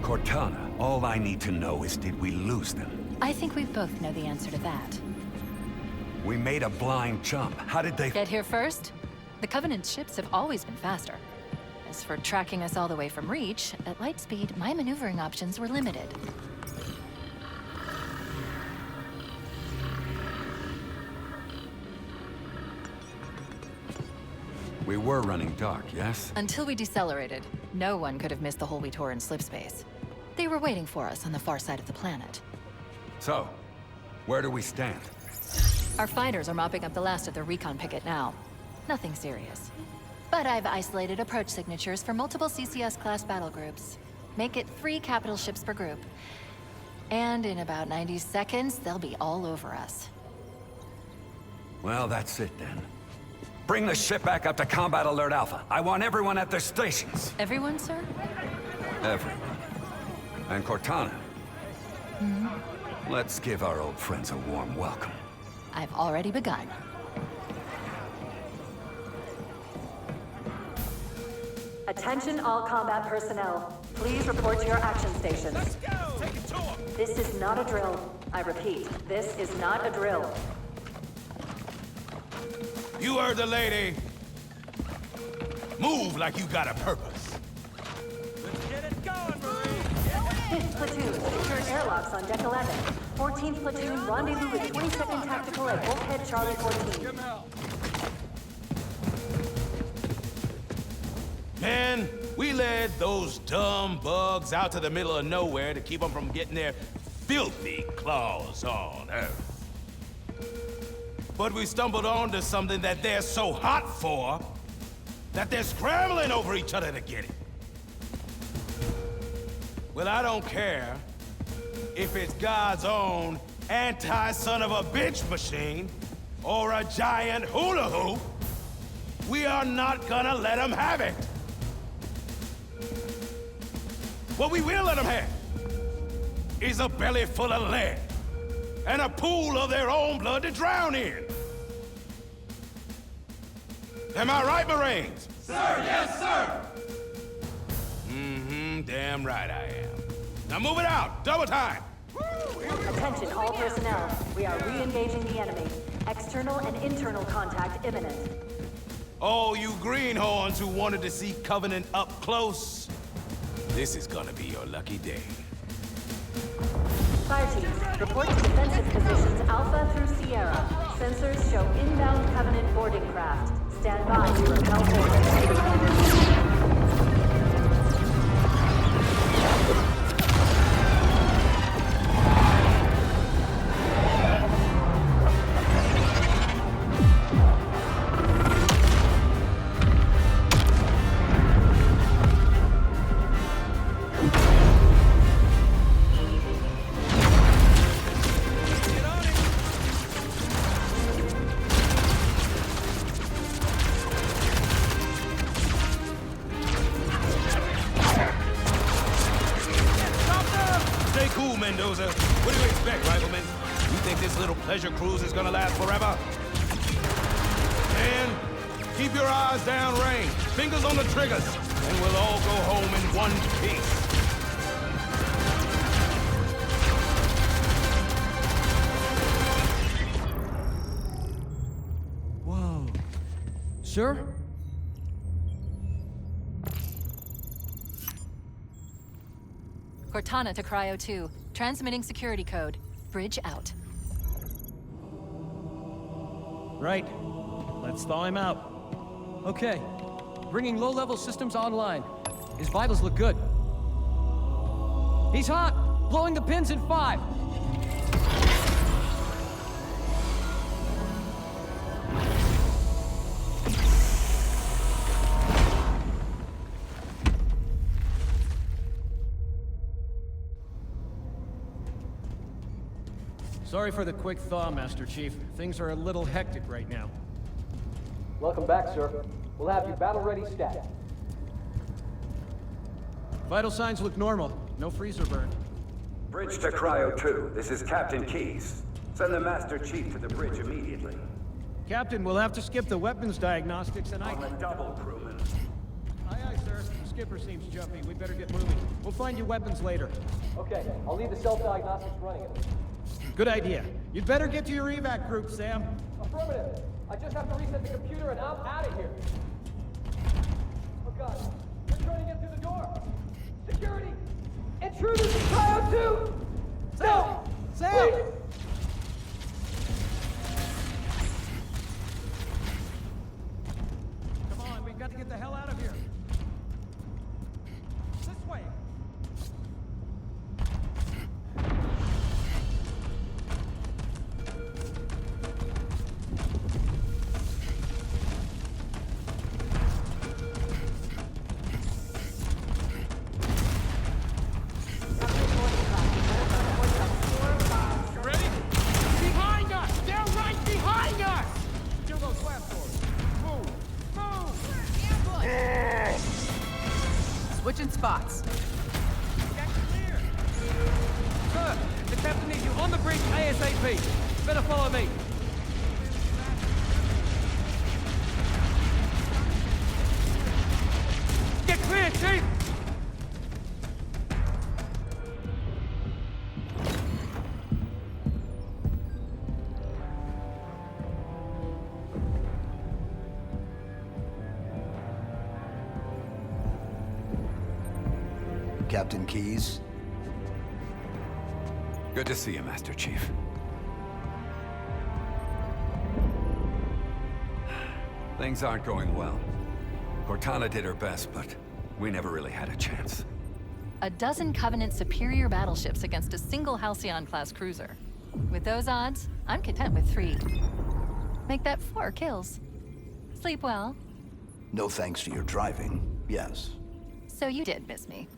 Cortana, all I need to know is did we lose them? I think we both know the answer to that. We made a blind jump. How did they... Get here first? The Covenant ships have always been faster. As for tracking us all the way from Reach, at light speed, my maneuvering options were limited. We were running dark, yes? Until we decelerated, no one could have missed the hole we tore in slipspace. They were waiting for us on the far side of the planet. So, where do we stand? Our fighters are mopping up the last of the recon picket now. Nothing serious. But I've isolated approach signatures for multiple CCS-class battle groups. Make it 3 capital ships per group. And in about 90 seconds, they'll be all over us. Well, that's it then. Bring the ship back up to Combat Alert Alpha. I want everyone at their stations. Everyone, sir? Everyone. And Cortana. Let's give our old friends a warm welcome. I've already begun. Attention all combat personnel. Please report to your action stations. Let's go! Take it to him! This is not a drill. I repeat, this is not a drill. You heard the lady. Move like you got a purpose. Let's get it going, Marine! 5th Platoon, secured airlocks on Deck 11. 14th Platoon, rendezvous with 22nd Tactical at Bulkhead Charlie 14. Man, we led those dumb bugs out to the middle of nowhere to keep them from getting their filthy claws on Earth. But we stumbled onto something that they're so hot for that they're scrambling over each other to get it. Well, I don't care if it's God's own anti-son-of-a-bitch machine or a giant hula hoop. We are not gonna let them have it. What we will let them have is a belly full of lead and a pool of their own blood to drown in. Am I right, Marines? Sir, yes, sir! Damn right I am. Now move it out, double time. Attention all personnel. We are re-engaging the enemy. External and internal contact imminent. Oh, you greenhorns who wanted to see Covenant up close, this is gonna be your lucky day. Fire teams, report to defensive positions Alpha through Sierra. Sensors show inbound Covenant boarding craft. Stand by to repel orders. Mendoza. What do you expect, rifleman? You think this little pleasure cruise is gonna last forever? And keep your eyes down range, fingers on the triggers, and we'll all go home in one piece. Whoa. Sure? Cortana to Cryo 2. Transmitting security code. Bridge out. Right. Let's thaw him out. Okay. Bringing low-level systems online. His vitals look good. He's hot! Blowing the pins in 5! Sorry for the quick thaw, Master Chief. Things are a little hectic right now. Welcome back, sir. We'll have you battle-ready stat. Vital signs look normal. No freezer burn. Bridge to Cryo 2. This is Captain Keyes. Send the Master Chief to the bridge immediately. Captain, we'll have to skip the weapons diagnostics and On the double, crewman. Aye, aye, sir. skipper seems jumpy. We better get moving. We'll find you weapons later. Okay, I'll leave the self-diagnostics running. Good idea. You'd better get to your evac group, Sam. Affirmative. I just have to reset the computer and I'm out of here. Oh God, they're trying to get through the door. Security! Intruders in Cryo 2! Sam! Sam! Please! Come on, we've got to get the hell out of here. This way. Ready? Behind us! They're right behind us! Kill those blast doors. Move! Move! Switching spots. Get clear! Sir, the captain needs you on the bridge ASAP. Better follow me. Get clear, Chief! Captain Keyes? Good to see you, Master Chief. Things aren't going well. Cortana did her best, but we never really had a chance. A dozen Covenant superior battleships against a single Halcyon-class cruiser. With those odds, I'm content with 3. Make that 4 kills. Sleep well. No thanks to your driving, yes. So you did miss me.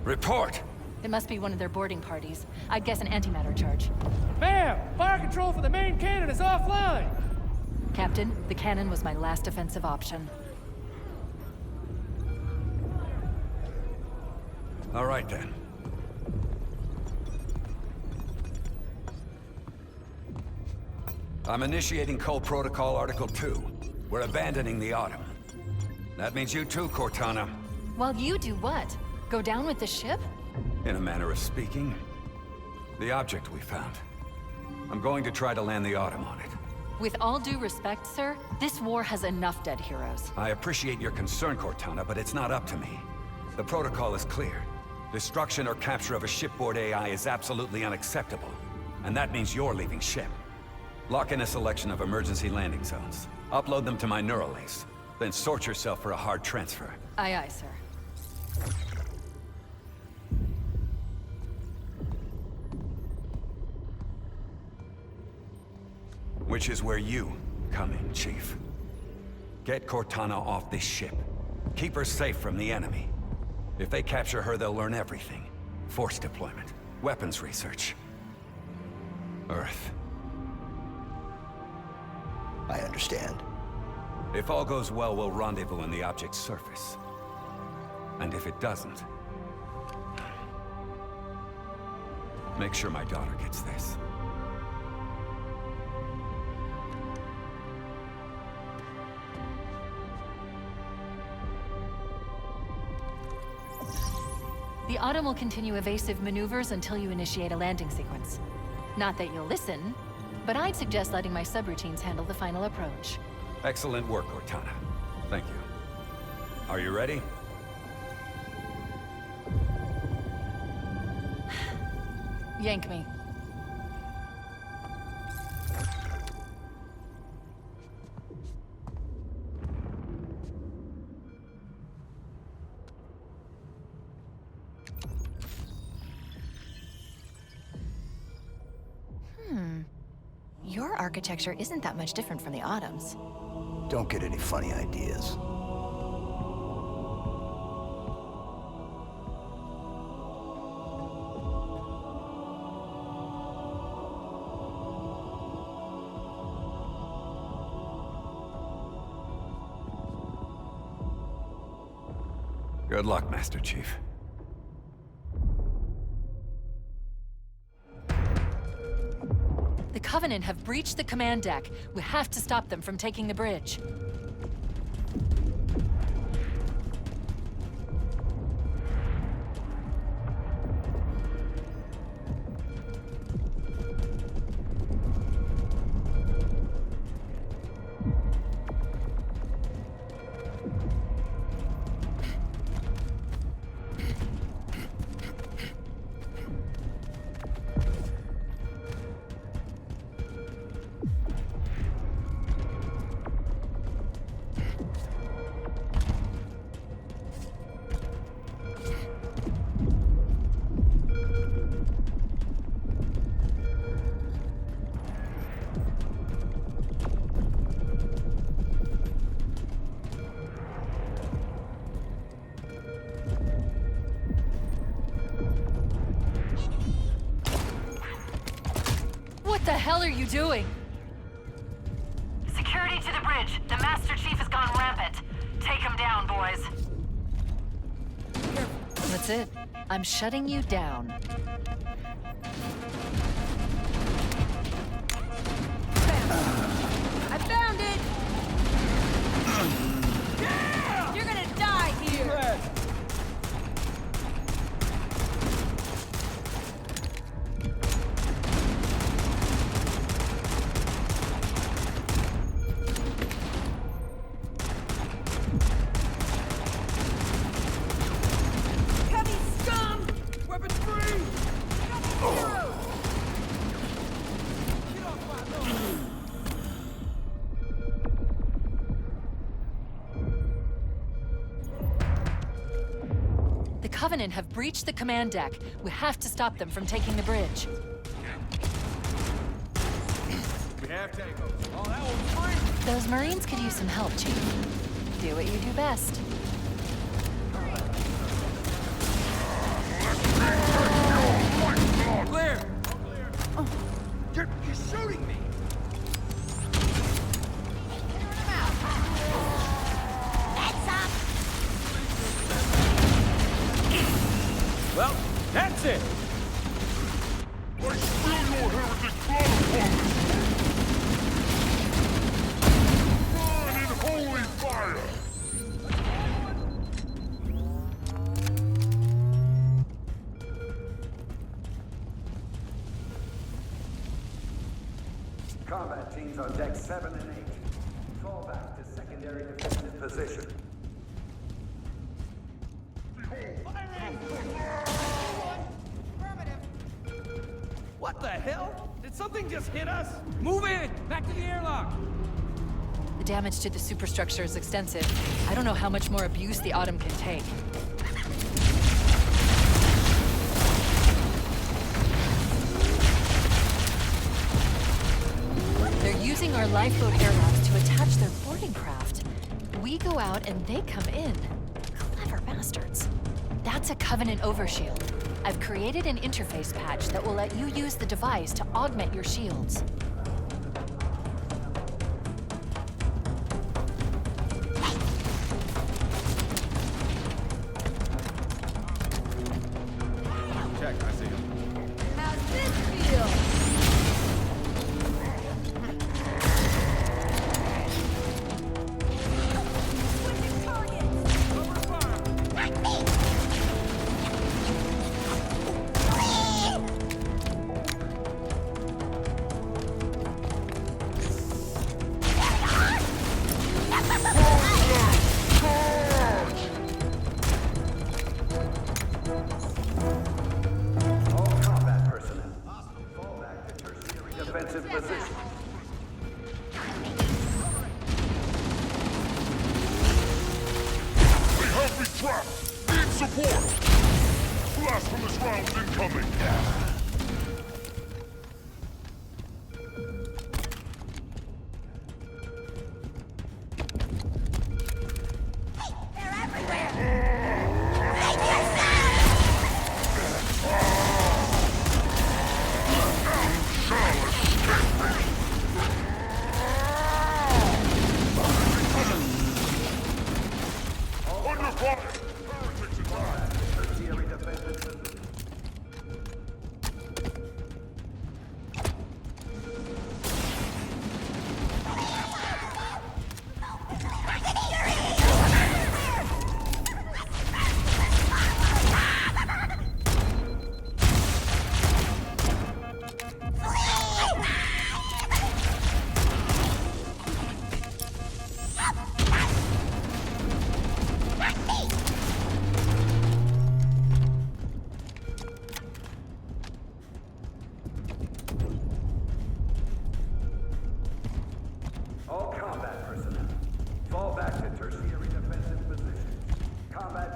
Report! It must be one of their boarding parties. I'd guess an antimatter charge. Ma'am! Fire control for the main cannon is offline! Captain, the cannon was my last defensive option. All right, then. I'm initiating Cole Protocol Article 2. We're abandoning the Autumn. That means you too, Cortana. While you do what? Go down with the ship? In a manner of speaking. The object we found. I'm going to try to land the Autumn on it. With all due respect, sir, this war has enough dead heroes. I appreciate your concern, Cortana, but it's not up to me. The protocol is clear. Destruction or capture of a shipboard AI is absolutely unacceptable. And that means you're leaving ship. Lock in a selection of emergency landing zones. Upload them to my neural lace. Then sort yourself for a hard transfer. Aye, aye, sir. Which is where you come in, Chief. Get Cortana off this ship. Keep her safe from the enemy. If they capture her, they'll learn everything. Force deployment, weapons research. Earth. I understand. If all goes well, we'll rendezvous in the object's surface. And if it doesn't... make sure my daughter gets this. The Autumn will continue evasive maneuvers until you initiate a landing sequence. Not that you'll listen, but I'd suggest letting my subroutines handle the final approach. Excellent work, Cortana. Thank you. Are you ready? Yank me. Your architecture isn't that much different from the Autumn's. Don't get any funny ideas. Good luck, Master Chief. Covenant have breached the command deck. We have to stop them from taking the bridge. What the hell are you doing? Security to the bridge. The Master Chief has gone rampant. Take him down, boys. That's it. I'm shutting you down. I found it! Yeah! You're gonna die here! Heavy scum! Weapons free! Heroes! Get off my lawn! The Covenant have breached the command deck. We have to stop them from taking the bridge. We have Tango. Oh, that was free! Those Marines could use some help, Chief. Do what you do best. Clear! You're shooting me! Well, that's it! I spill your heretic blood upon it! Burn in holy fire! Combat teams on deck 7 and 8. Fall back to secondary defensive position. What the hell? Did something just hit us? Move in! Back to the airlock! The damage to the superstructure is extensive. I don't know how much more abuse the Autumn can take. They're using our lifeboat airlocks to attach their boarding craft. We go out and they come in. Clever bastards. That's a Covenant overshield. I've created an interface patch that will let you use the device to augment your shields. Check, I see him. How's this feel? Switching targets! All combat personnel. Fall back to tertiary defensive position. They have me trapped! Need support! Blasphemous rounds incoming! They're everywhere! Under fire! Heretics in fire! Tertiary defensive position.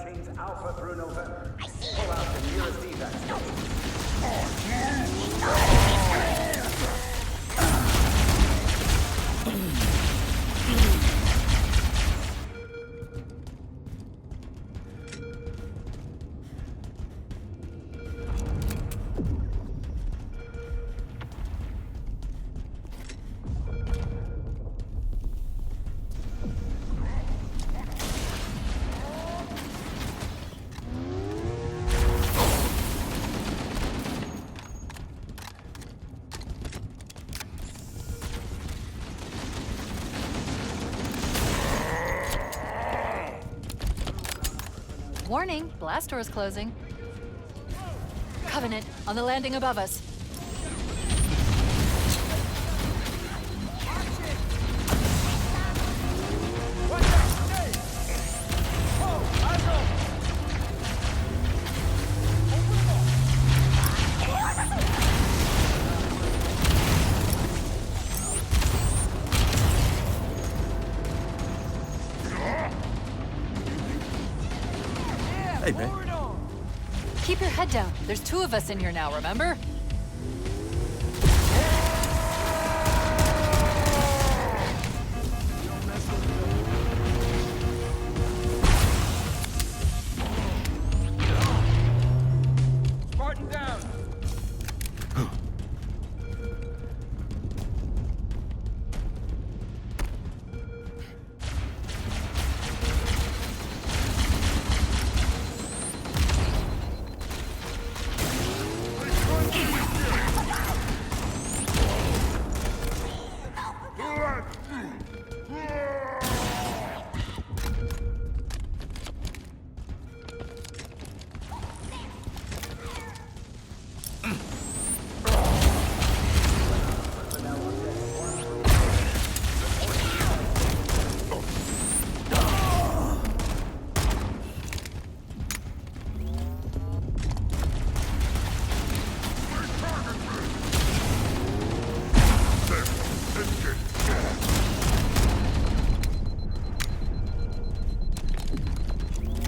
chains Alpha through November. Pull out the nearest evac station. Warning, blast door is closing. Covenant, on the landing above us. Hey, man. Keep your head down. There's 2 of us in here now, remember? Spartan down.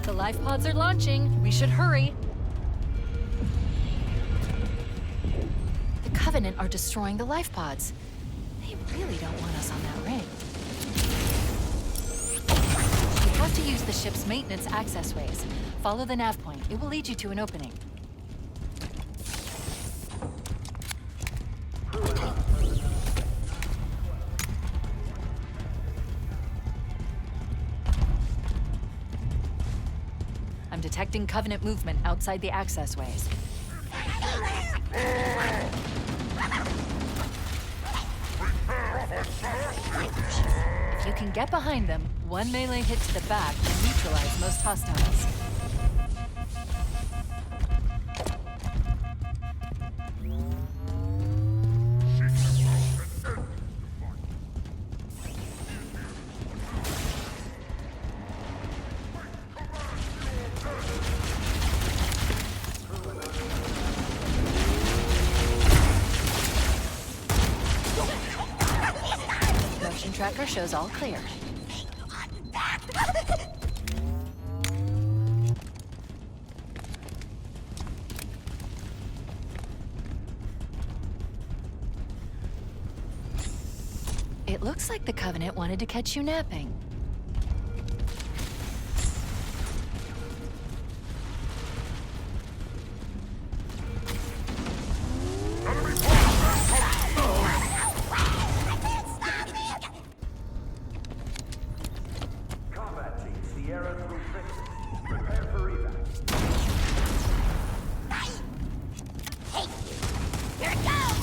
The life pods are launching. We should hurry. The Covenant are destroying the life pods. They really don't want us on that ring. You have to use the ship's maintenance access ways. Follow the nav point. It will lead you to an opening. I'm detecting Covenant movement outside the access ways. If you can get behind them, one melee hit to the back will neutralize most hostiles. Motion tracker shows all clear. It looks like the Covenant wanted to catch you napping. Combat team Sierra through fixes. Prepare for evac. Here it goes!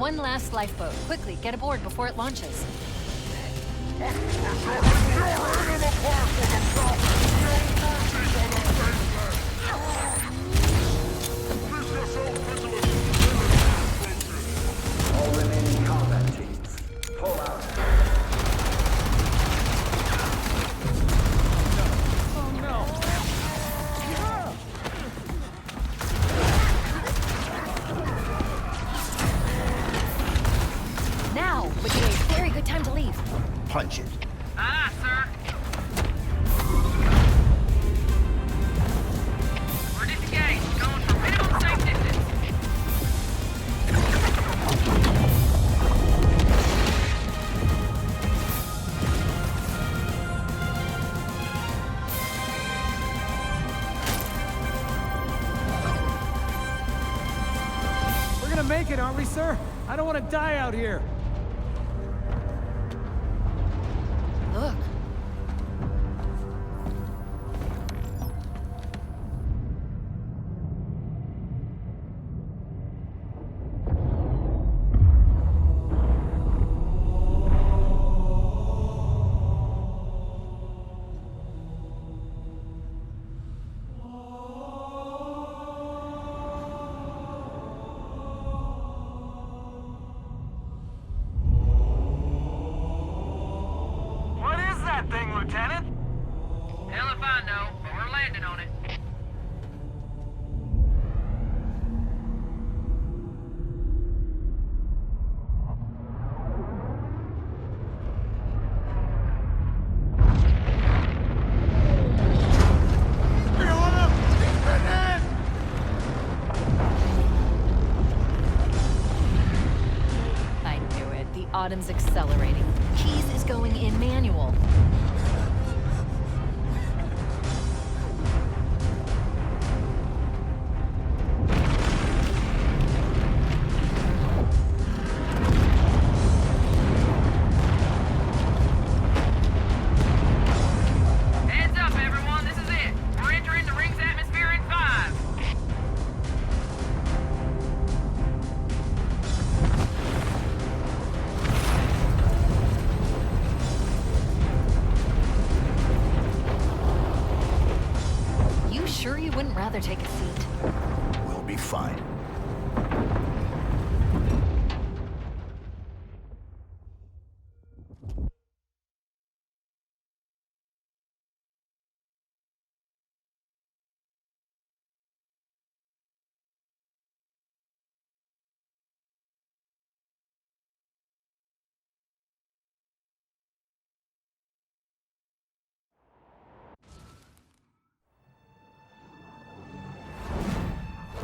one last lifeboat. Quickly, get aboard before it launches. All remaining combat teams, pull out. Oh no! Now would be a very good time to leave. Punch it. Aye, sir. We're disengaged, going for minimum safe distance. We're gonna make it, aren't we, sir? I don't want to die out here. Look. What is that thing, Lieutenant? Hell if I know, but we're landing on it. I knew it. The Autumn's accelerating. Keys is going in manual. Heads up, everyone, this is it. We're entering the ring's atmosphere in 5. You sure you wouldn't rather take a seat? We'll be fine.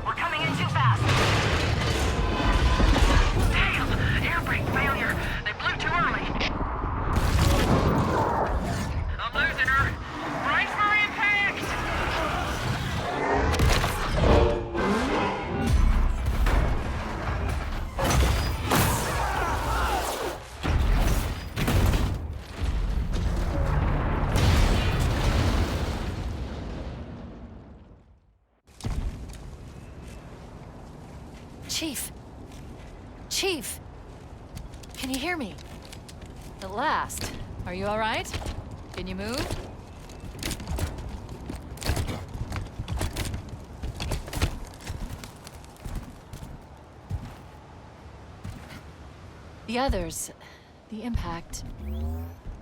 We're coming in too fast. Damn! Air brake failure. They blew too early. I'm losing her. Brace for impact! Chief! Chief! Can you hear me? At last. Are you all right? Can you move? The others, the impact,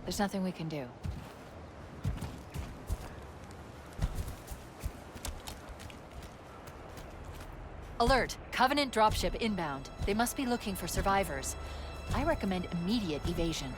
there's nothing we can do. Alert! Covenant dropship inbound. They must be looking for survivors. I recommend immediate evasion.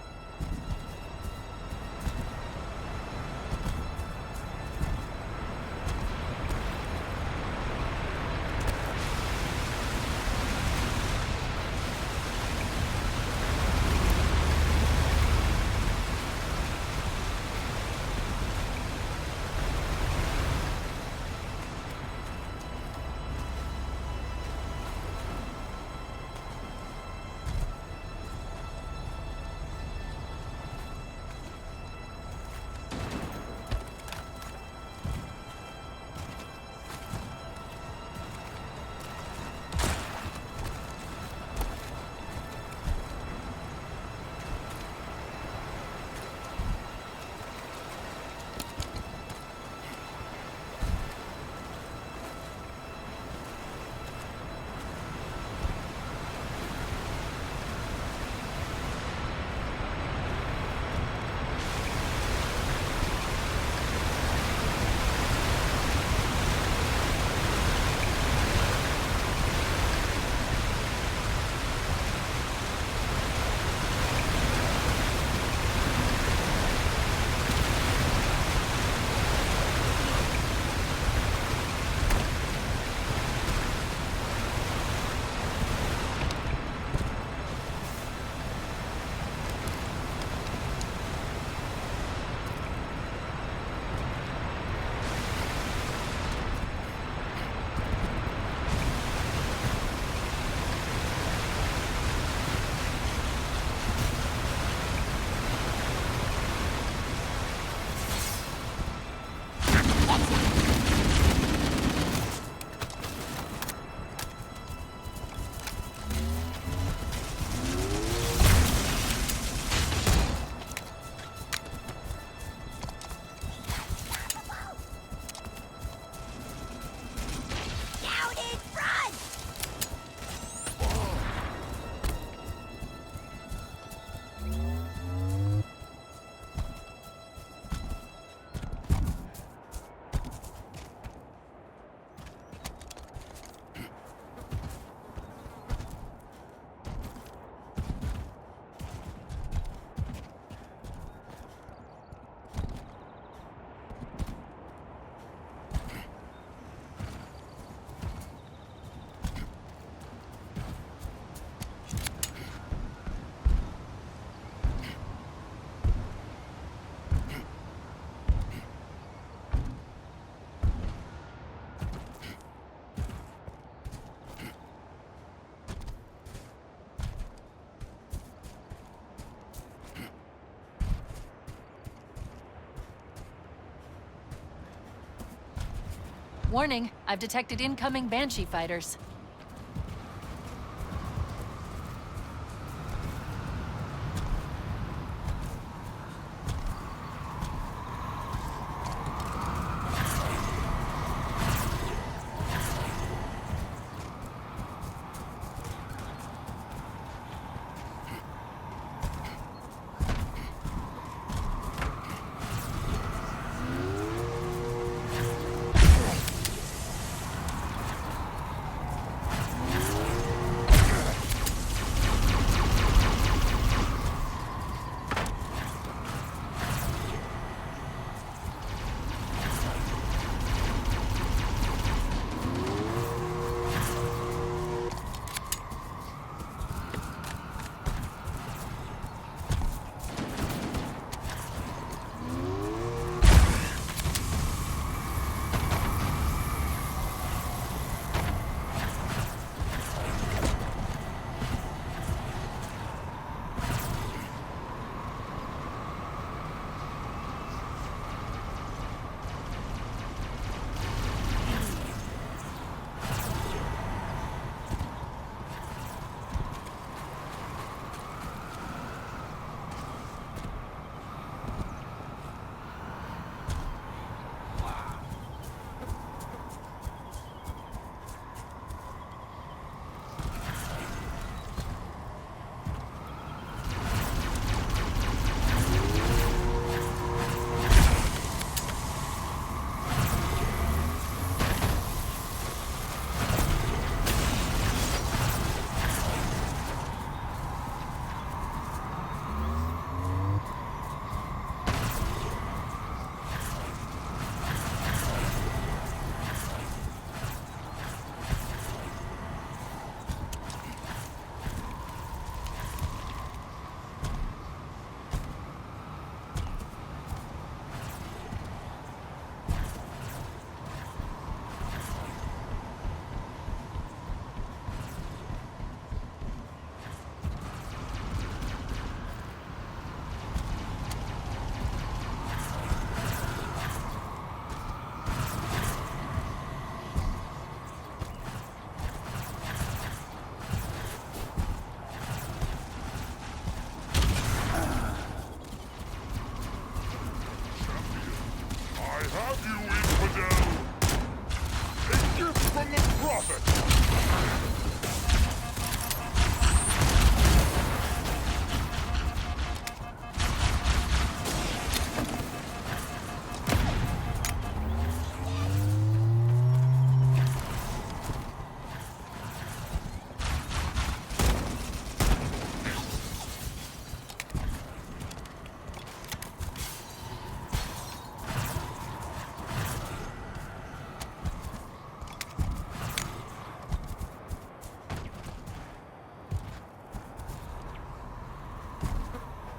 Warning, I've detected incoming Banshee fighters.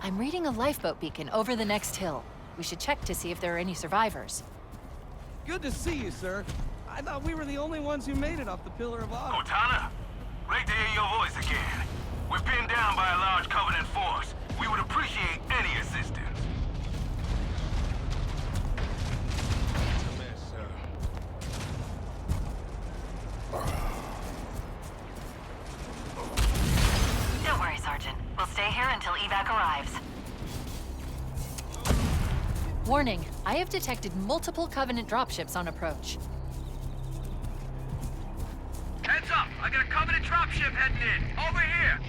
I'm reading a lifeboat beacon over the next hill. We should check to see if there are any survivors. Good to see you, sir. I thought we were the only ones who made it off the Pillar of Autumn. Cortana, great to hear your voice again. We're pinned down by a large Covenant force. We would appreciate any assistance. Don't worry, Sergeant. We'll stay here until evac arrives. Warning, I have detected multiple Covenant dropships on approach. Heads up! I got a Covenant dropship heading in. Over here!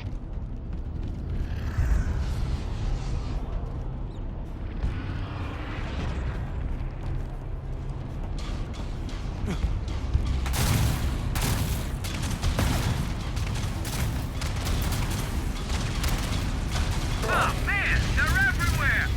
Oh man, they're everywhere!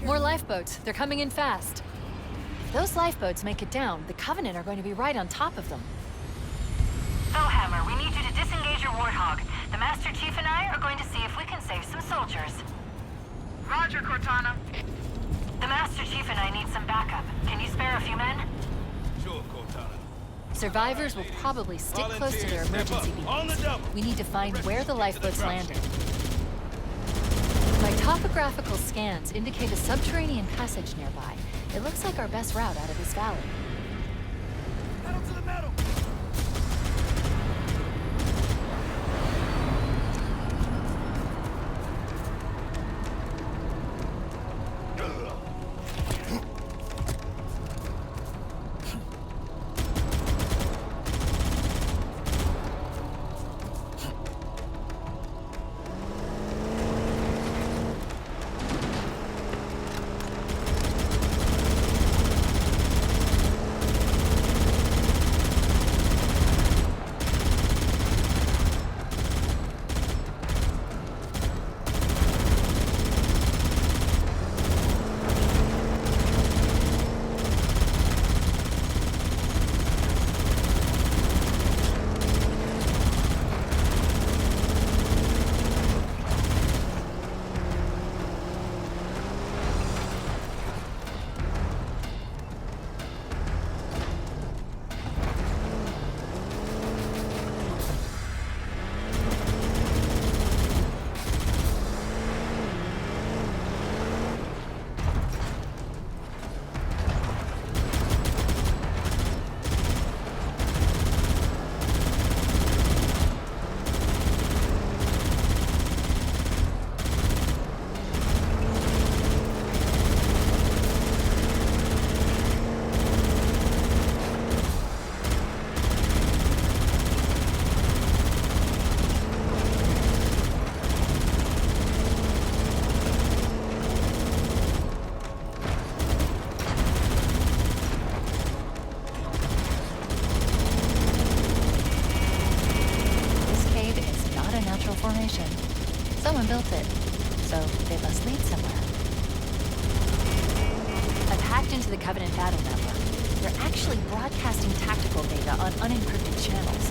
more lifeboats. They're coming in fast. If those lifeboats make it down, the Covenant are going to be right on top of them. Bowhammer, we need you to disengage your Warthog. The Master Chief and I are going to see if we can save some soldiers. Roger, Cortana. The Master Chief and I need some backup. Can you spare a few men? Sure, Cortana. Survivors will probably stick close to their Volunteers, step emergency up. On the beacons. double. We need to find where the lifeboats landed. dropship. My topographical scans indicate a subterranean passage nearby. It looks like our best route out of this valley. Pedal to the metal. formation. Someone built it, so they must lead somewhere. I've hacked into the Covenant battle network. They're actually broadcasting tactical data on unencrypted channels.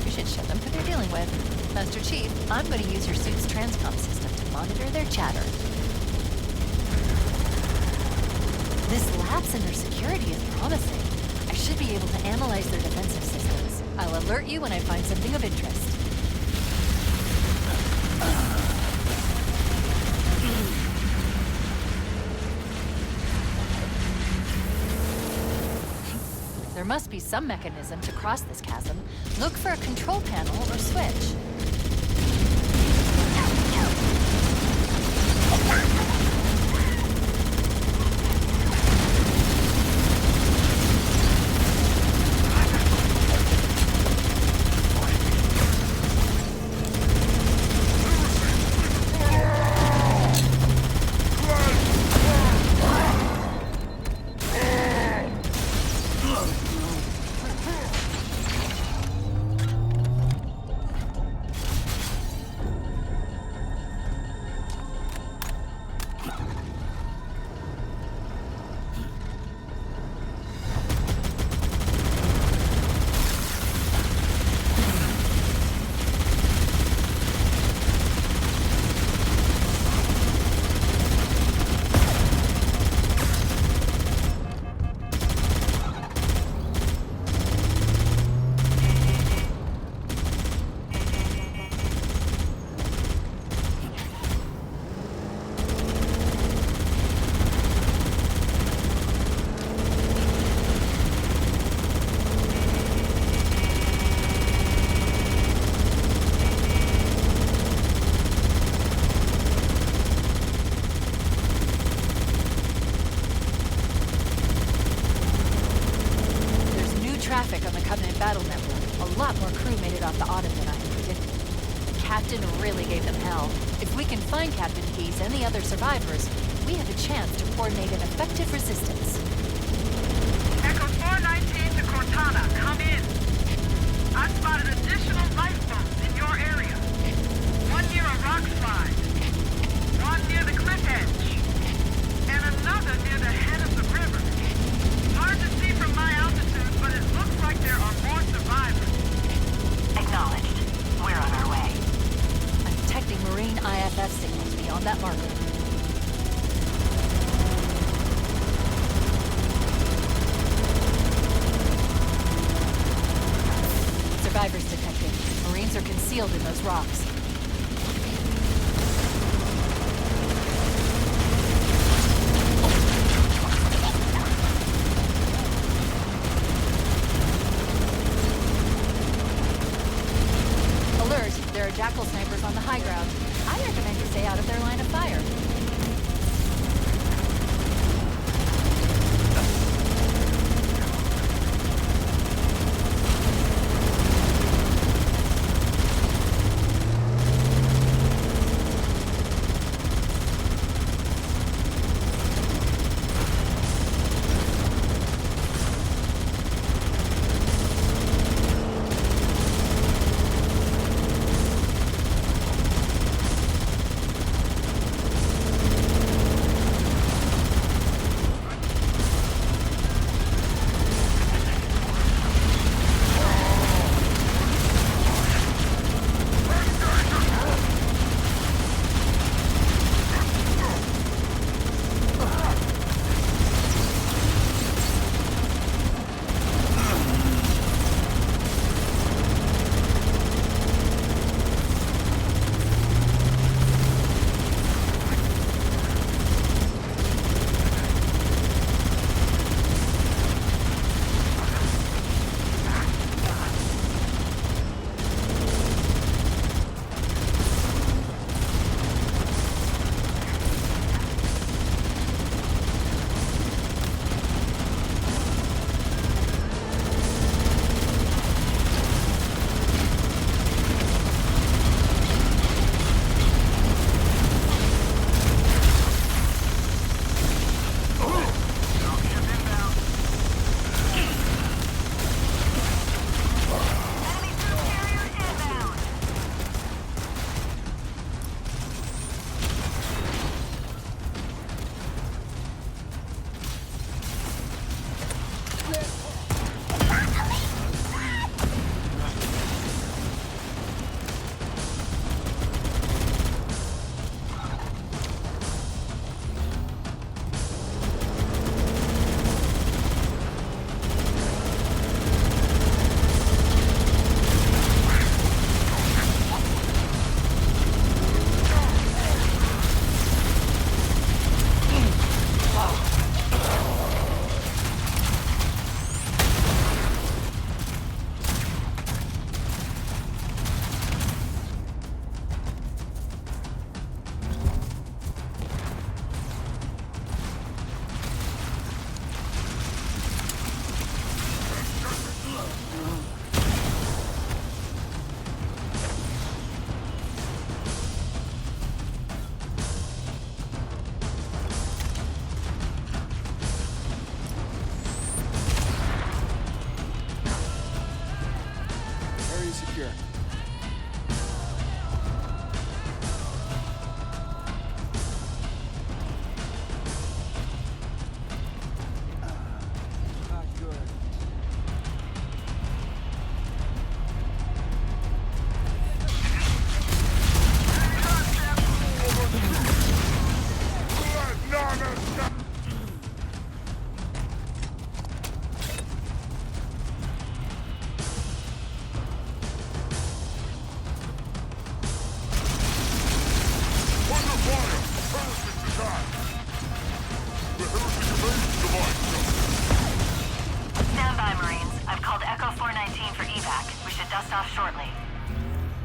We should show them who they're dealing with. Master Chief, I'm going to use your suit's transcom system to monitor their chatter. This lapse in their security is promising. I should be able to analyze their defensive systems. I'll alert you when I find something of interest. There must be some mechanism to cross this chasm. Look for a control panel or switch. Traffic on the Covenant battle network. A lot more crew made it off the Autumn than I had predicted. The Captain really gave them hell. If we can find Captain Keyes and the other survivors, we have a chance to coordinate an effective resistance. Echo 419 to Cortana, come in. I spotted additional lifeboats in your area. One near a rock slide. One near the cliff edge. And concealed in those rocks. Alert, there are jackal snipers on the high ground. I recommend you stay out of their line of fire.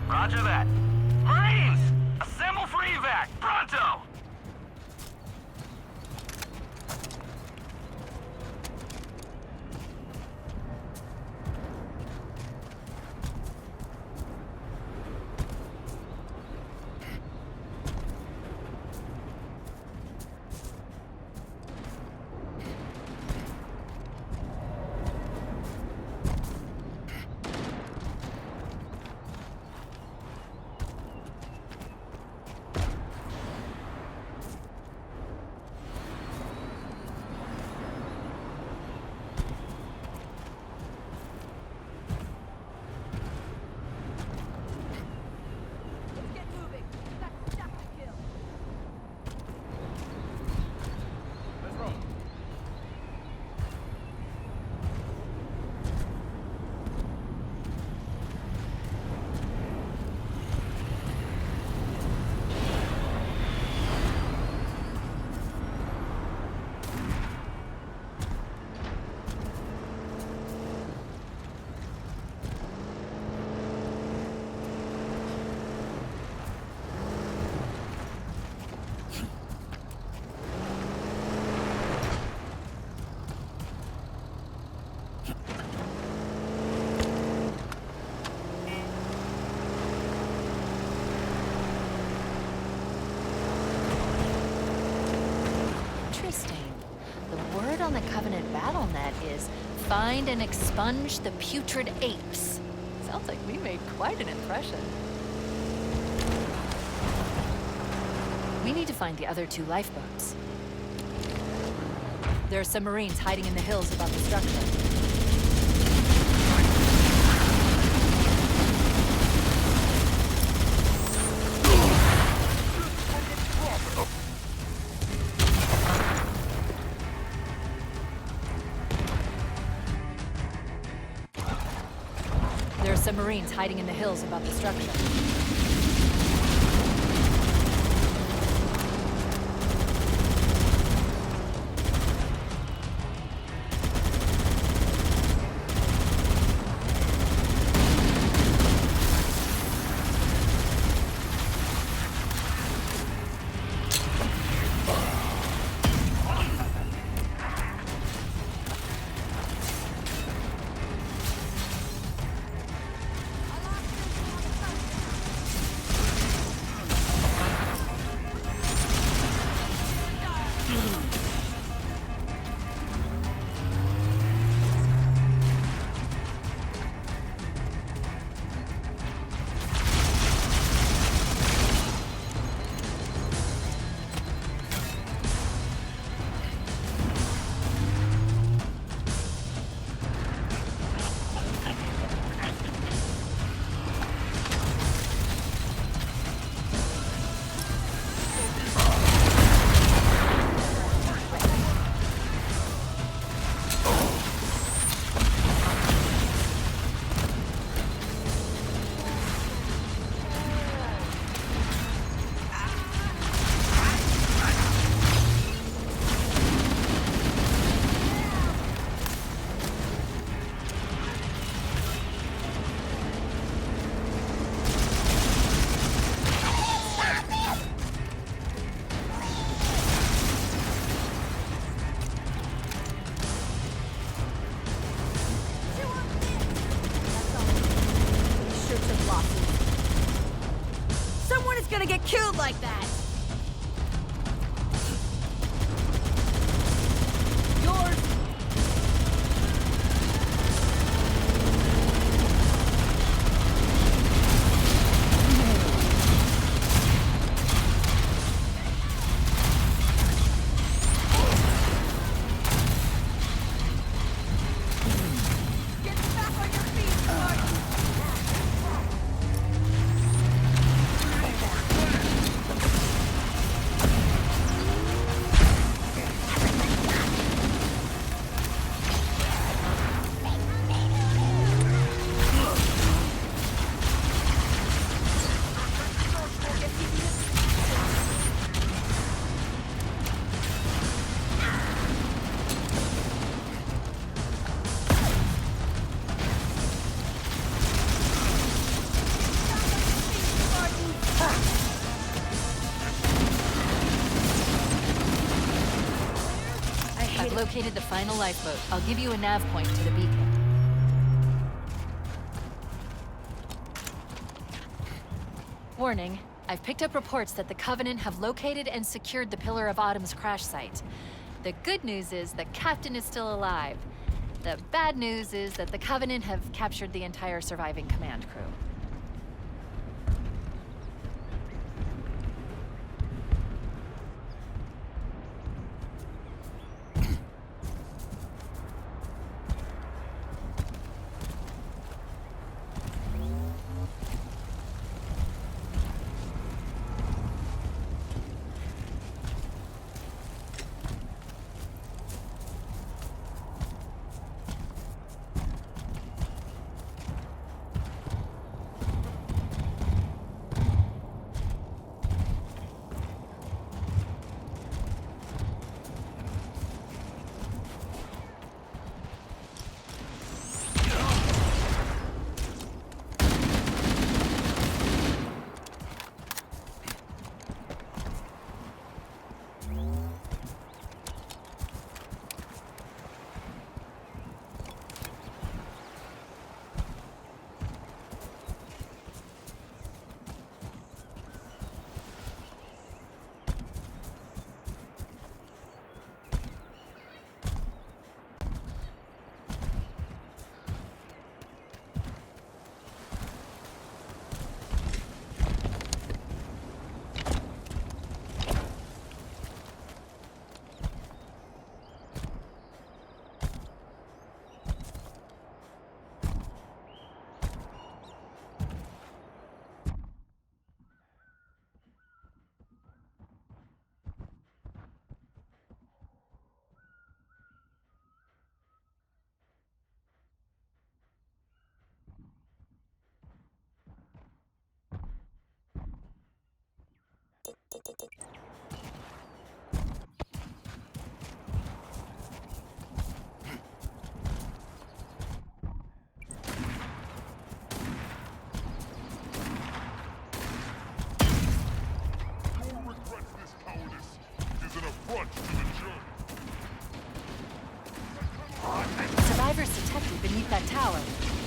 Roger that. Marines! Assemble for evac! Pronto! Find and expunge the putrid apes. Sounds like we made quite an impression. We need to find the other 2 lifeboats. There are some Marines hiding in the hills above the structure. There are some Marines hiding in the hills above the structure. Gonna get killed like that! Yours! Get back on your feet, Spartan! I've located the final lifeboat. I'll give you a nav point to the beacon. Warning, I've picked up reports that the Covenant have located and secured the Pillar of Autumn's crash site. The good news is the captain is still alive. The bad news is that the Covenant have captured the entire surviving command crew.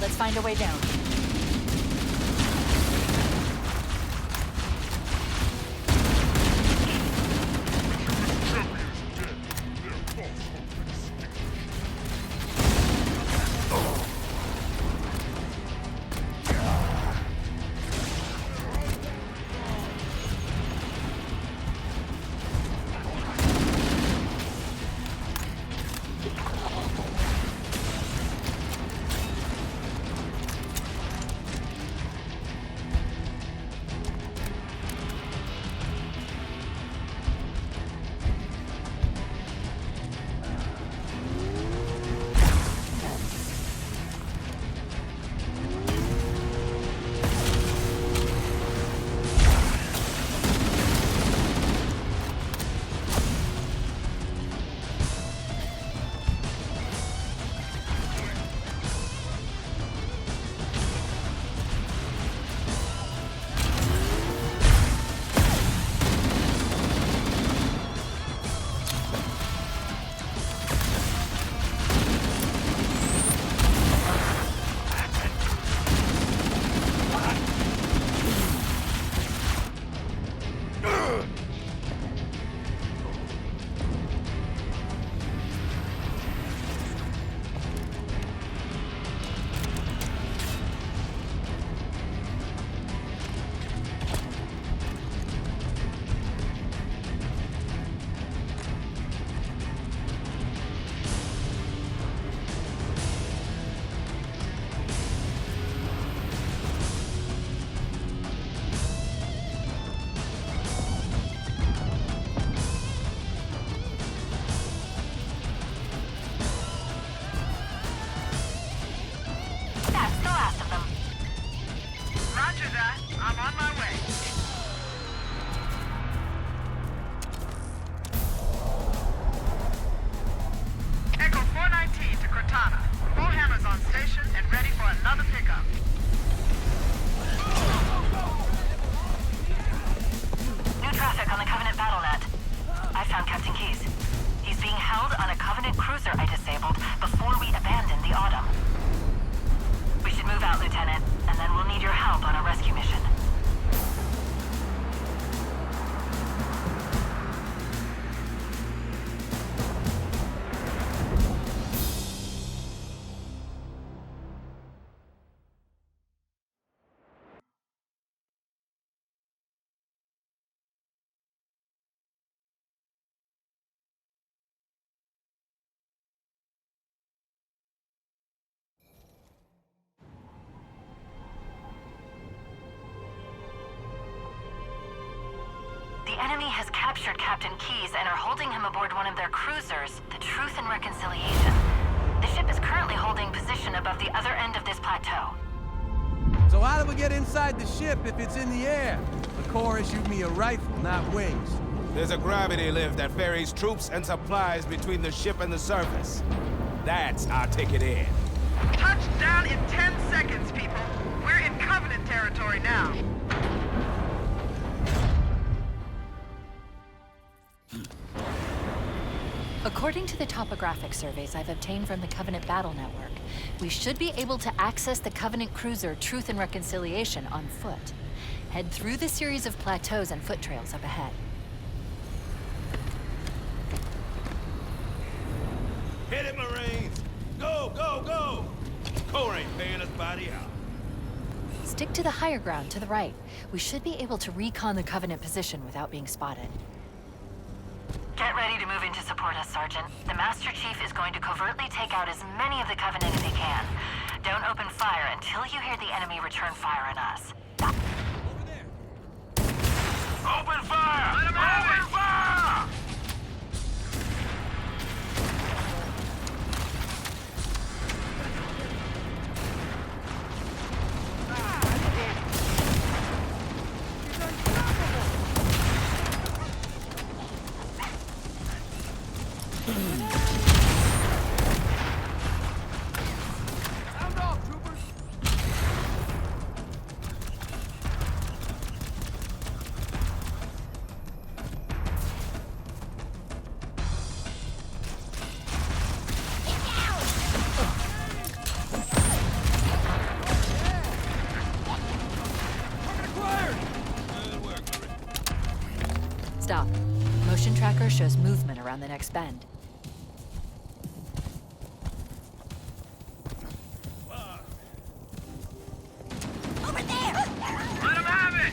Let's find a way down. The enemy has captured Captain Keyes and are holding him aboard one of their cruisers, the Truth and Reconciliation. The ship is currently holding position above the other end of this plateau. So how do we get inside the ship if it's in the air? The Corps issued me a rifle, not wings. There's a gravity lift that ferries troops and supplies between the ship and the surface. That's our ticket in. Touchdown in 10 seconds, people. We're in Covenant territory now. According to the topographic surveys I've obtained from the Covenant Battle Network, we should be able to access the Covenant cruiser Truth and Reconciliation on foot. Head through the series of plateaus and foot trails up ahead. Hit it, Marines! Go, go, go! Corps ain't paying us by the hour. Stick to the higher ground to the right. We should be able to recon the Covenant position without being spotted. Get ready to move in to support us, Sergeant. The Master Chief is going to covertly take out as many of the Covenant as he can. Don't open fire until you hear the enemy return fire on us. Open fire! Open fire! Stop. Motion tracker shows movement around the next bend. Over there! Let him have it!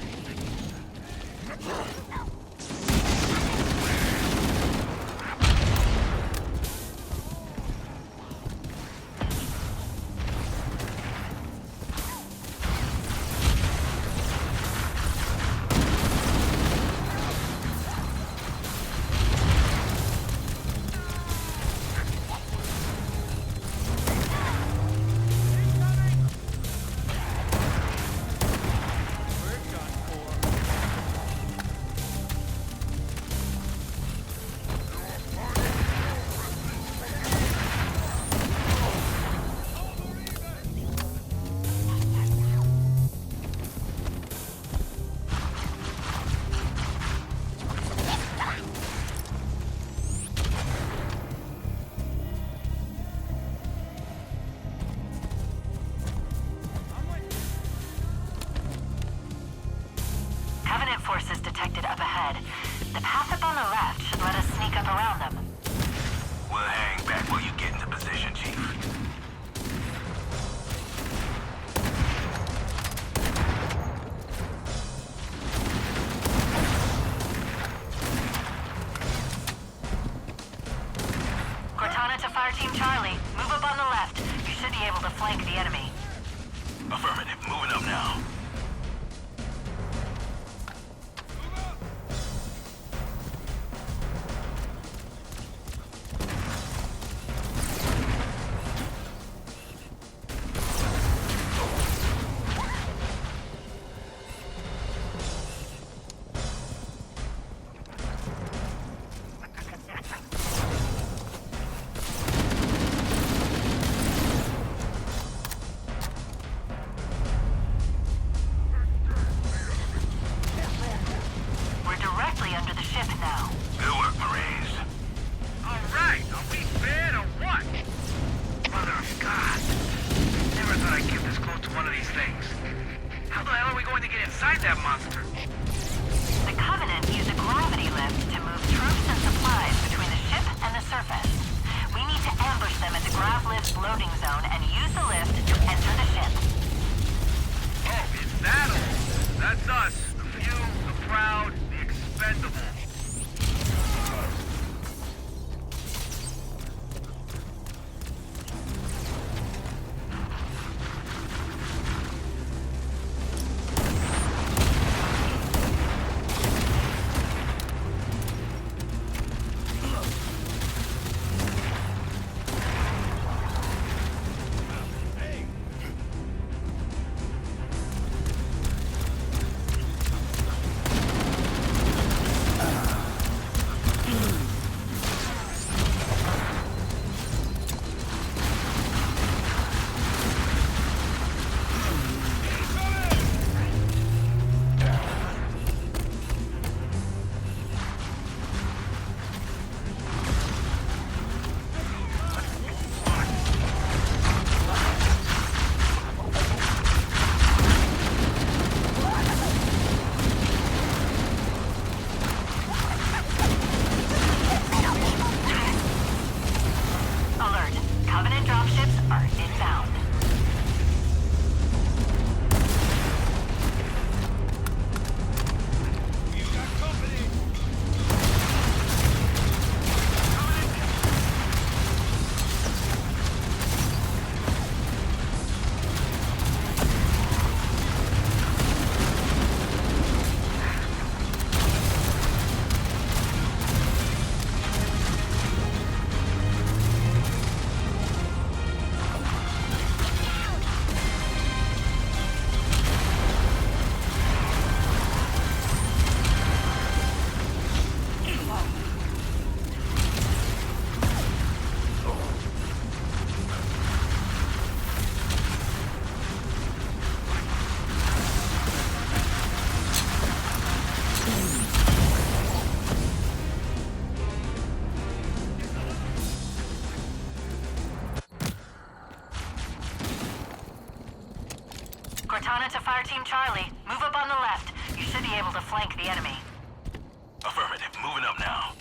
Covenant forces detected up ahead. The path up on the left should let us sneak up around them. We'll hang back while you get into position, Chief. Cortana to Fire Team Charlie. Move up on the left. You should be able to flank the enemy. Affirmative. Moving up now. We're directly under the ship now. Good work, Marines. All right, are we bad or what? Mother of God. Never thought I'd get this close to one of these things. How the hell are we going to get inside that monster? The Covenant use a gravity lift to move troops and supplies between the ship and the surface. We need to ambush them at the grav lift's loading zone and use the lift to enter the ship. Oh, it's that all. That's us. The few, the proud, the expendable. Cortana to Fire Team Charlie. Move up on the left. You should be able to flank the enemy. Affirmative. Moving up now.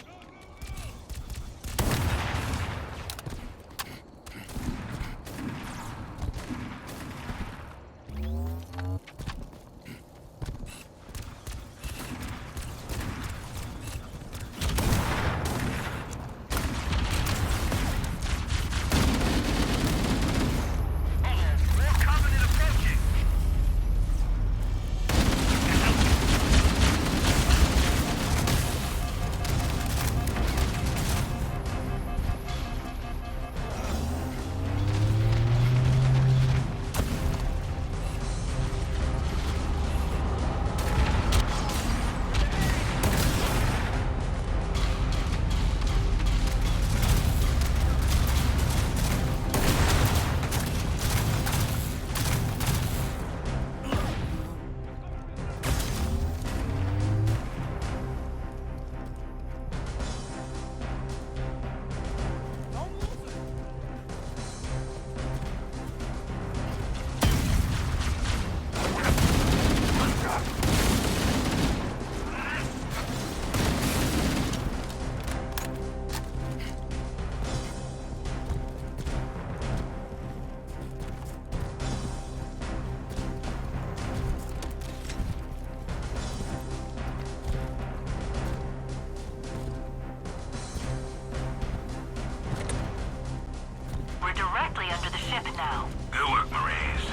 Directly under the ship now. Good work, Marines.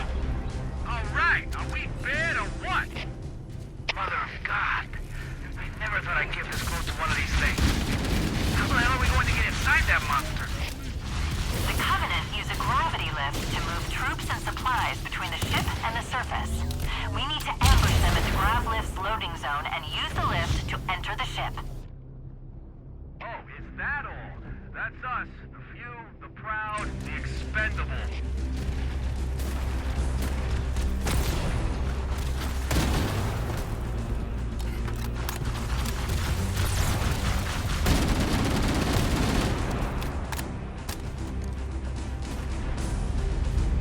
All right, are we bad or what? Mother of God. I never thought I'd get this close to one of these things. How the hell are we going to get inside that monster? The Covenant use a gravity lift to move troops and supplies between the ship and the surface. We need to ambush them at the grav lift's loading zone and use the lift to enter the ship. Oh, is that all? That's us. The few, the proud, the expendable.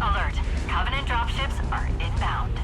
Alert. Covenant dropships are inbound.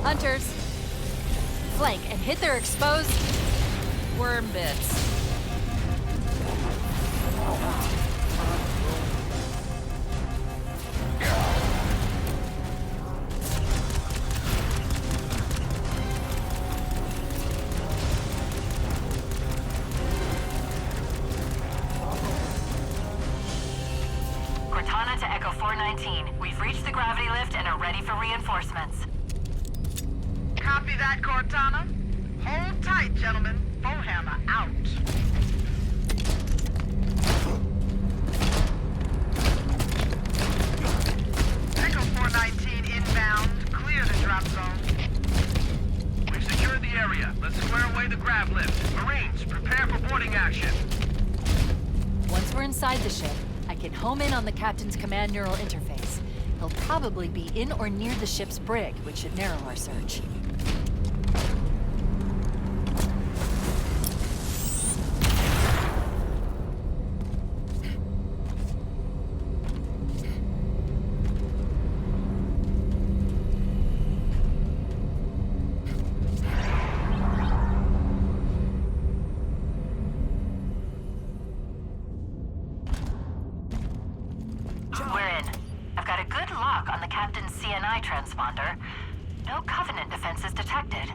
Hunters. flank and hit their exposed worm bits. Cortana to Echo 419. We've reached the gravity lift and are ready for reinforcements. Copy that, Cortana. Hold tight, gentlemen. Bowhammer out. Echo 419 inbound. Clear the drop zone. We've secured the area. Let's square away the grav lift. Marines, prepare for boarding action. Once we're inside the ship, I can home in on the captain's command neural interface. He'll probably be in or near the ship's brig, which should narrow our search. We're in. I've got a good lock on the captain's CNI transponder. No Covenant defenses detected.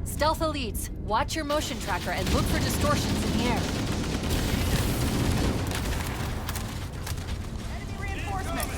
Stealth elites, watch your motion tracker and look for distortions in the air. Enemy reinforcements!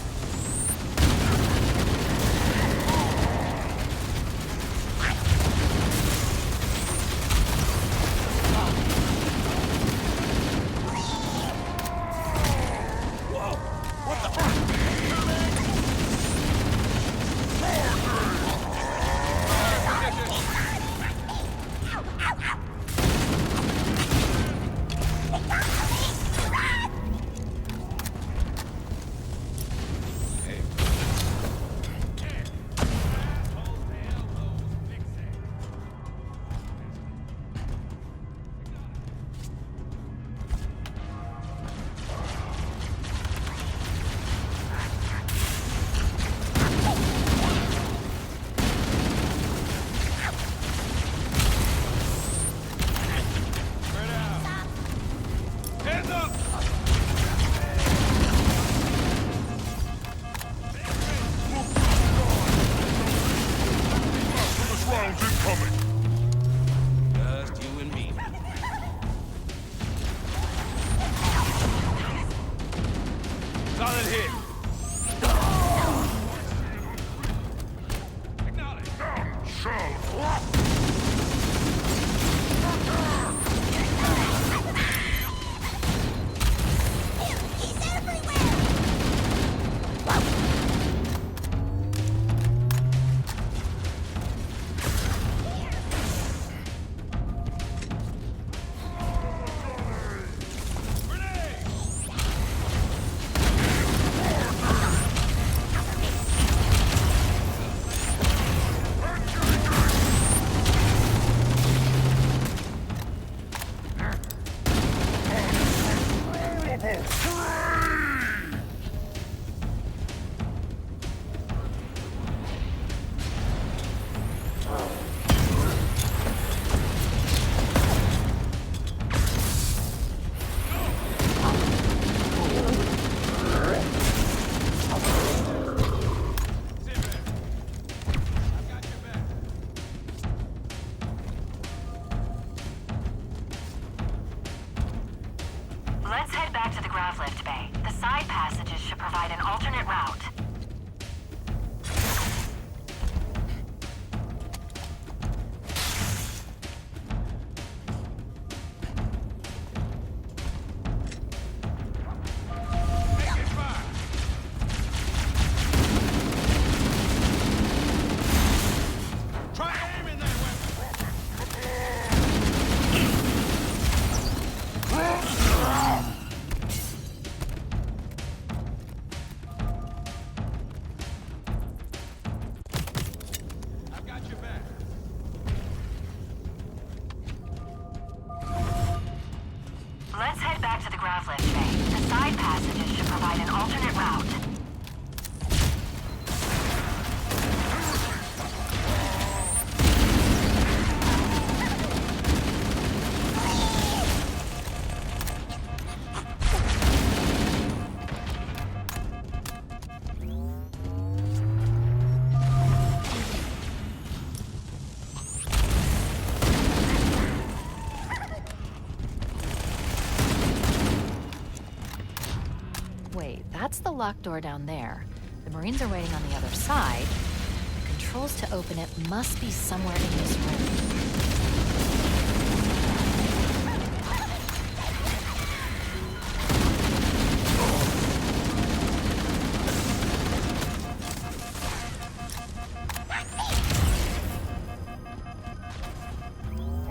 that's the locked door down there. The Marines are waiting on the other side. The controls to open it must be somewhere in this room.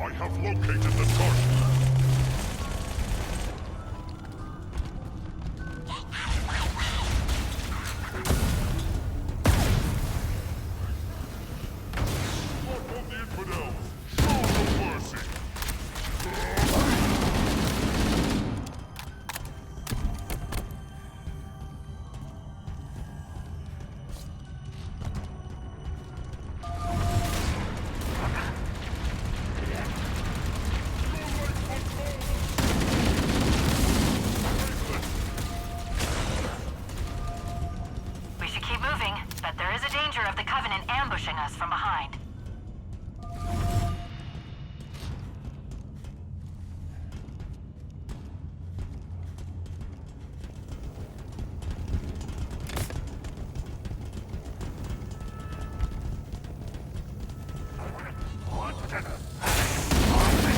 I have located the target. Look on the infidels. Show no mercy. We should keep moving, but there is a danger of the Covenant ambushing us from behind. Focusing fire on me.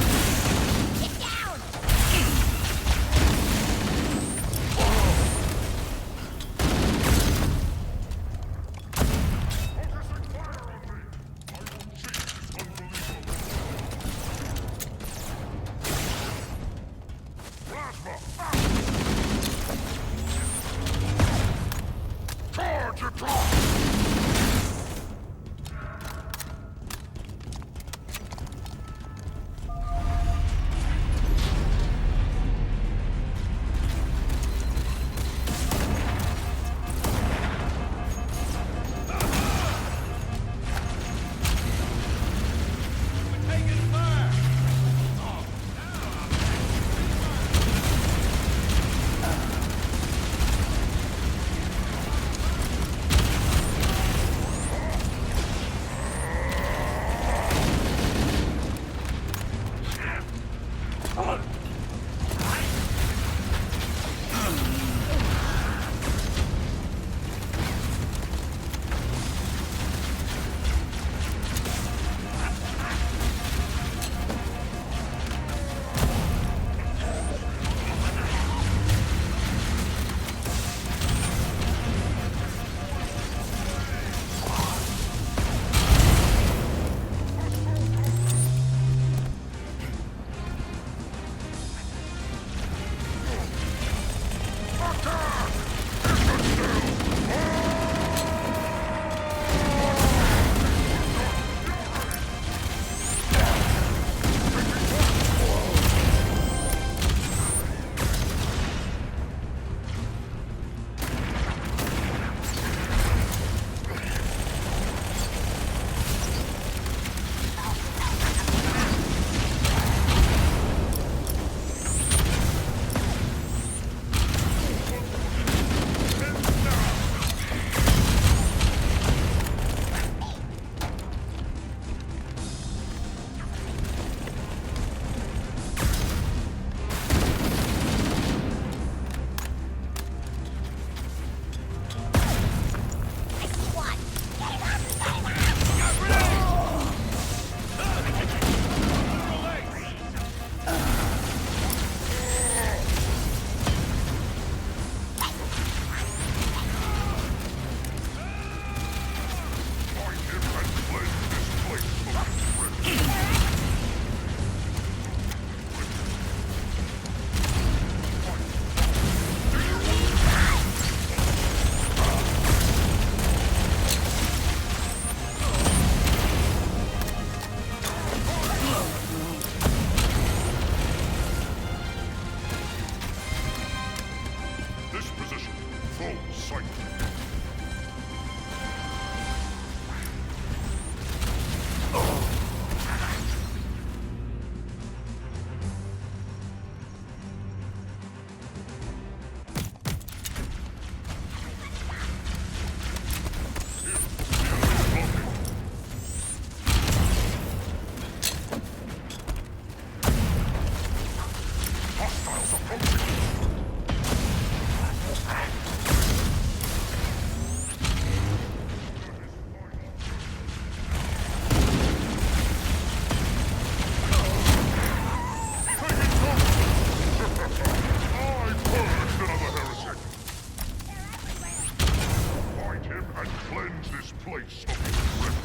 cleanse this place of your river.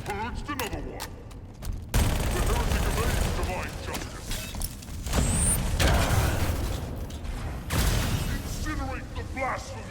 Purged another one. The heretic obeys divine justice. Incinerate the blasphemy!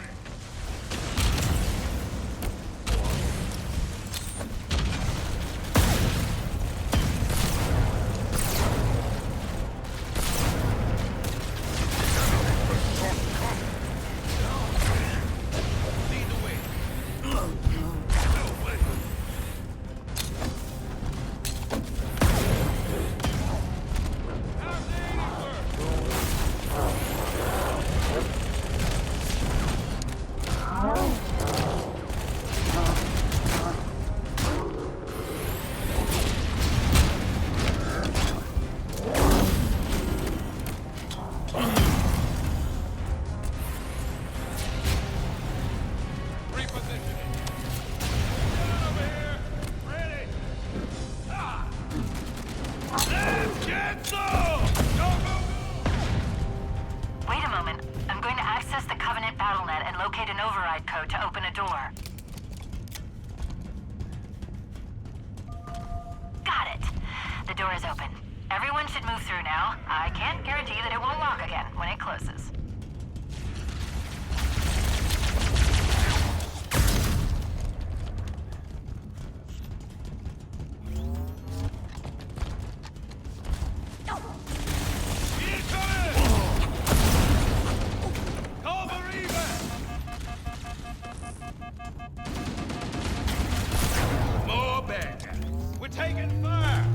Wait a moment. I'm going to access the Covenant BattleNet and locate an override code to open a door. Got it. The door is open. Everyone should move through now. I can't guarantee that it won't lock again when it closes. More bad guys. We're taking fire!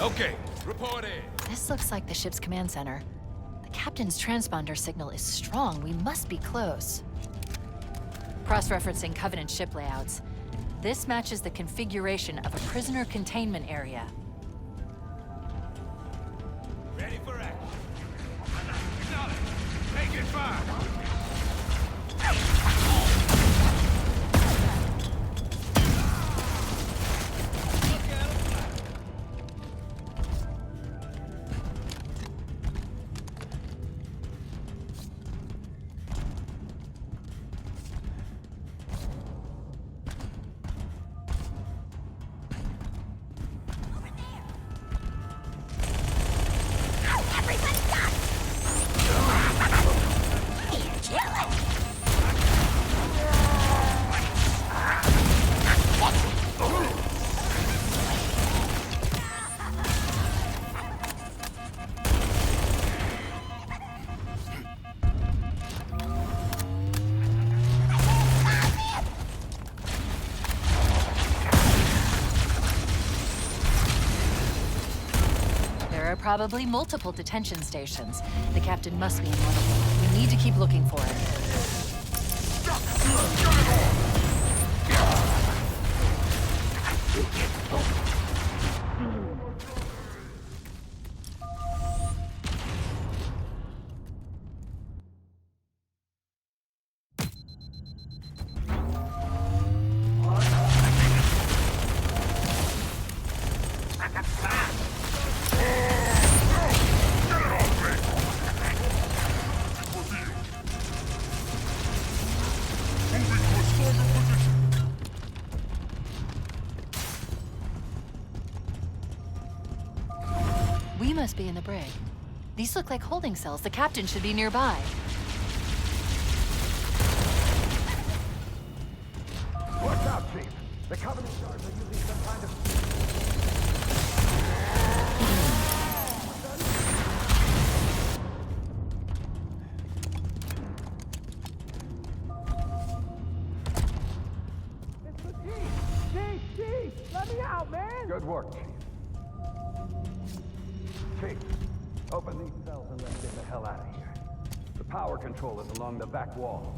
Okay, report in. This looks like the ship's command center. The captain's transponder signal is strong. We must be close. Cross-referencing Covenant ship layouts. This matches the configuration of a prisoner containment area. Ready for action. Take it fire. Probably multiple detention stations. The captain must be in one of them. We need to keep looking for it. We must be in the brig. These look like holding cells. The captain should be nearby. Watch out, Chief. The Covenant guards are using some kind of... It's the Chief! Chief! Let me out, man! Good work, Chief. Chief, open these cells and let's get the hell out of here. The power control is along the back wall.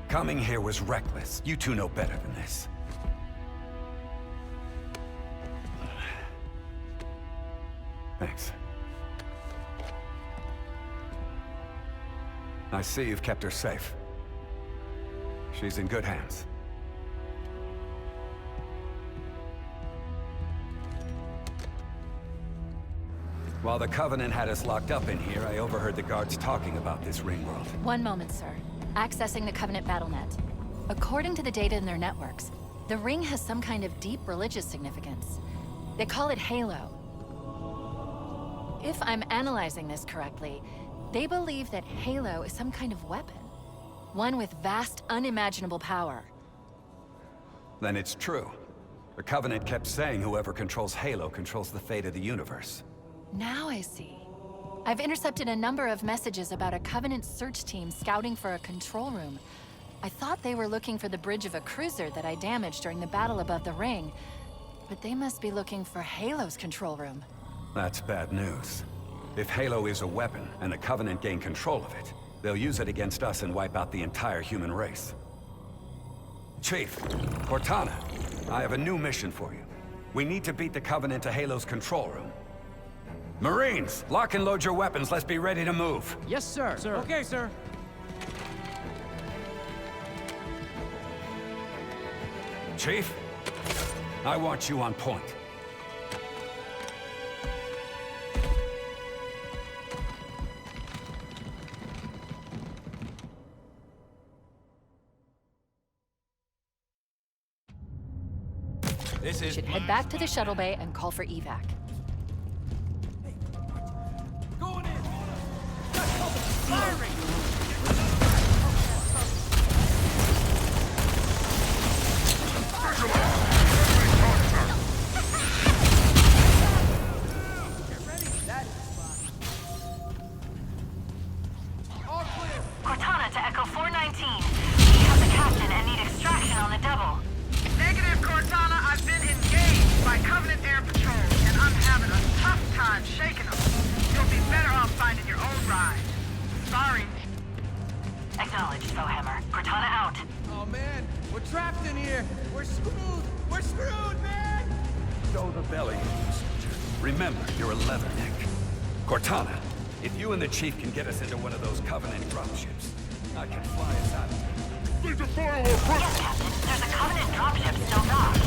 Coming here was reckless. You two know better than this. Thanks. I see you've kept her safe. She's in good hands. While the Covenant had us locked up in here, I overheard the guards talking about this ring world. One moment, sir. Accessing the Covenant BattleNet. According to the data in their networks, the ring has some kind of deep religious significance. They call it Halo. If I'm analyzing this correctly, they believe that Halo is some kind of weapon. One with vast, unimaginable power. Then it's true. The Covenant kept saying whoever controls Halo controls the fate of the universe. Now I see. I've intercepted a number of messages about a Covenant search team scouting for a control room. I thought they were looking for the bridge of a cruiser that I damaged during the battle above the ring, but they must be looking for Halo's control room. That's bad news. If Halo is a weapon, and the Covenant gain control of it, they'll use it against us and wipe out the entire human race. Chief, Cortana, I have a new mission for you. We need to beat the Covenant to Halo's control room. Marines, lock and load your weapons. Let's be ready to move. Yes, sir. Okay, sir. Chief, I want you on point. This We is should head back to the shuttle bay and call for evac. Going in! Firing! Cortana to Echo 419. We have the captain and need extraction on the double. Negative, Cortana. I've been engaged by Covenant Air Patrol, and I'm having a tough time shaking them. You'll be better off finding your own ride. Sorry. Acknowledged, Foehammer. Cortana out. Oh man, we're trapped in here. We're screwed. We're screwed, man. Show the belly, soldier. Remember, you're a leatherneck. Cortana, if you and the Chief can get us into one of those Covenant dropships, I can fly us out of here. Need to fire our Yes, friends! Captain. There's a Covenant dropship still docked.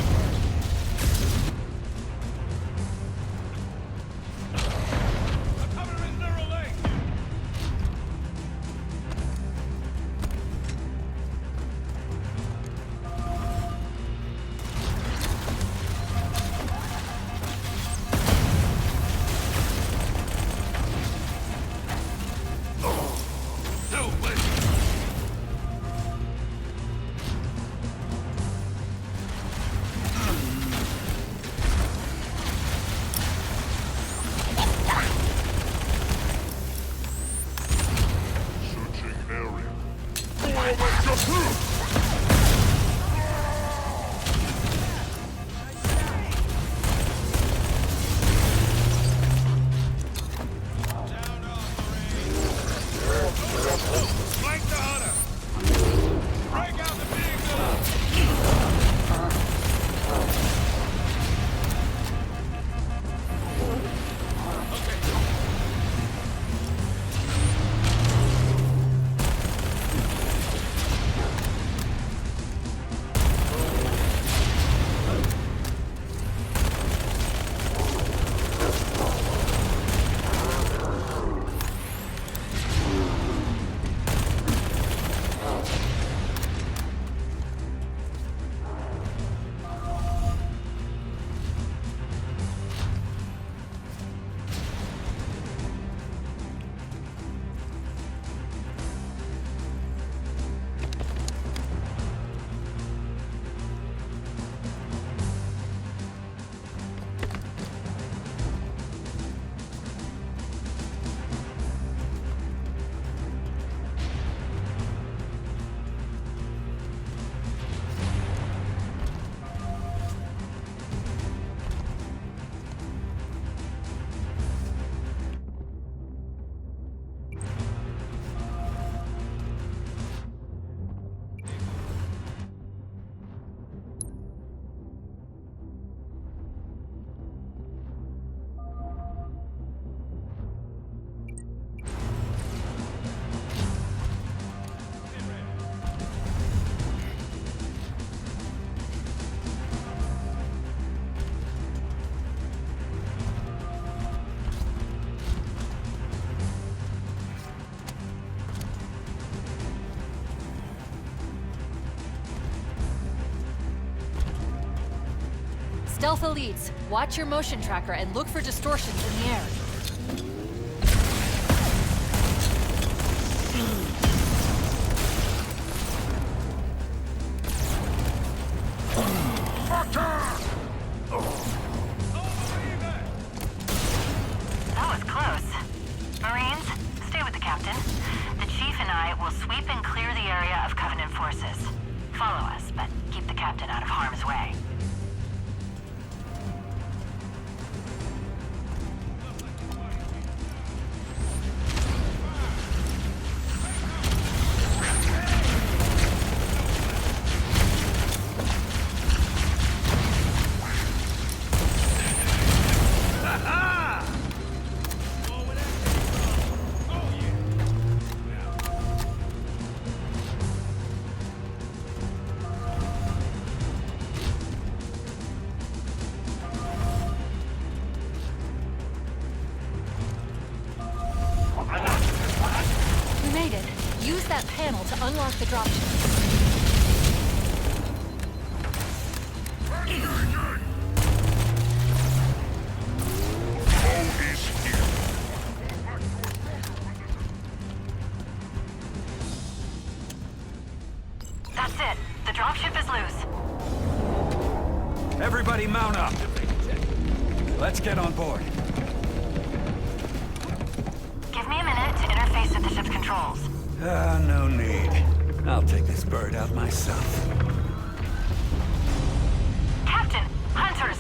Stealth elites, watch your motion tracker and look for distortions in the air. That was close. Marines, stay with the captain. The chief and I will sweep and clear the area of Covenant forces. Follow us, but keep the captain out of harm's way. Use that panel to unlock the dropship. That's it. The dropship is loose. Everybody mount up. Let's get on board. Give me a minute to interface with the ship's controls. No need. I'll take this bird out myself. Captain, hunters!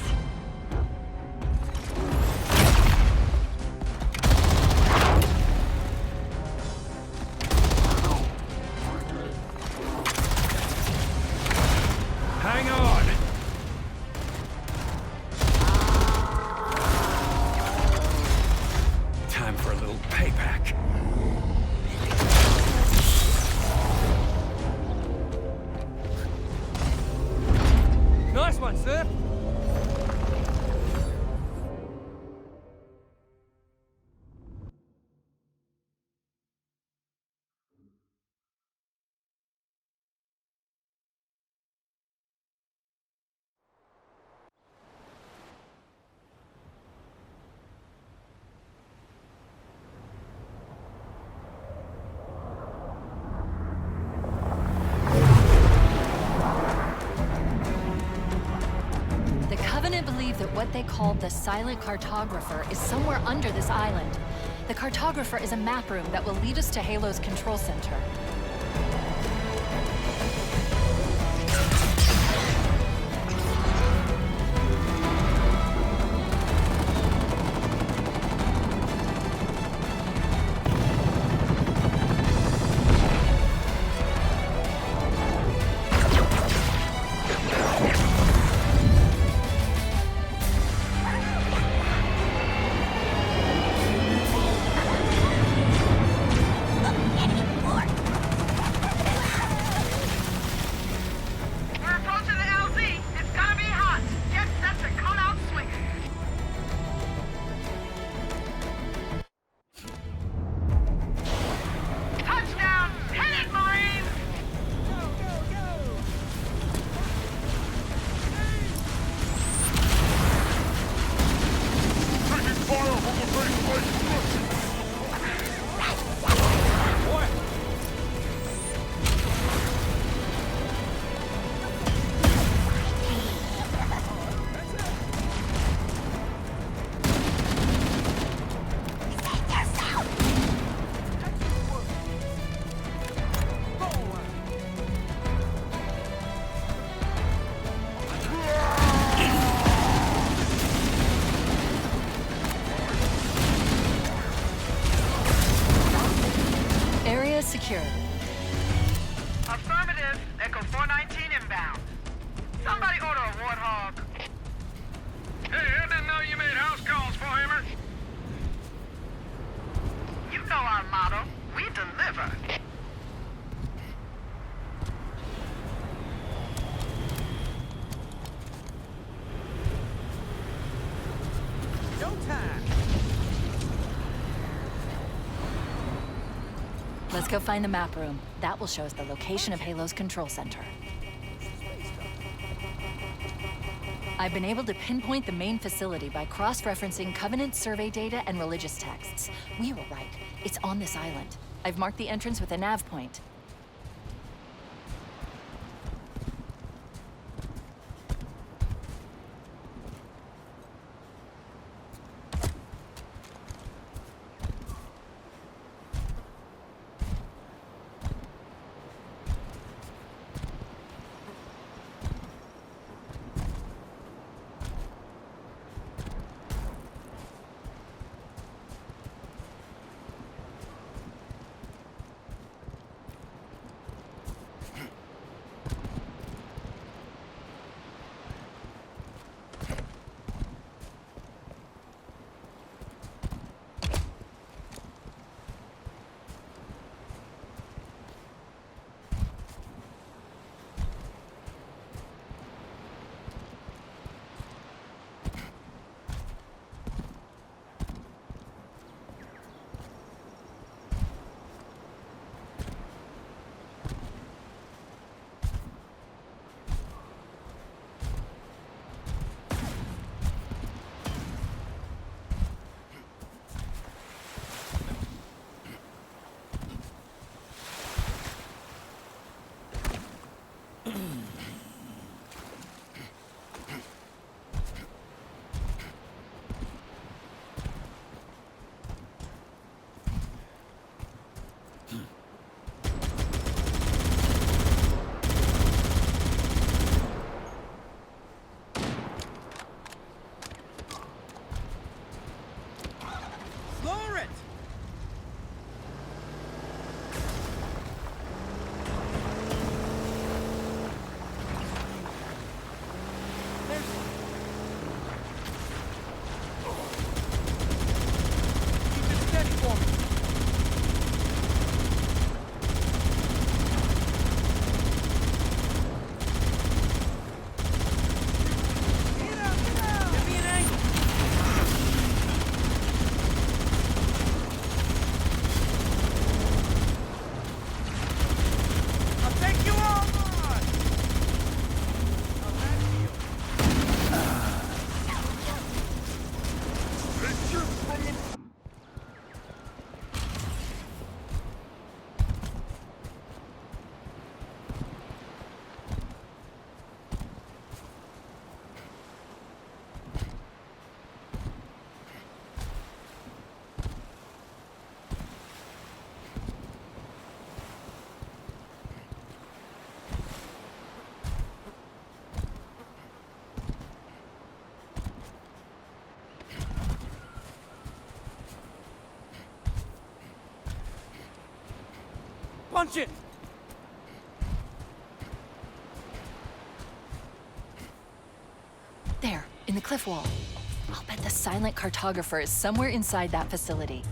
Hang on! Time for a little payback. Nice one, sir. The Covenant believe that what they called the Silent Cartographer is somewhere under this island. The Cartographer is a map room that will lead us to Halo's control center. We're approaching the LZ. It's gonna be hot. Get set to come out swinging. Touchdown! Hit it, Marines! Taking fire from the base plate! Area secure. Affirmative. Echo 419 inbound. Somebody order a warthog. Hey, I didn't know you made house calls for Hammer. You know our motto. We deliver. Showtime! Let's go find the map room. That will show us the location of Halo's control center. I've been able to pinpoint the main facility by cross-referencing Covenant survey data and religious texts. We were right. It's on this island. I've marked the entrance with a nav point. ready for me. Punch it! There, in the cliff wall. I'll bet the silent cartographer is somewhere inside that facility.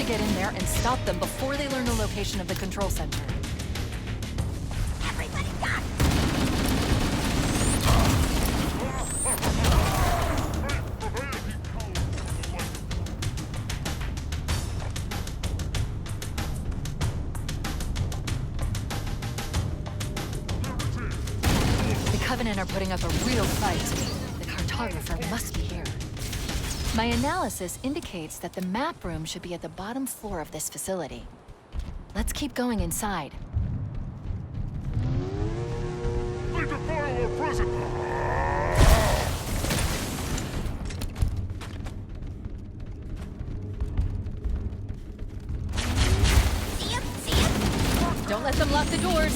Get in there and stop them before they learn the location of the control center. Everybody duck! The Covenant are putting up a real fight. The cartographer must be here. My analysis indicates that the map room should be at the bottom floor of this facility. Let's keep going inside. They defile our prison! See him? See him? Don't let them lock the doors.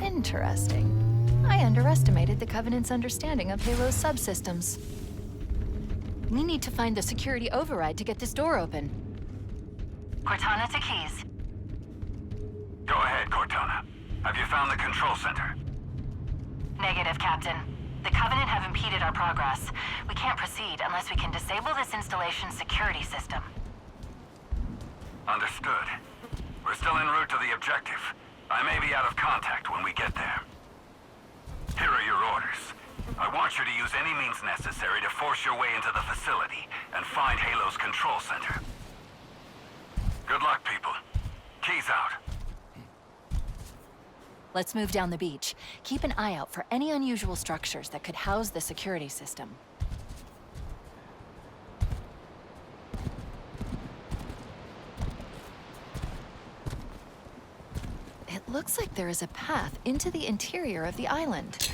Interesting. I underestimated the Covenant's understanding of Halo's subsystems. We need to find the security override to get this door open. Cortana to Keys. Go ahead, Cortana. Have you found the control center? Negative, Captain. The Covenant have impeded our progress. We can't proceed unless we can disable this installation's security system. Understood. We're still en route to the objective. I may be out of contact when we get there. Here are your orders. I want you to use any means necessary to force your way into the facility and find Halo's control center. Good luck, people. Keys out. Let's move down the beach. Keep an eye out for any unusual structures that could house the security system. It looks like there is a path into the interior of the island.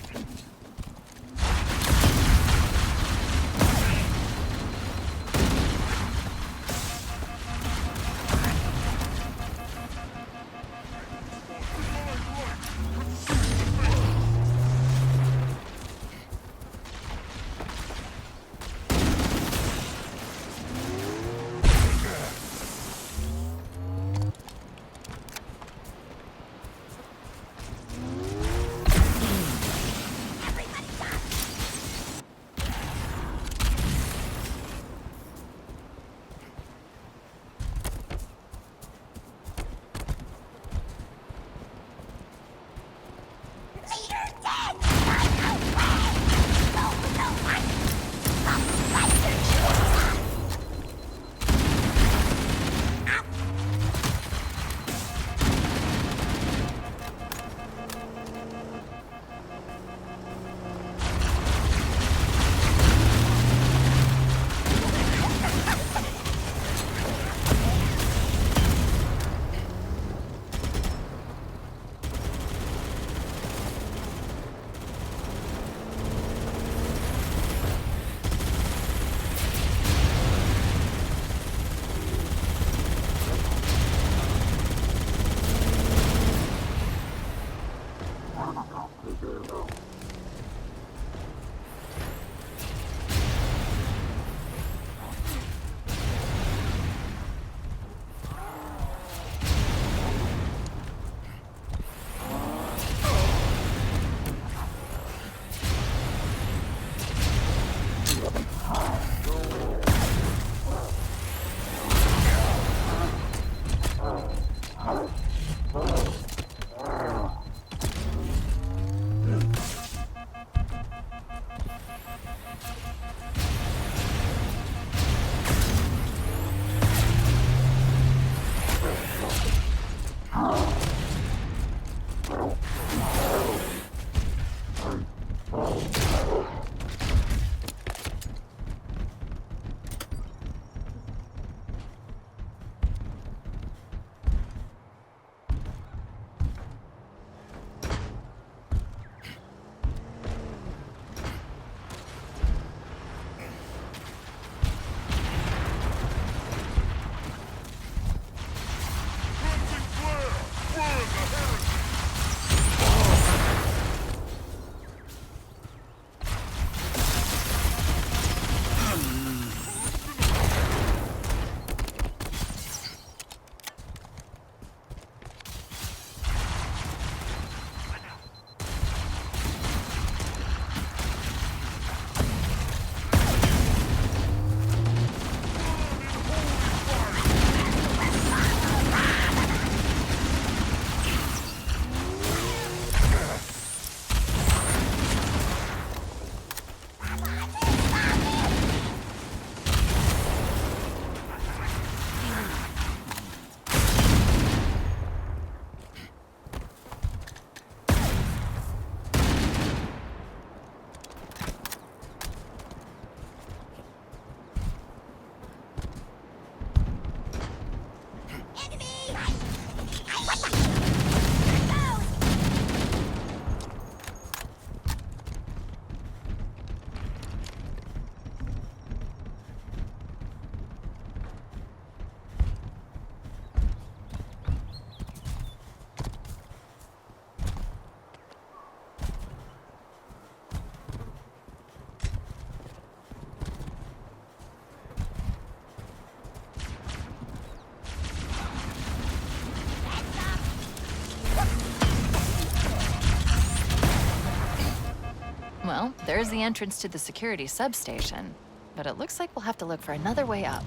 There's the entrance to the security substation, but it looks like we'll have to look for another way up.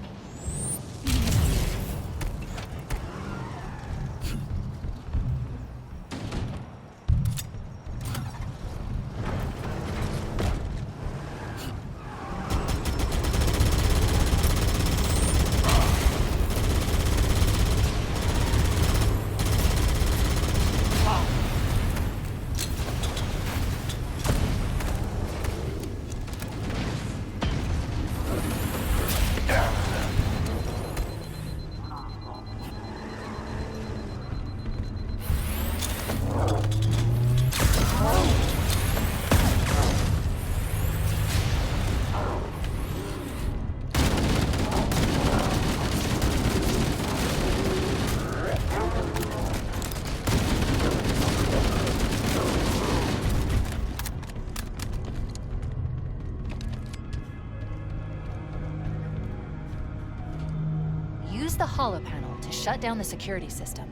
Use the holo panel to shut down the security system.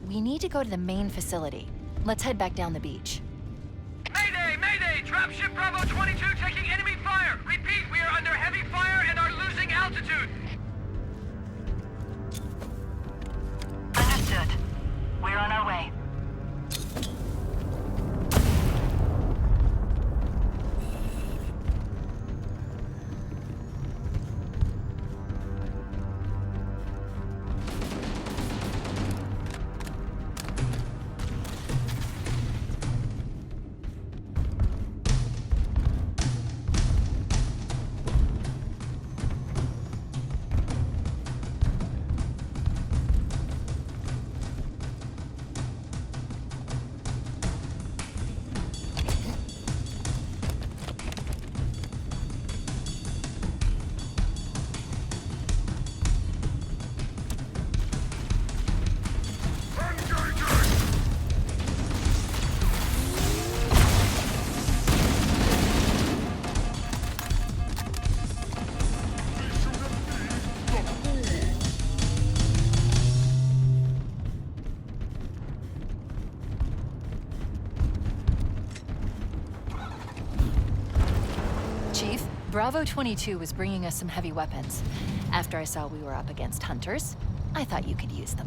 We need to go to the main facility. Let's head back down the beach. Mayday! Mayday! Dropship Bravo 22 taking enemy fire! Repeat, we are under heavy fire and are losing altitude! Understood. We're on our way. Chief, Bravo 22 was bringing us some heavy weapons. After I saw we were up against hunters, I thought you could use them.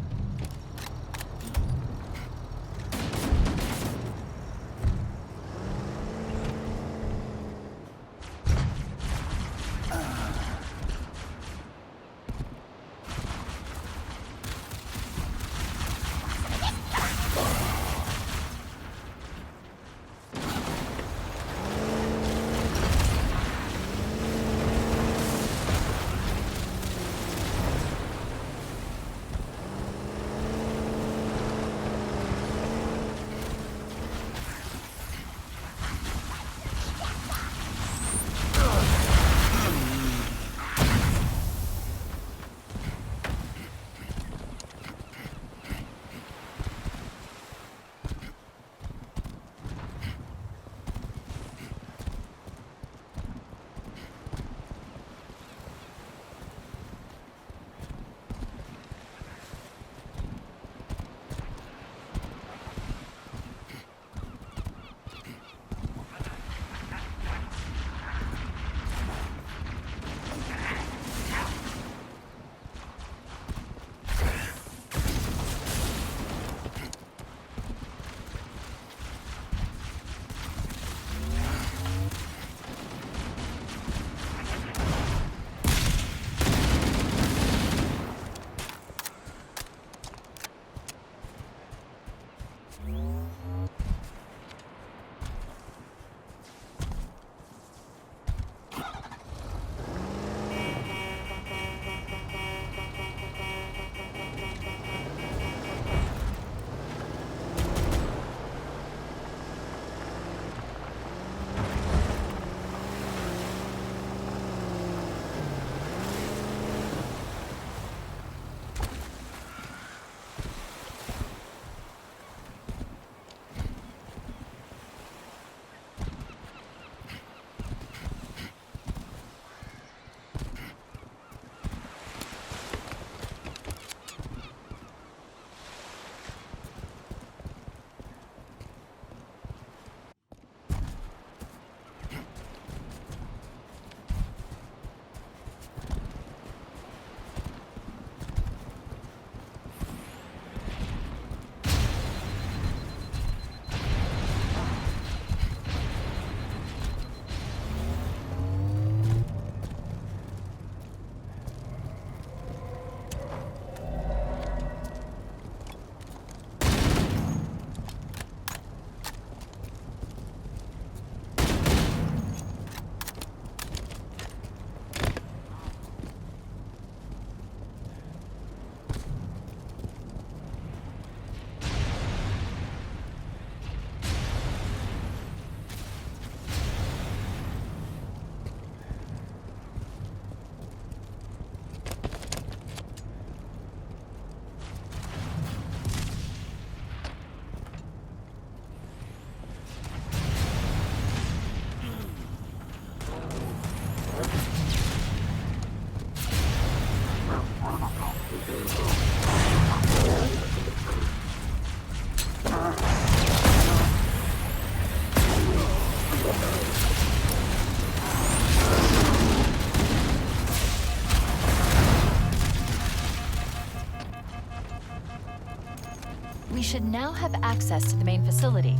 should now have access to the main facility.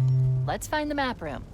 Let's find the map room.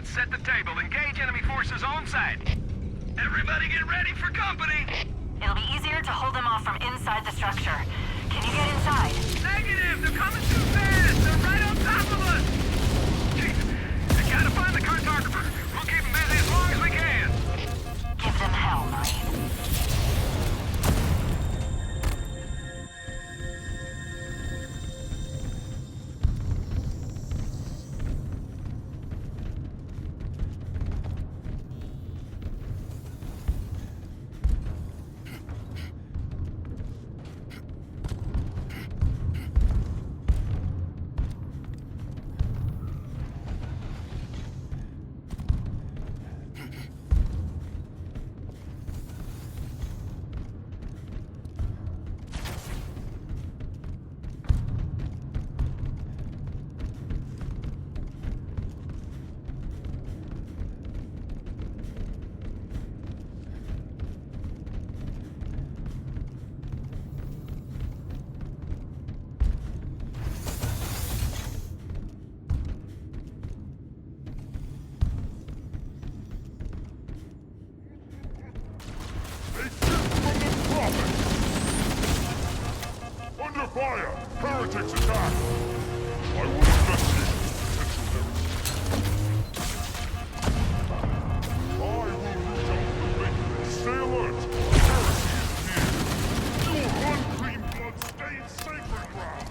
Set the table. Engage enemy forces on site. Everybody get ready for company! It'll be easier to hold them off from inside the structure. Can you get inside? Negative! They're coming too fast! They're right on top of us! I gotta find the cartographer. We'll keep them busy as long as we can. Give them hell, Marine. Under fire! Heretics attack! I will investigate potential damage. I will root out the maintenance. Stay alert! Heresy is near! Your unclean blood stains sacred ground!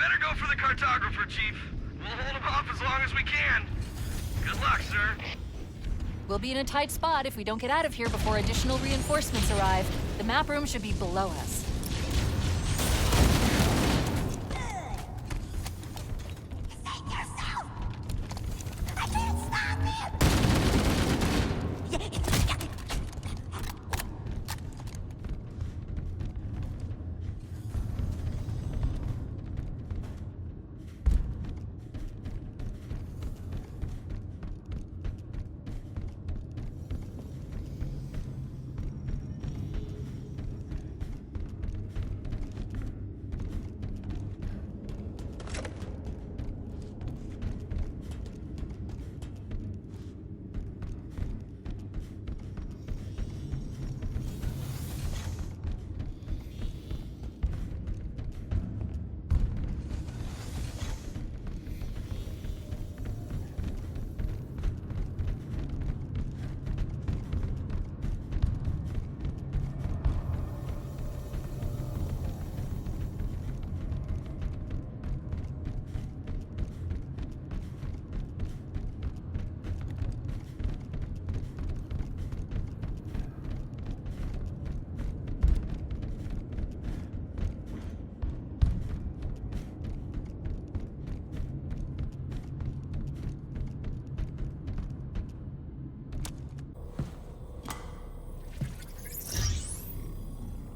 better go for the cartographer, Chief. We'll hold him off as long as we can. Good luck, sir. We'll be in a tight spot if we don't get out of here before additional reinforcements arrive. The map room should be below us.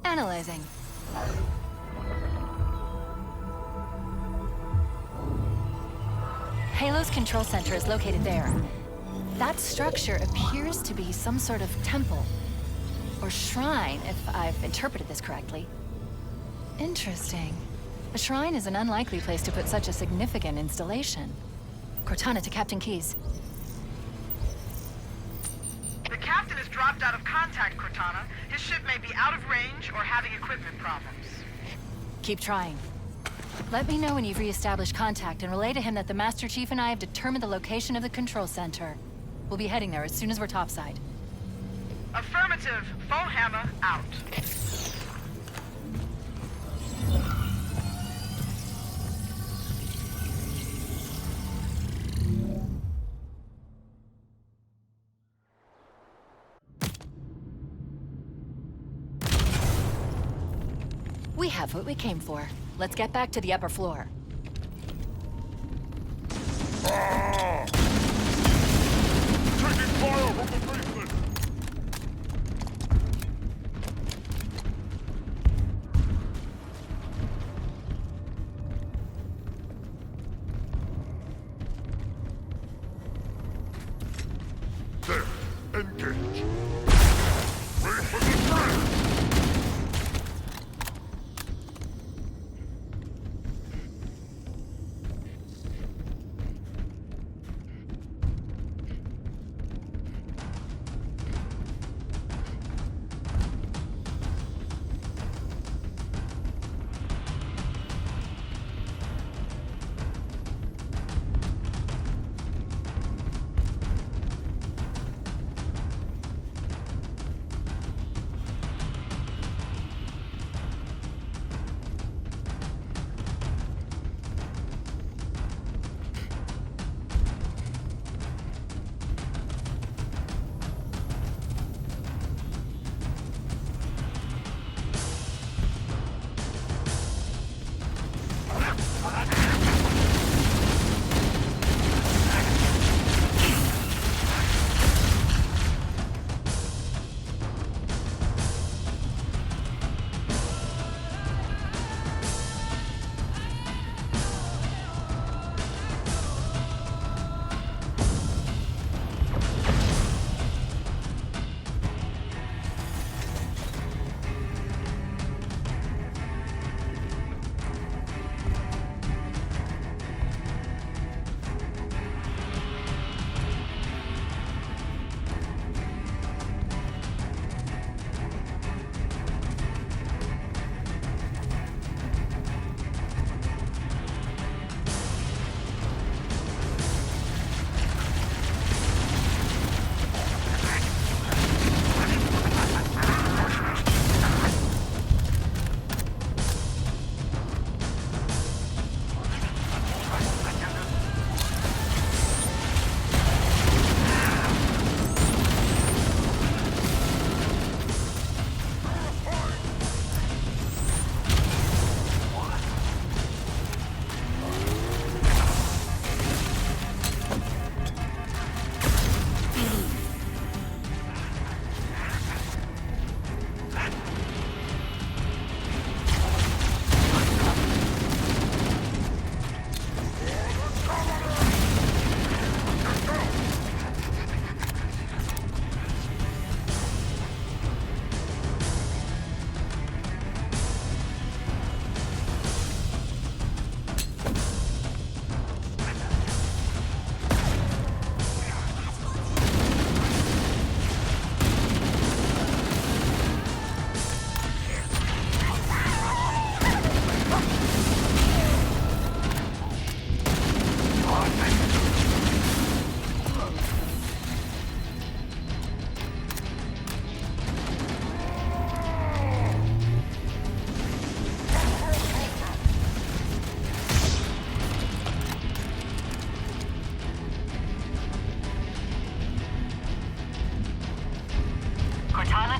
Analyzing. Halo's control center is located there. That structure appears to be some sort of temple. Or shrine, if I've interpreted this correctly. Interesting. A shrine is an unlikely place to put such a significant installation. Cortana to Captain Keyes. The captain has dropped out of contact, Cortana. His ship may be out of range or having equipment problems. Keep trying. Let me know when you've reestablished contact and relay to him that the Master Chief and I have determined the location of the control center. We'll be heading there as soon as we're topside. Affirmative. Foehammer out. We have what we came for. Let's get back to the upper floor. Ah! Taking fire from the basement! There, engage. Wait for the threat!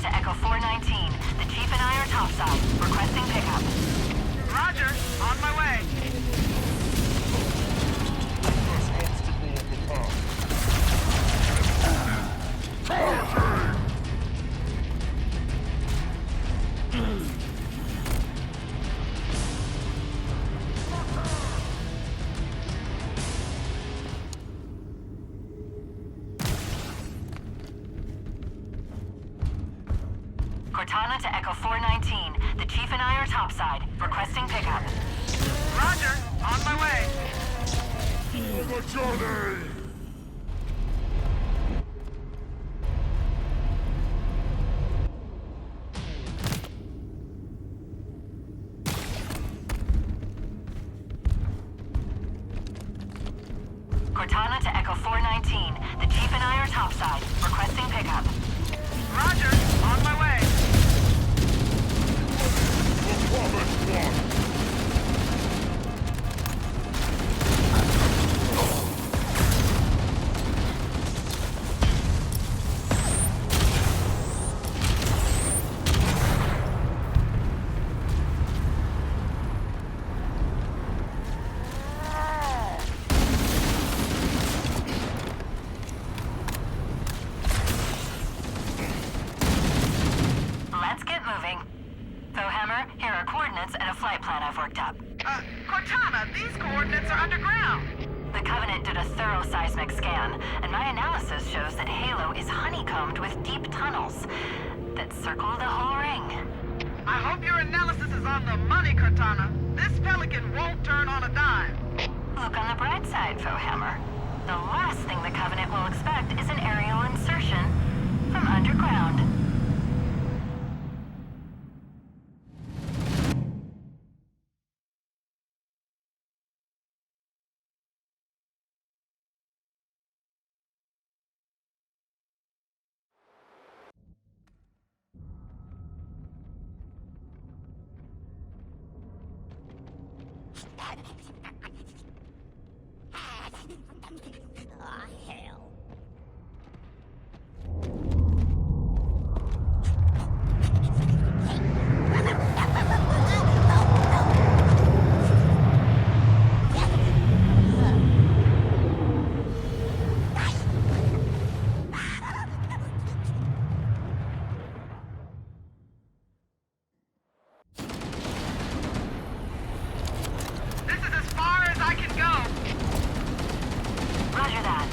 to Echo 419. The Chief and I are topside, requesting pickup. Roger, on my way. First obstacle of the path. Cortana to Echo 419. The Chief and I are topside, requesting pickup. Roger, on my way. For the journey! Cortana to Echo 419. The Chief and I are topside, requesting pickup. Roger, on my way. The Comet 1! Let's get moving. Hammer, here are coordinates and a flight plan I've worked up. Cortana, these coordinates are underground. The Covenant did a thorough seismic scan, and my analysis shows that Halo is honeycombed with deep tunnels that circle the whole ring. I hope your analysis is on the money, Cortana. This Pelican won't turn on a dime. Look on the bright side, Hammer. The last thing the Covenant will expect is an aerial insertion from underground. This is as far as I can go. Roger that.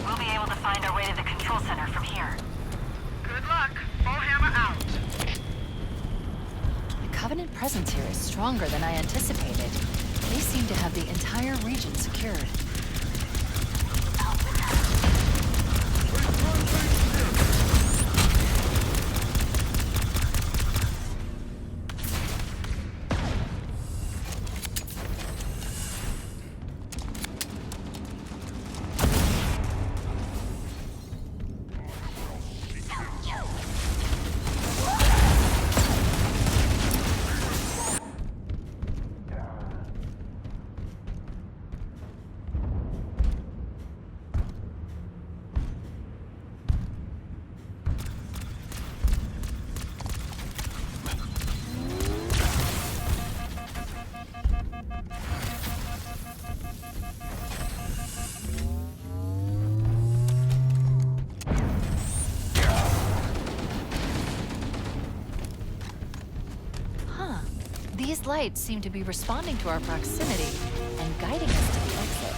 We'll be able to find our way to the control center from here. Good luck. Hammer out. The Covenant presence here is stronger than I anticipated. They seem to have the entire region secured. These lights seem to be responding to our proximity and guiding us to the exit.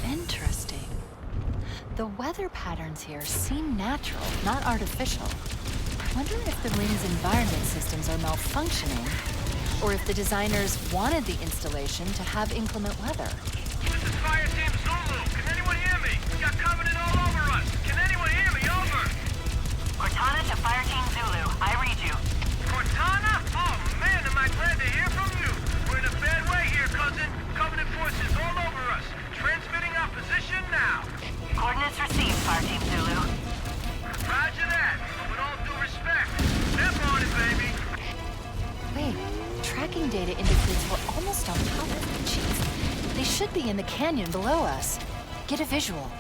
Interesting. The weather patterns here seem natural, not artificial. I wonder if the ring's environment systems are malfunctioning, or if the designers wanted the installation to have inclement weather. This is Fire Team Zulu. Can anyone hear me? We got Covenant all over us. Can anyone hear me? Over. Cortana to Fire Team Zulu. I read you. Cortana? Oh, man, am I glad to hear from you. We're in a bad way here, cousin. Covenant forces all over us. Transmitting our position now. Coordinates received, Fire Team Zulu. Roger that. With all due data indicates we're almost on top of them, Chief. They should be in the canyon below us. Get a visual.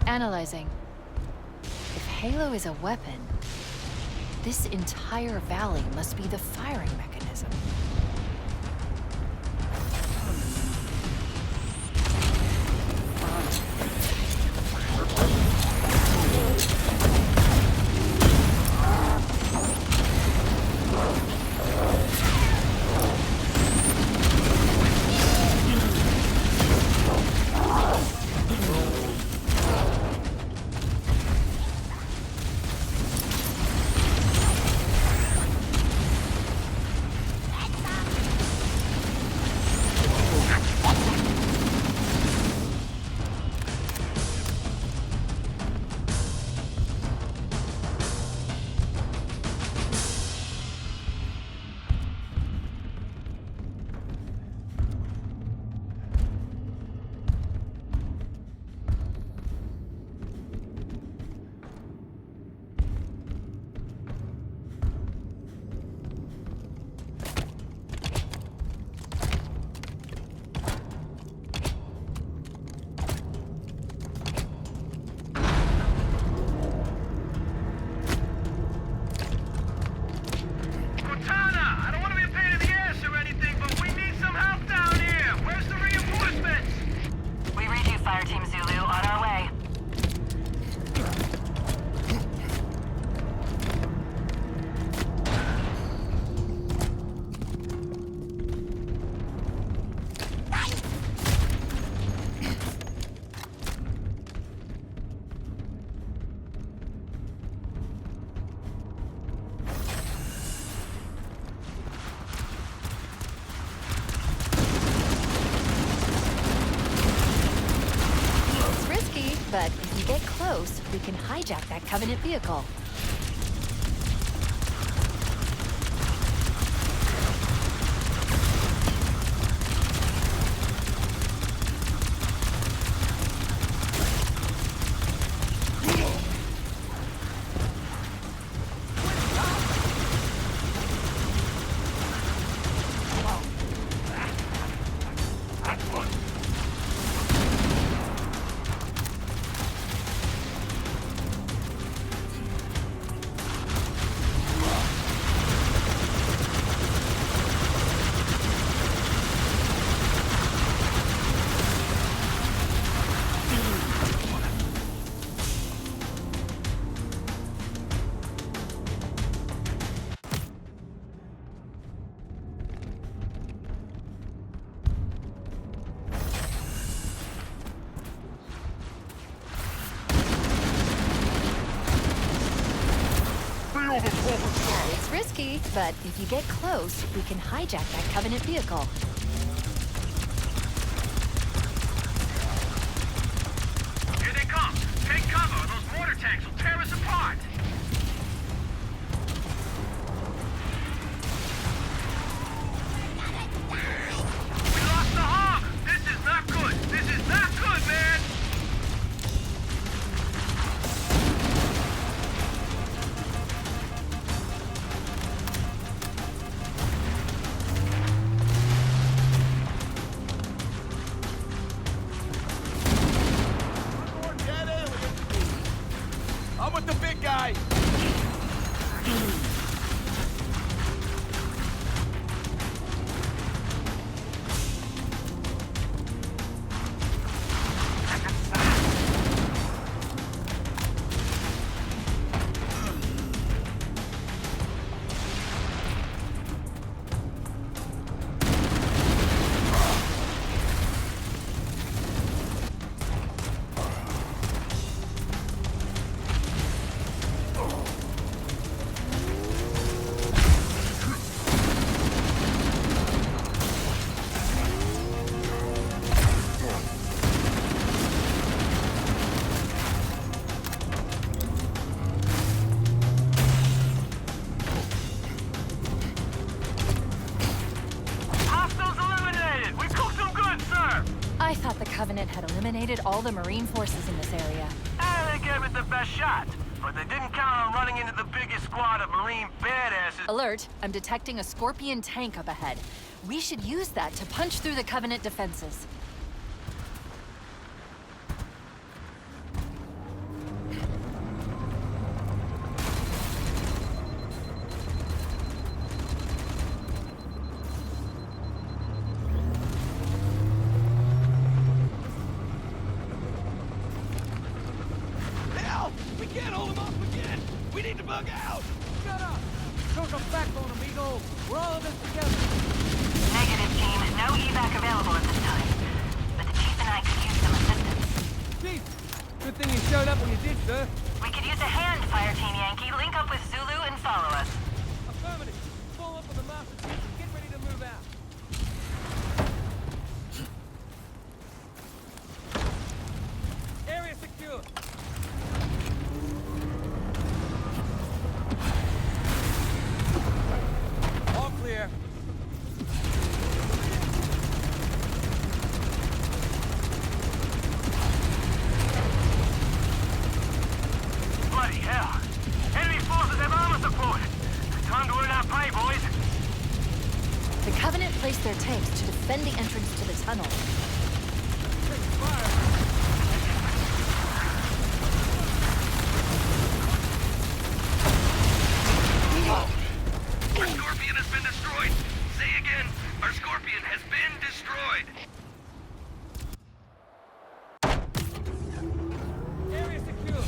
Analyzing. If Halo is a weapon, this entire valley must be the firing mechanism. But if we get close, we can hijack that Covenant vehicle. risky, but if you get close, we can hijack that Covenant vehicle. Here they come! Take cover, or those mortar tanks will tear us apart! We lost the hog! This is not good! This is not good, man! I'm with the big guy! I thought the Covenant had eliminated all the Marine forces in this area. They gave it the best shot, but they didn't count on running into the biggest squad of Marine badasses. Alert, I'm detecting a Scorpion tank up ahead. We should use that to punch through the Covenant defenses. We can't hold him off again! We need to bug out! Shut up! Show some backbone, amigo! We're all in this together! Negative, team. No evac available at this time. But the Chief and I could use some assistance. Chief! Good thing you showed up when you did, sir. We could use a hand, Fire Team Yankee. Link up with Zulu and follow us. Affirmative. Pull up with the Master Chief and get ready to move out. Area secure. All clear. Bloody hell! Enemy forces have armor support! Time to earn our pay, boys! The Covenant placed their tanks to defend the entrance to the tunnel. Our Scorpion has been destroyed! Say again, our Scorpion has been destroyed! Area secure.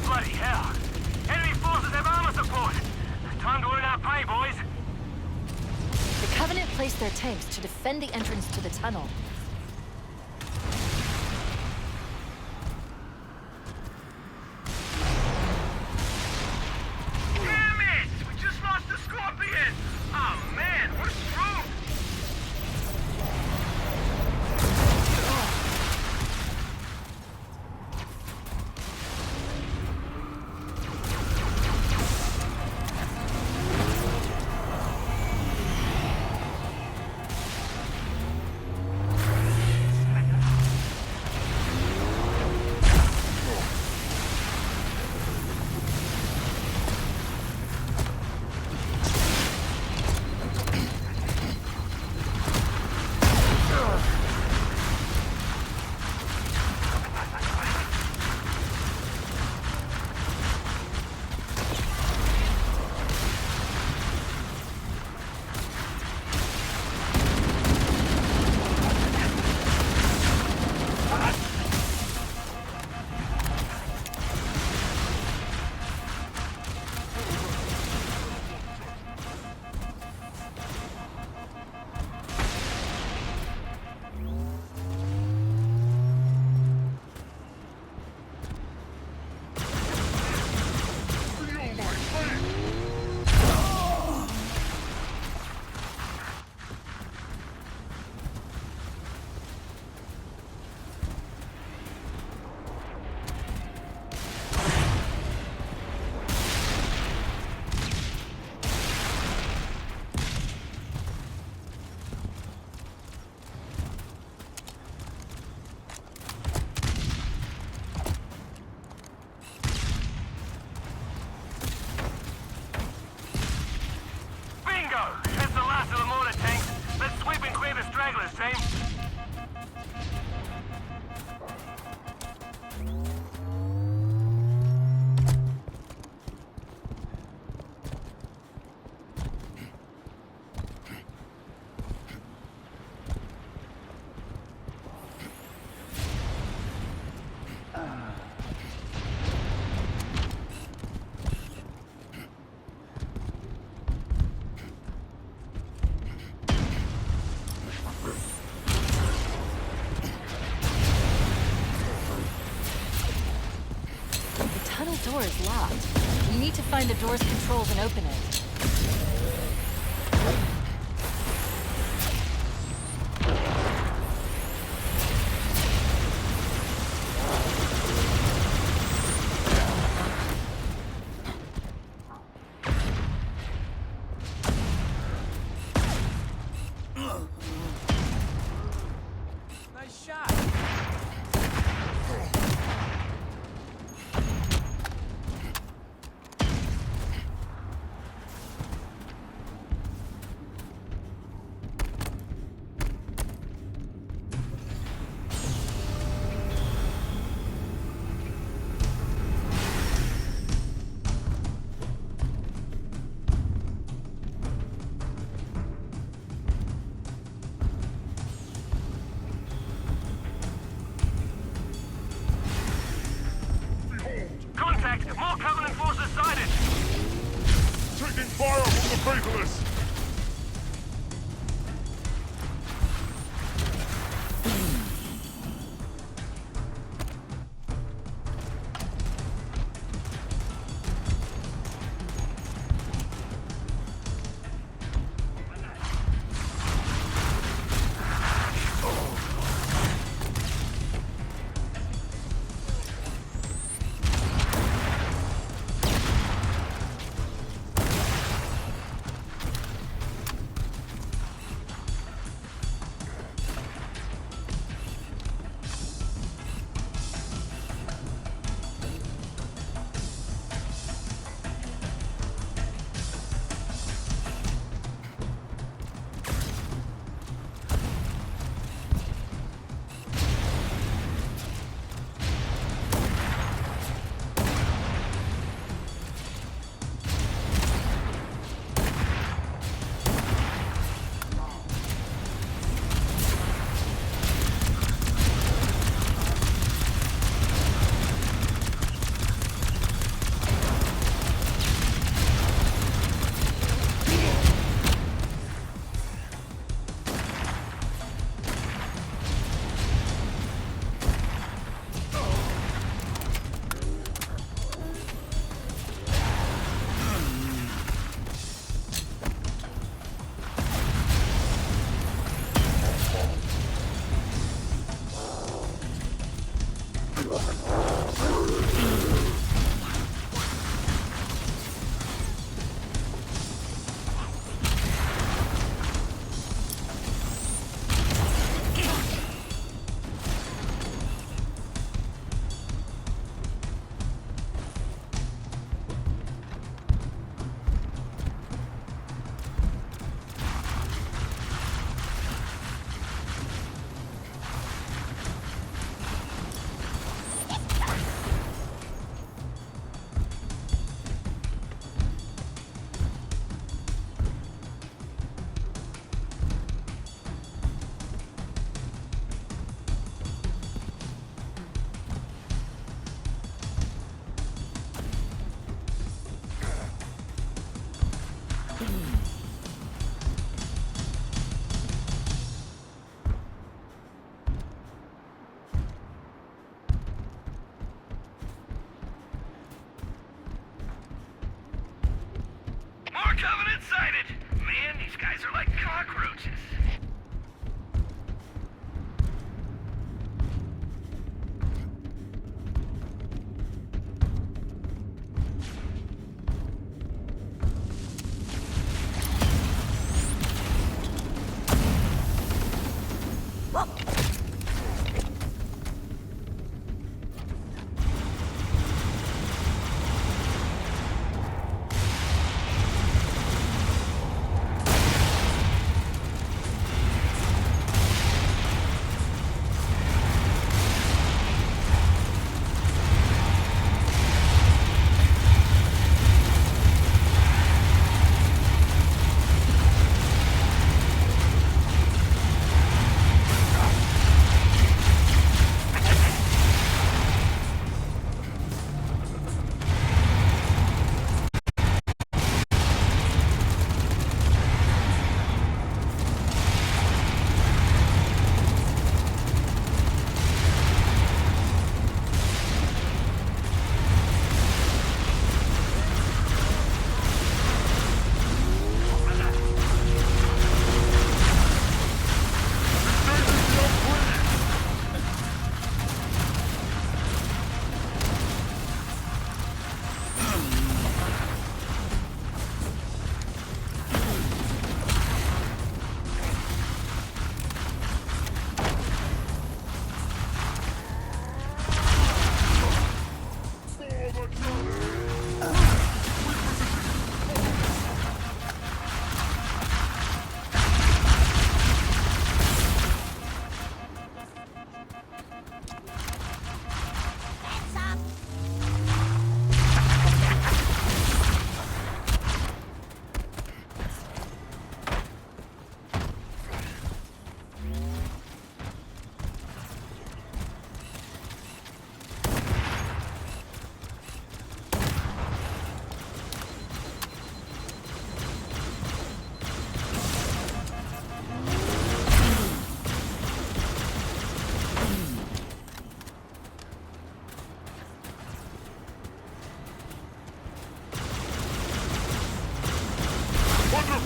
Bloody hell! Enemy forces have armor support! Time to earn our pay, boys! The Covenant placed their tanks to defend the entrance to the tunnel. Damn it! We just lost the Scorpion! Oh man, we're screwed! James? The tunnel door is locked. We need to find the door's controls and open it. Nice shot. Contact! More Covenant forces sighted! Taking fire from the Faithless! More Covenant sighted! Man, these guys are like cockroaches.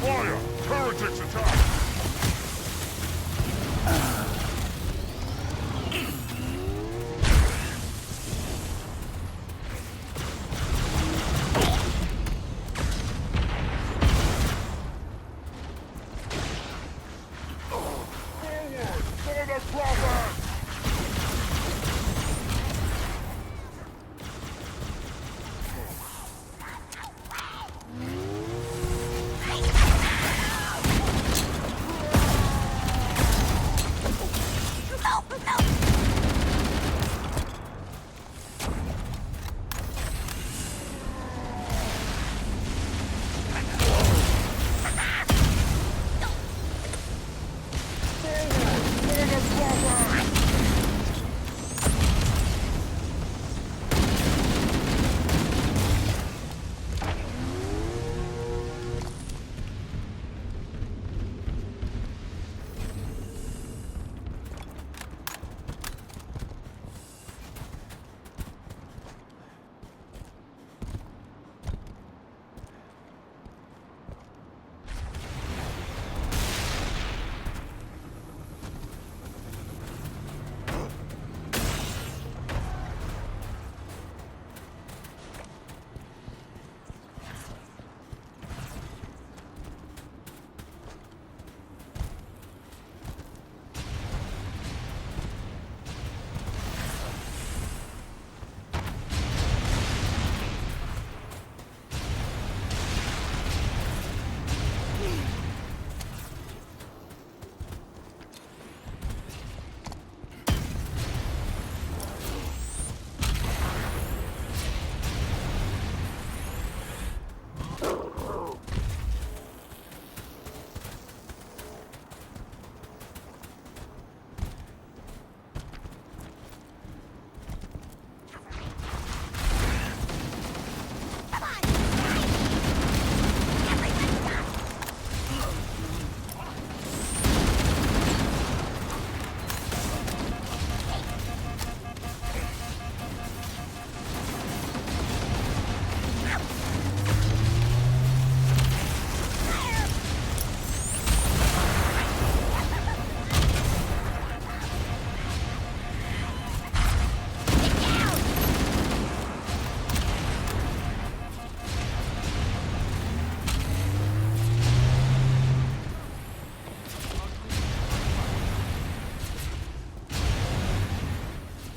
Fire! Heretics attack! Forward!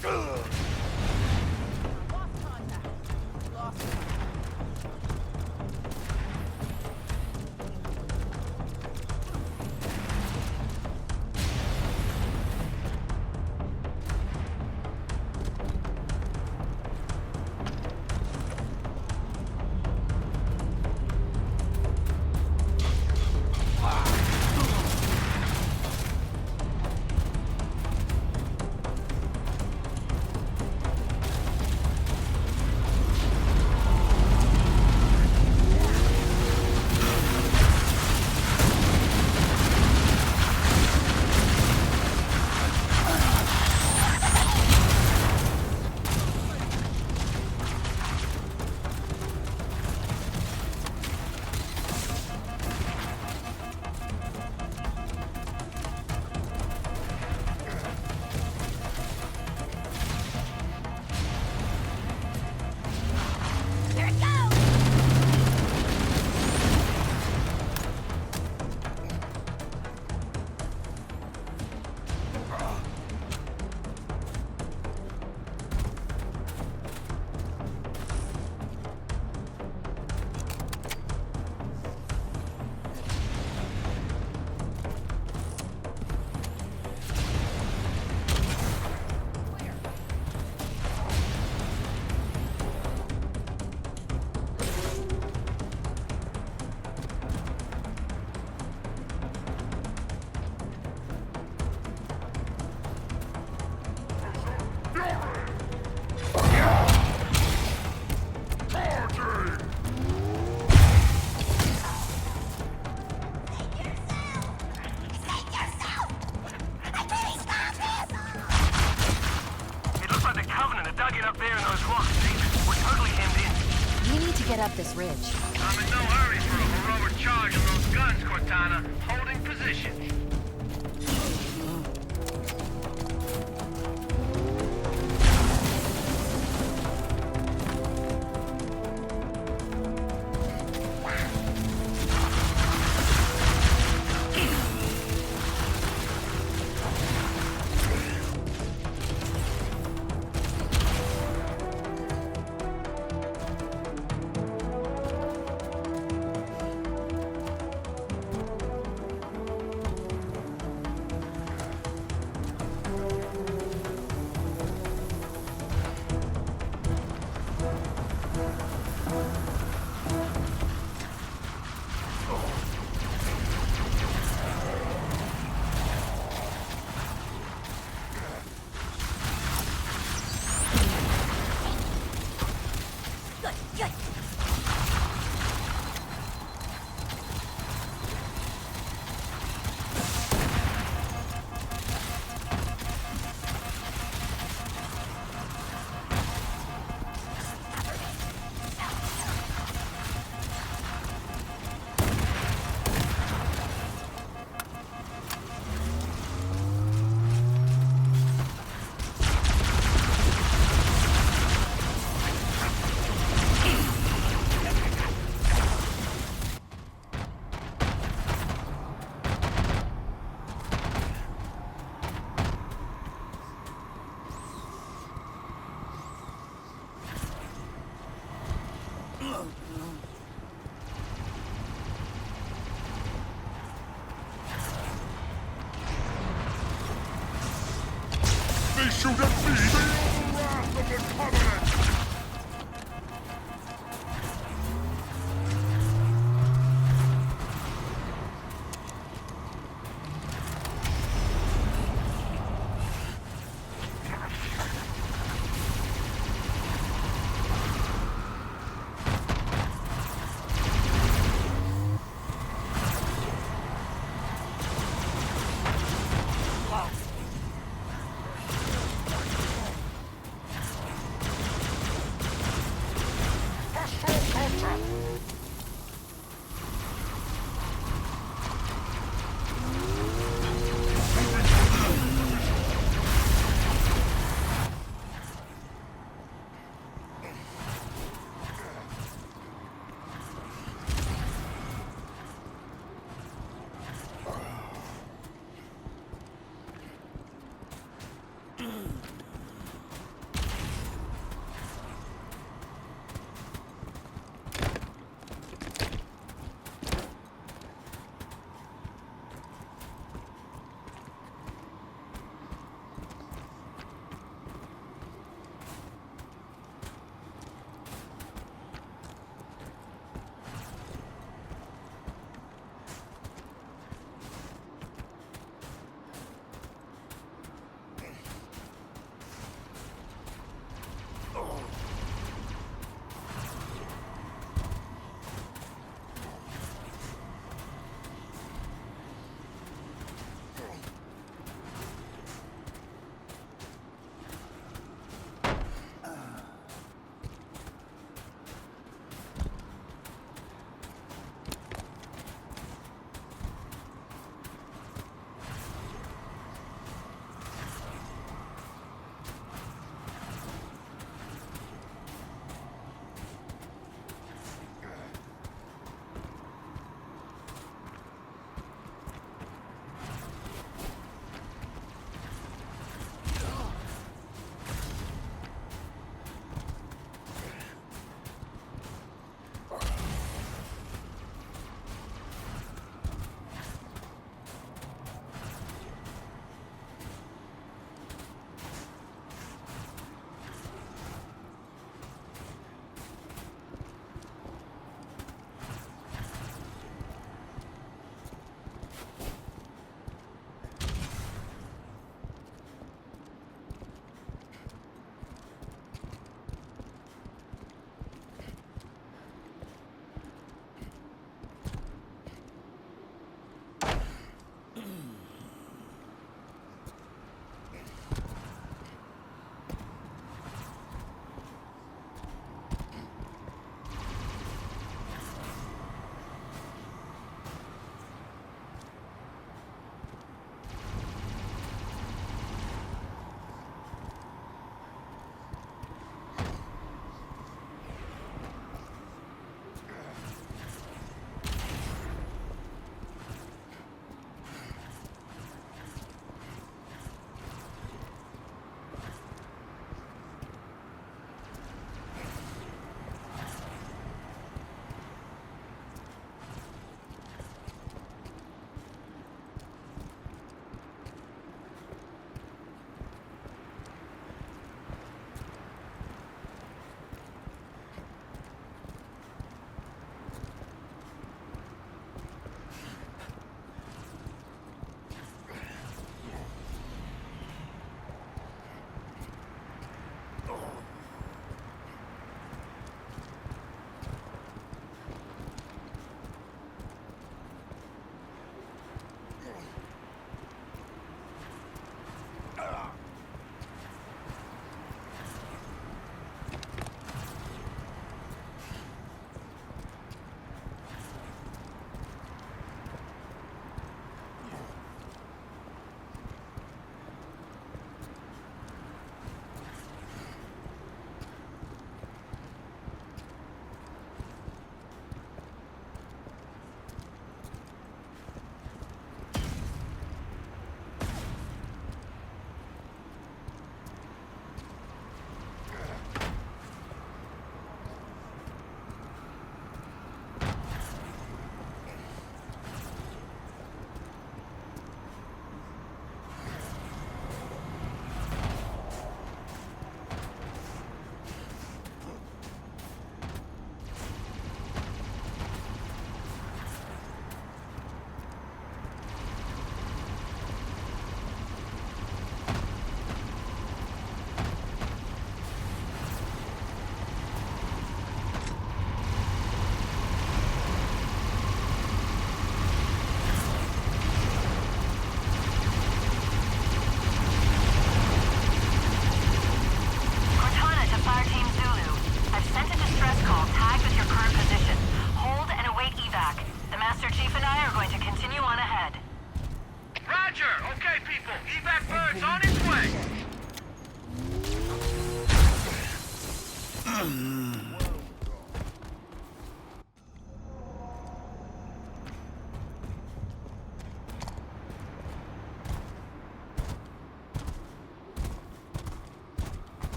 For the prophet! Get up this ridge. I'm in no hurry for a heroic charge of those guns, Cortana. Holding position. They shoot at me! Feel the wrath of the Covenant!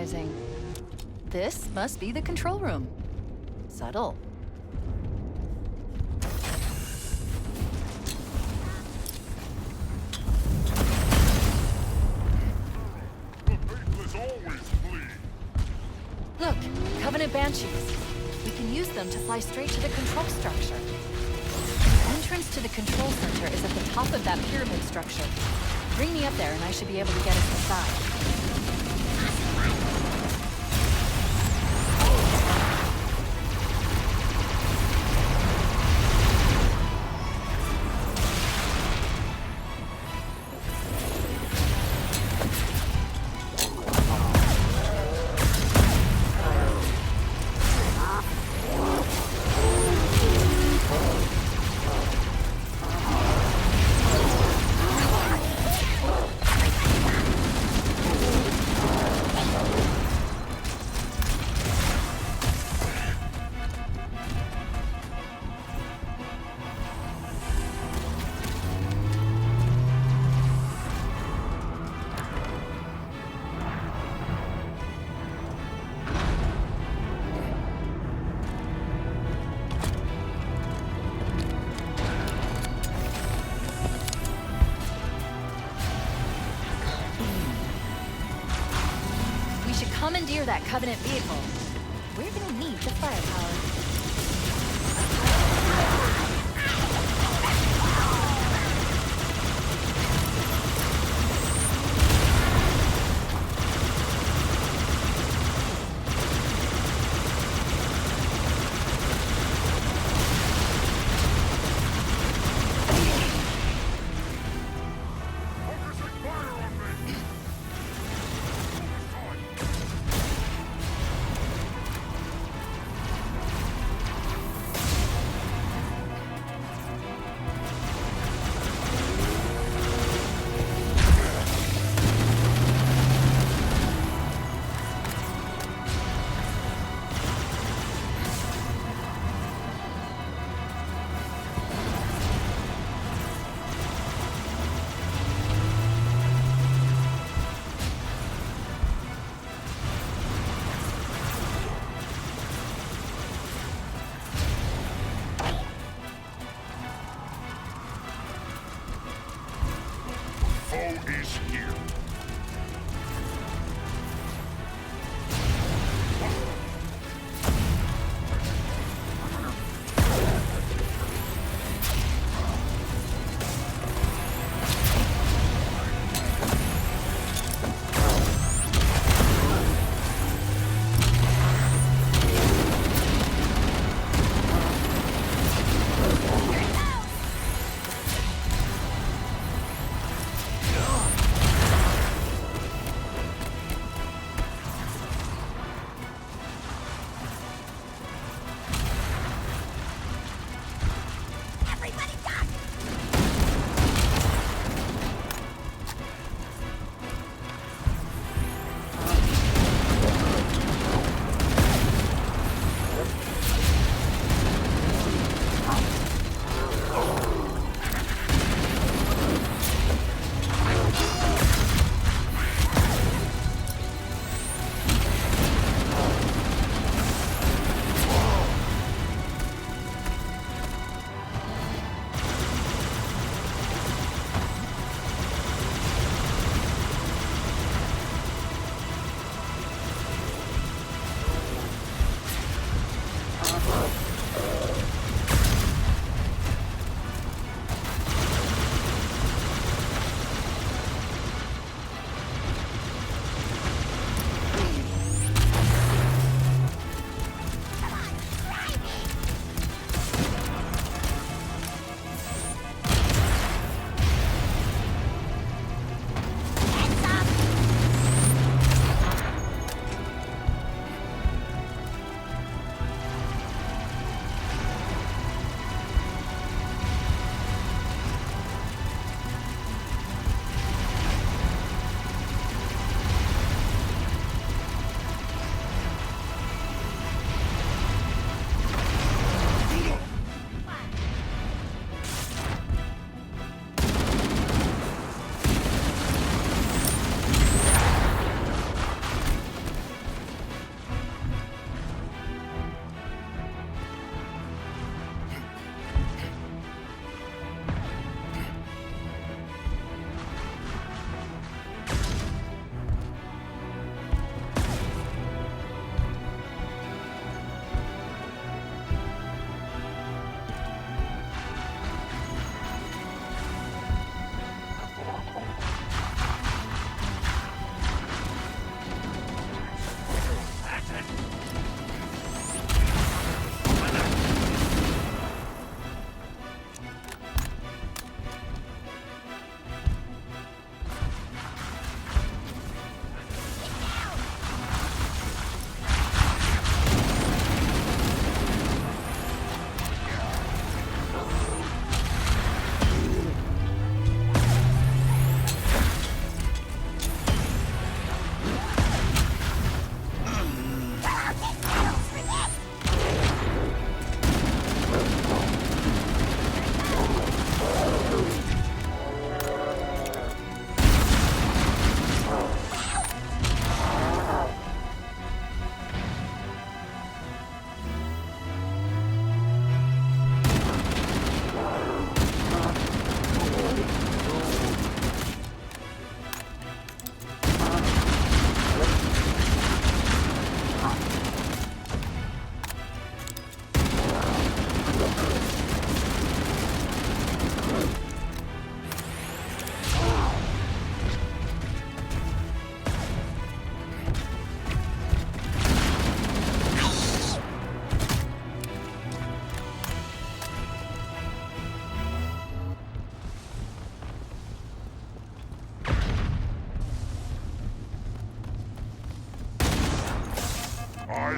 realizing this must be the control room. Subtle. Look, Covenant Banshees. We can use them to fly straight to the control structure. The entrance to the control center is at the top of that pyramid structure. Bring me up there and I should be able to get us inside. Commandeer that Covenant vehicle. We're gonna need the firepower.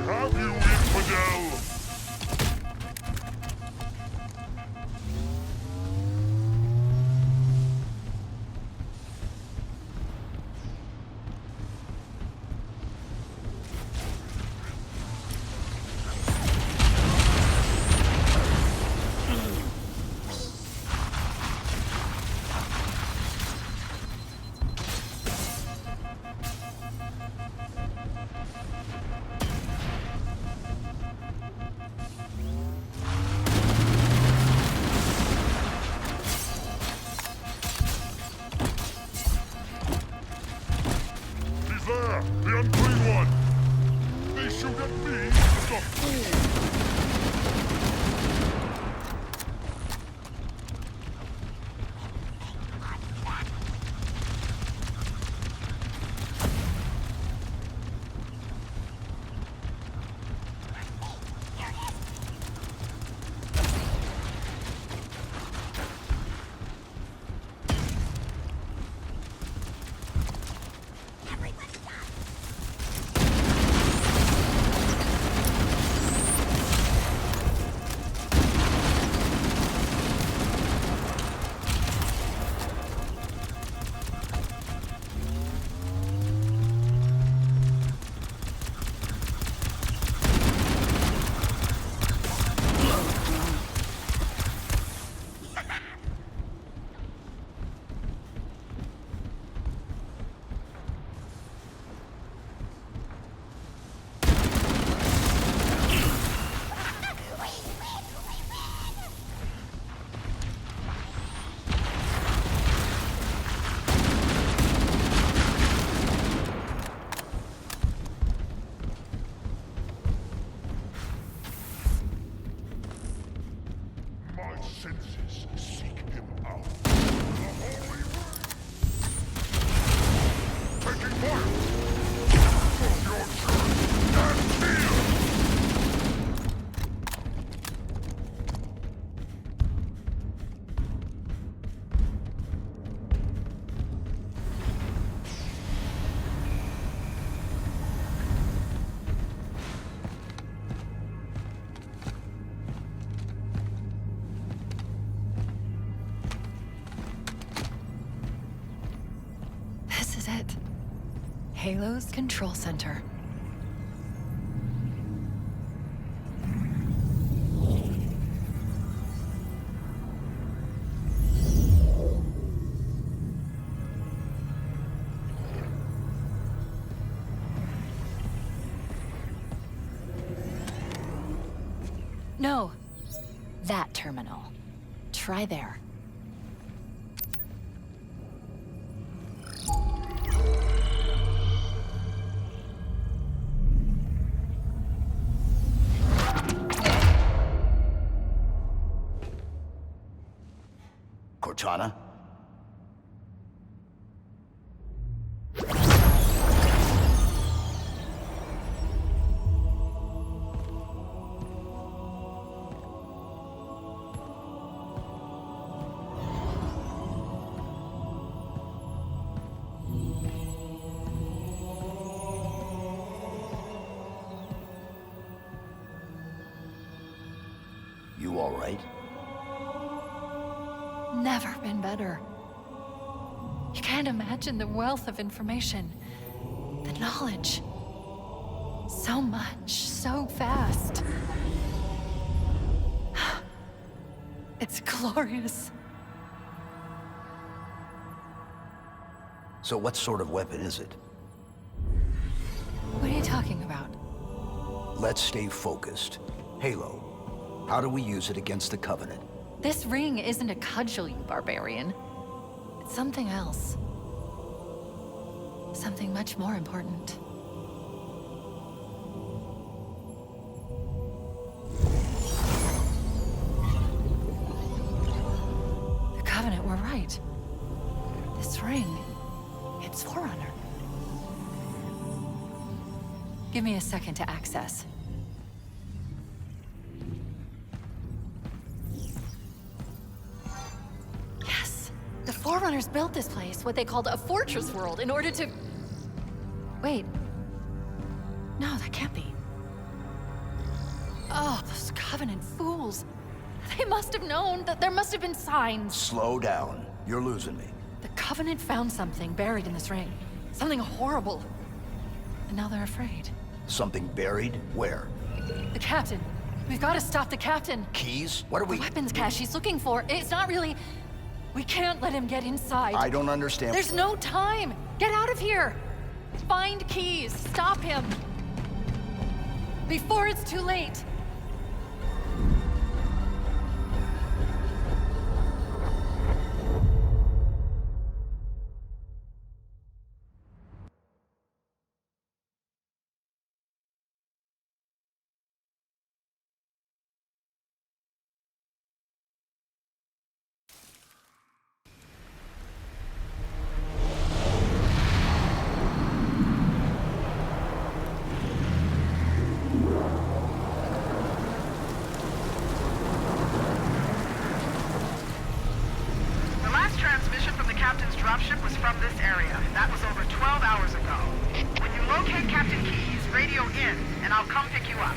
have you, infidel! There! The unclean one! They shoot at me, the fool! Senses seek him out. The holy taking fire! From your turn and kill! Halo's control center. No. That terminal. Try there. Cortana? You all right? Never been better. You can't imagine the wealth of information, the knowledge. So much, so fast. It's glorious. So what sort of weapon is it? What are you talking about? Let's stay focused. Halo, how do we use it against the Covenant? This ring isn't a cudgel, you barbarian. It's something else. Something much more important. The Covenant were right. This ring, it's Forerunner. Give me a second to access. The Forerunners built this place, what they called a fortress world, in order to... Wait. No, that can't be. Oh, those Covenant fools. They must have known that there must have been signs. Slow down. You're losing me. The Covenant found something buried in this ring. Something horrible. And now they're afraid. Something buried? Where? The captain. We've got to stop the captain. Keys? What are we... The weapons cache he's looking for. It's not really... We can't let him get inside. I don't understand. There's no time. Get out of here. Find keys. Stop him. Before it's too late. dropship was from this area. That was over 12 hours ago. When you locate Captain Keyes, radio in, and I'll come pick you up.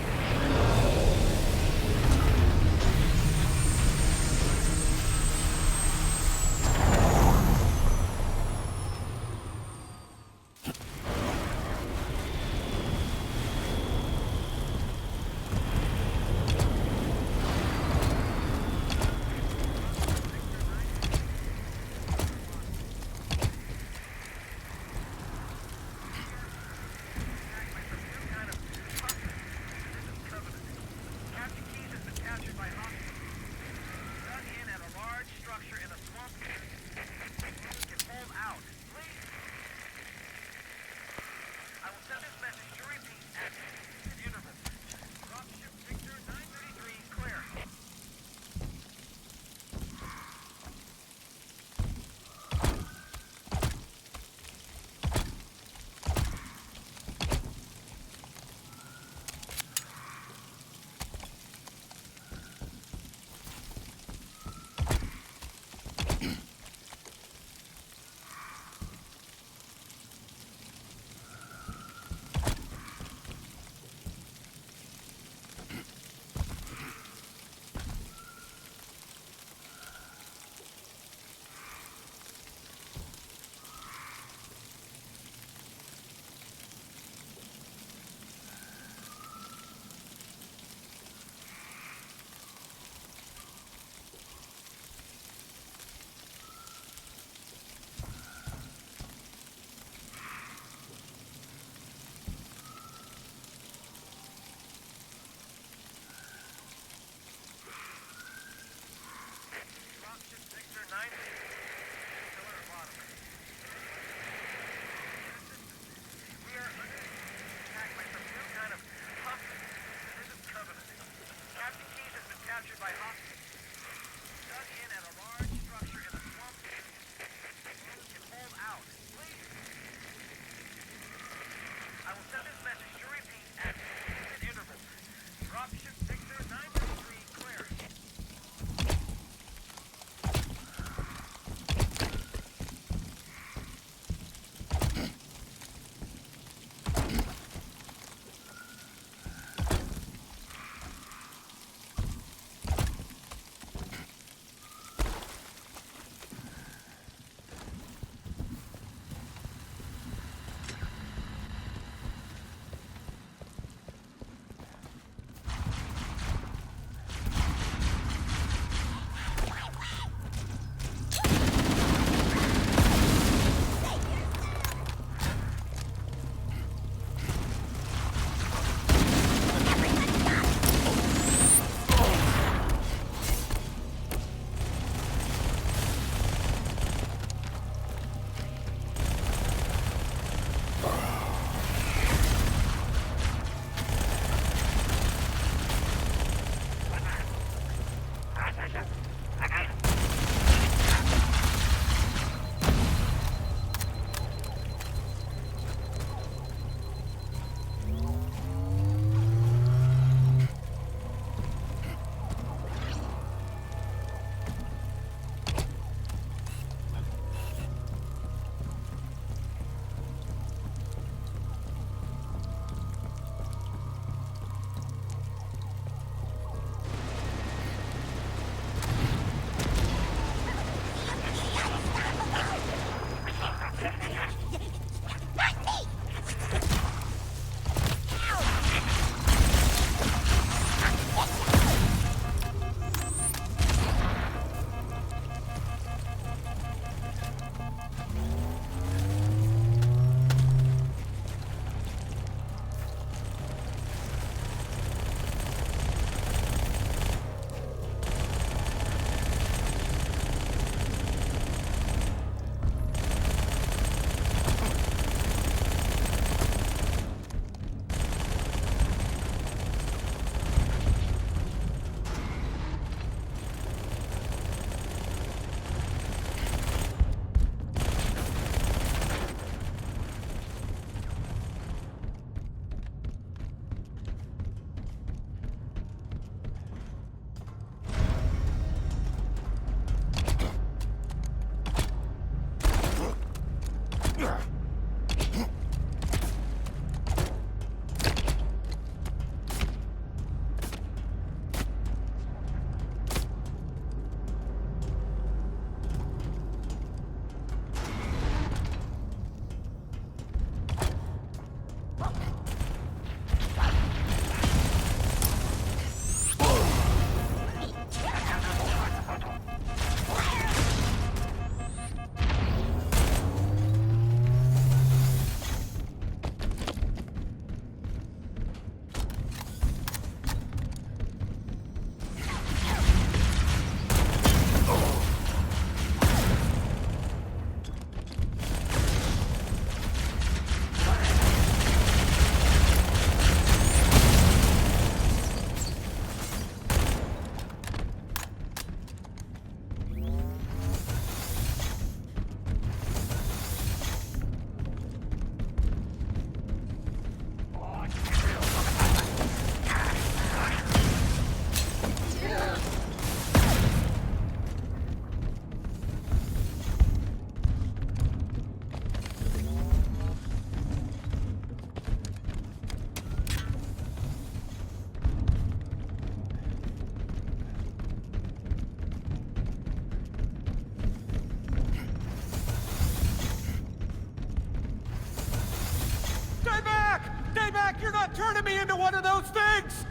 turning me into one of those things!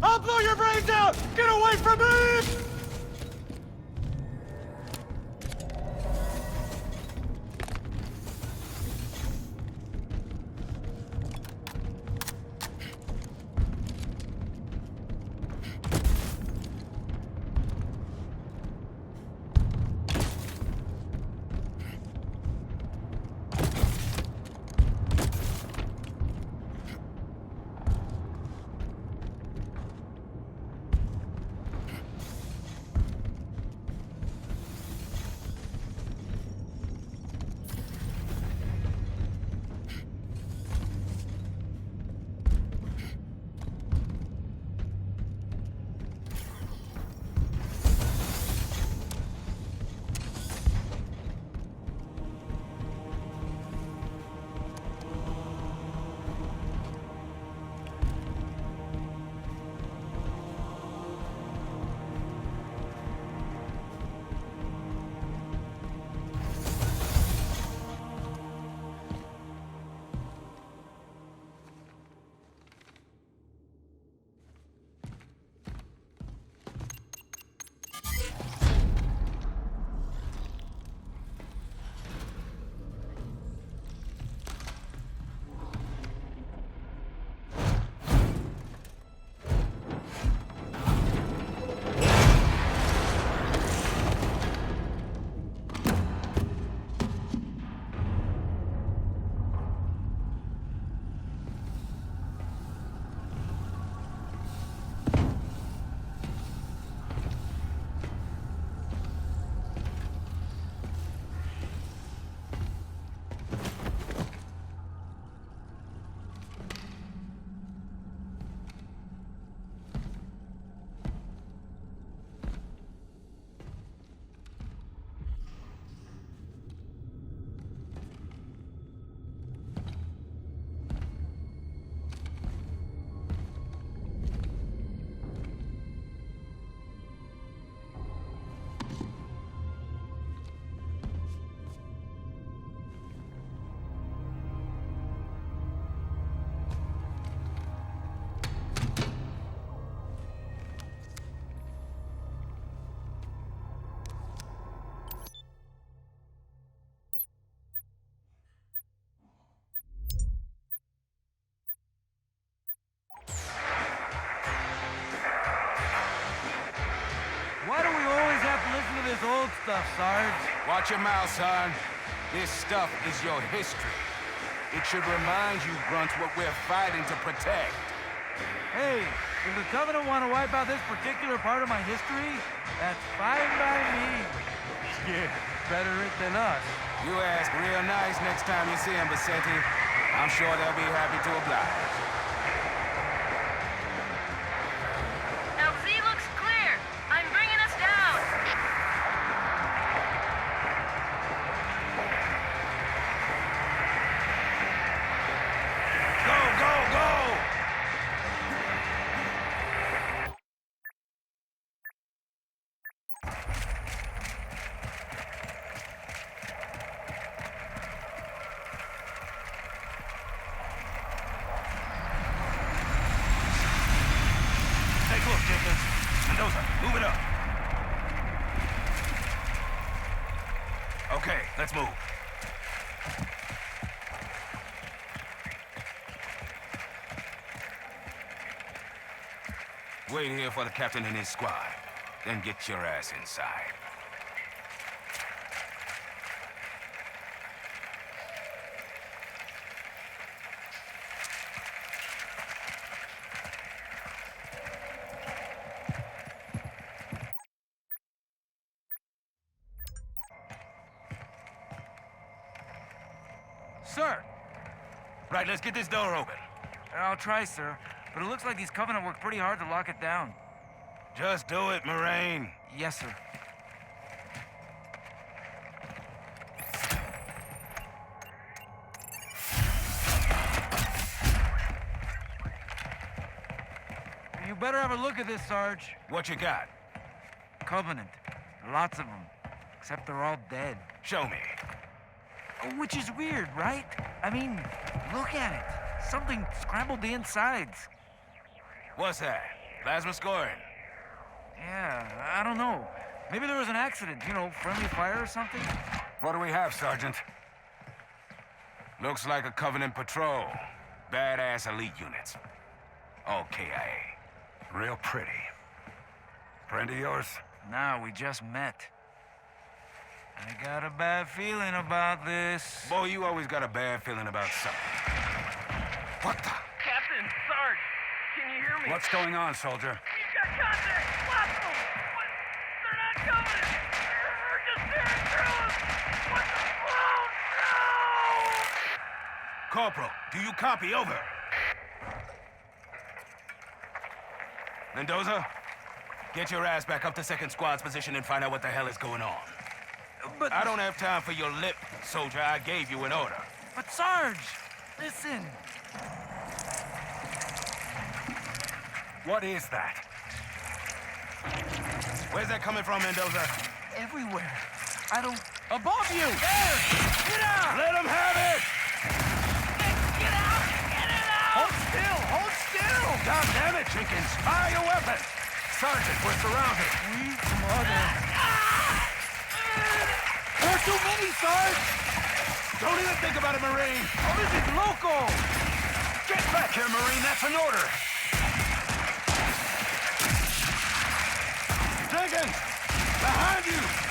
I'll blow your brains out! Get away from me! Why do we always have to listen to this old stuff, Sarge? Watch your mouth, son. This stuff is your history. It should remind you, Grunts, what we're fighting to protect. Hey, if the Covenant want to wipe out this particular part of my history, that's fine by me. Yeah, better it than us. You ask real nice next time you see him, Vicente. I'm sure they'll be happy to oblige. Now Z looks clear. I'm bringing us down. Go, go, go! Take a look, Jenkins. Mendoza, move it up. Okay, let's move. Wait here for the captain and his squad. Then get your ass inside. Sir! Right, let's get this door open. I'll try, sir. But it looks like these Covenant worked pretty hard to lock it down. Just do it, Moraine. Yes, sir. You better have a look at this, Sarge. What you got? Covenant. Lots of them. Except they're all dead. Show me. Which is weird, right? I mean, look at it. Something scrambled the insides. What's that? Plasma scoring? Yeah, I don't know. Maybe there was an accident, you know, friendly fire or something? What do we have, Sergeant? Looks like a Covenant patrol. Badass elite units. All KIA. Real pretty. Friend of yours? Nah, we just met. I got a bad feeling about this. Boy, you always got a bad feeling about something. What the? Captain, Sarge, can you hear me? What's going on, soldier? He's got contact! Lots of them! But they're not coming! They're just tearing through us! What the float? No! Corporal, do you copy? Over. Mendoza, get your ass back up to second squad's position and find out what the hell is going on. But I don't have time for your lip, soldier. I gave you an order. But Sarge, listen. What is that? Where's that coming from, Mendoza? Everywhere. I don't... Above you! There! Get out! Let him have it! Get out! Get it out! Hold still! Hold still! God damn it, Jenkins! Fire your weapon! Sergeant, we're surrounded. Sweet mother. There are too many, Sarge! Don't even think about it, Marine! Oh, this is local! Get back here, Marine. That's an order. Jenkins! Behind you!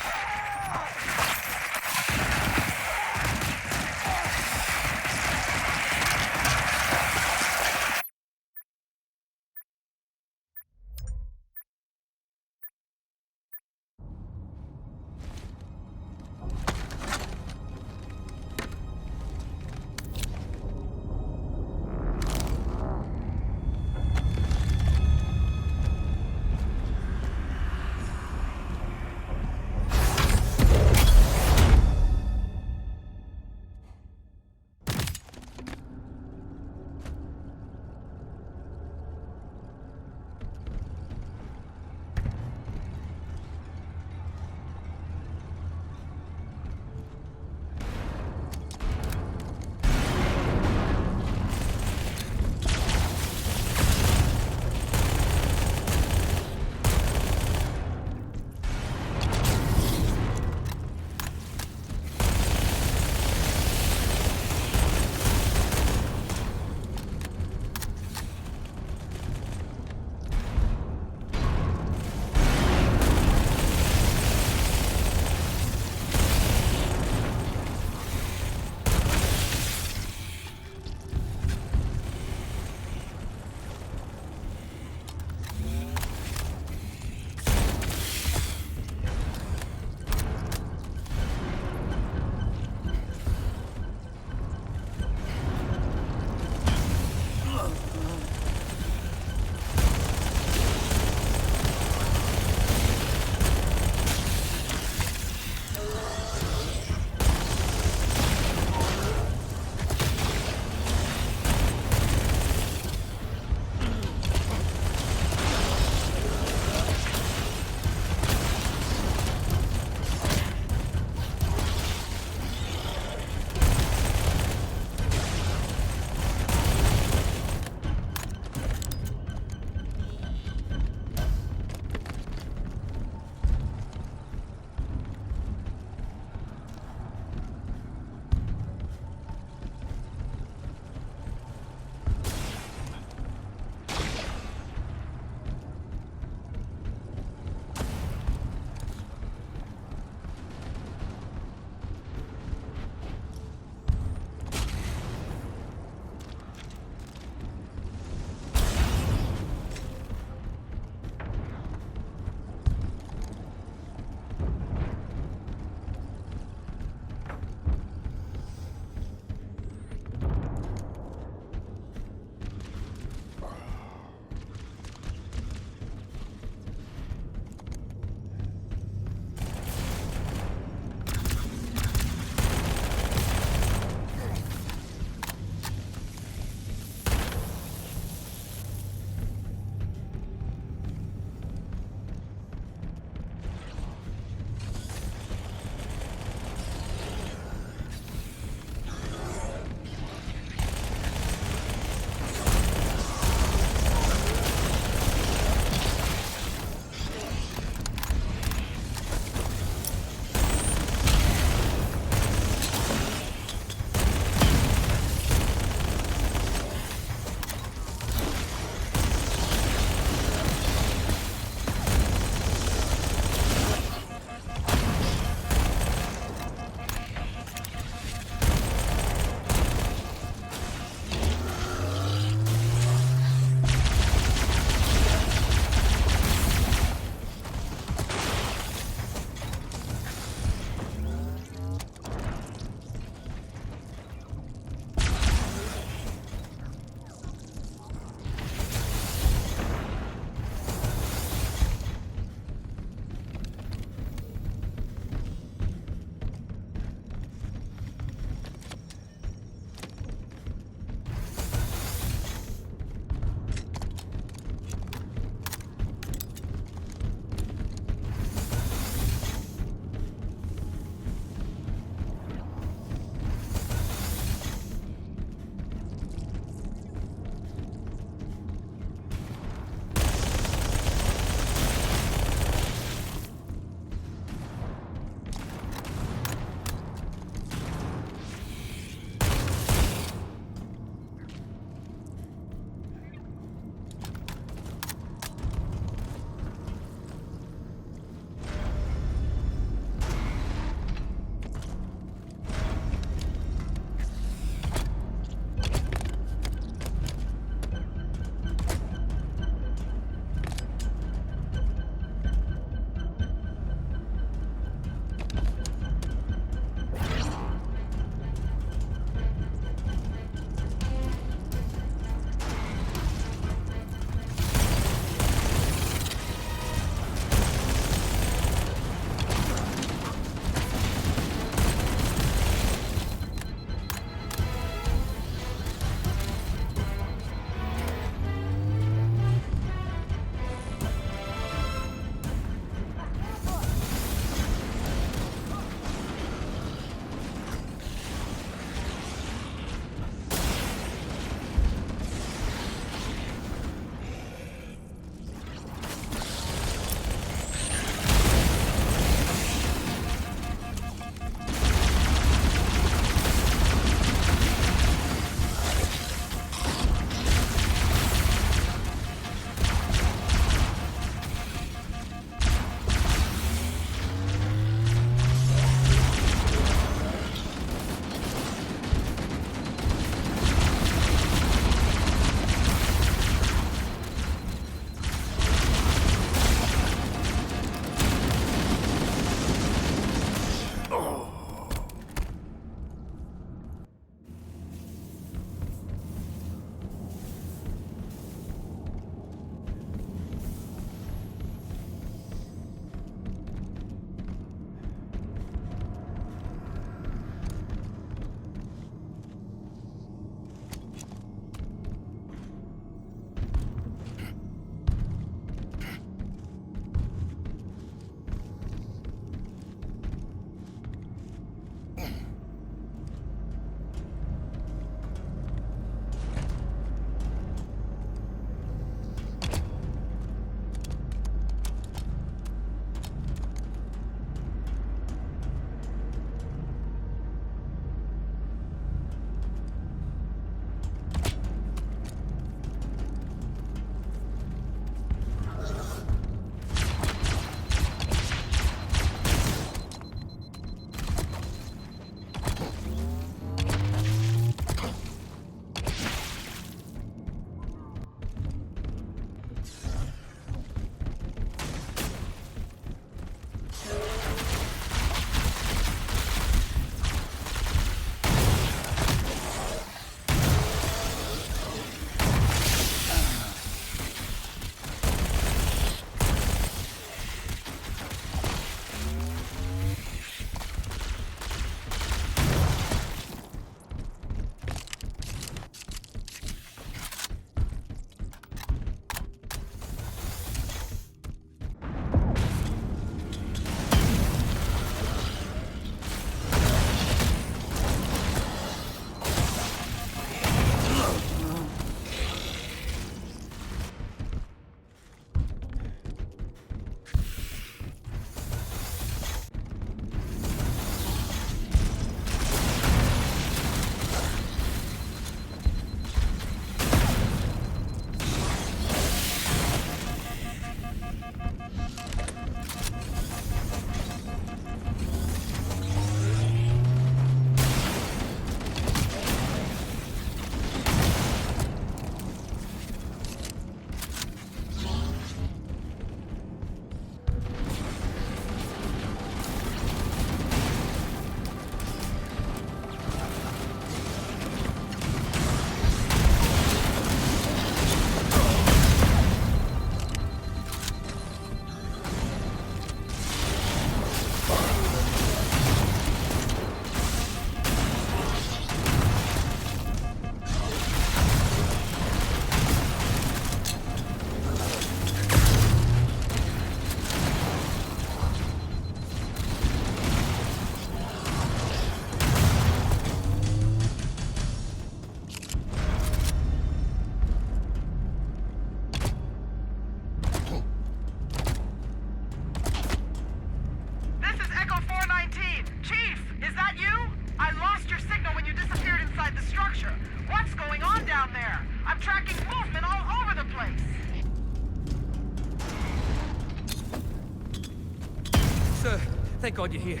Thank God you're here.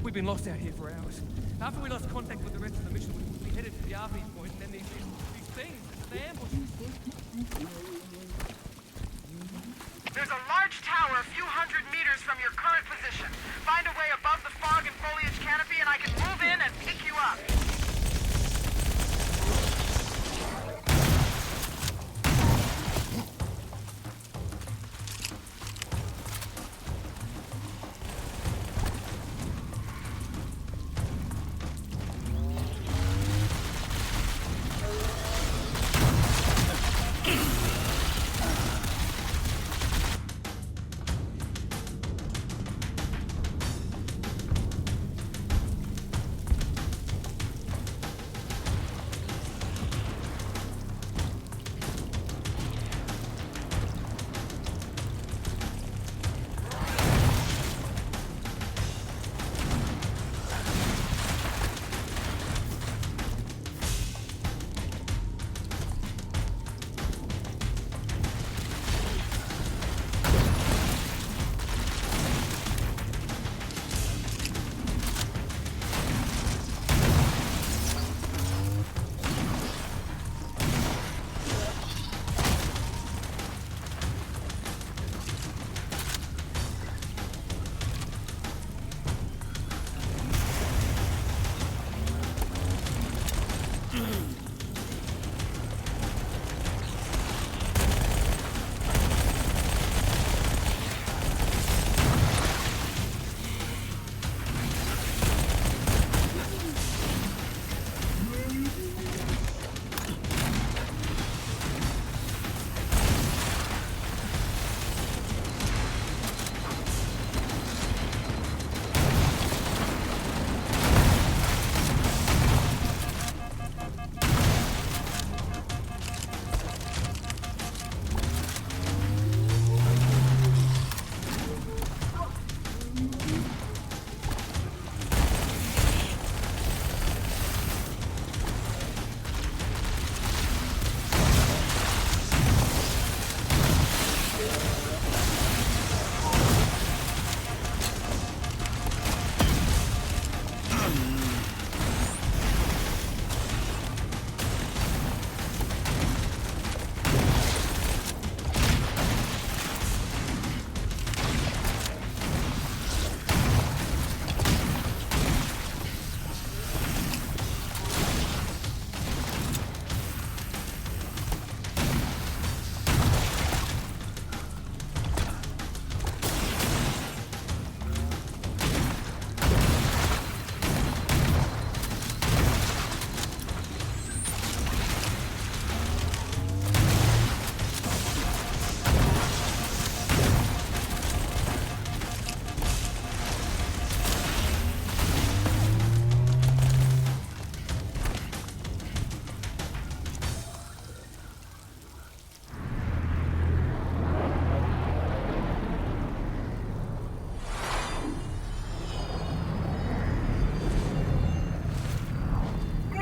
We've been lost out here for hours. After we lost contact with the rest of the mission, we headed to the RV point, and then these things, they ambushed us. There's a large tower a few hundred meters from your current position. Find a way above the fog and foliage canopy, and I can move in and pick you up.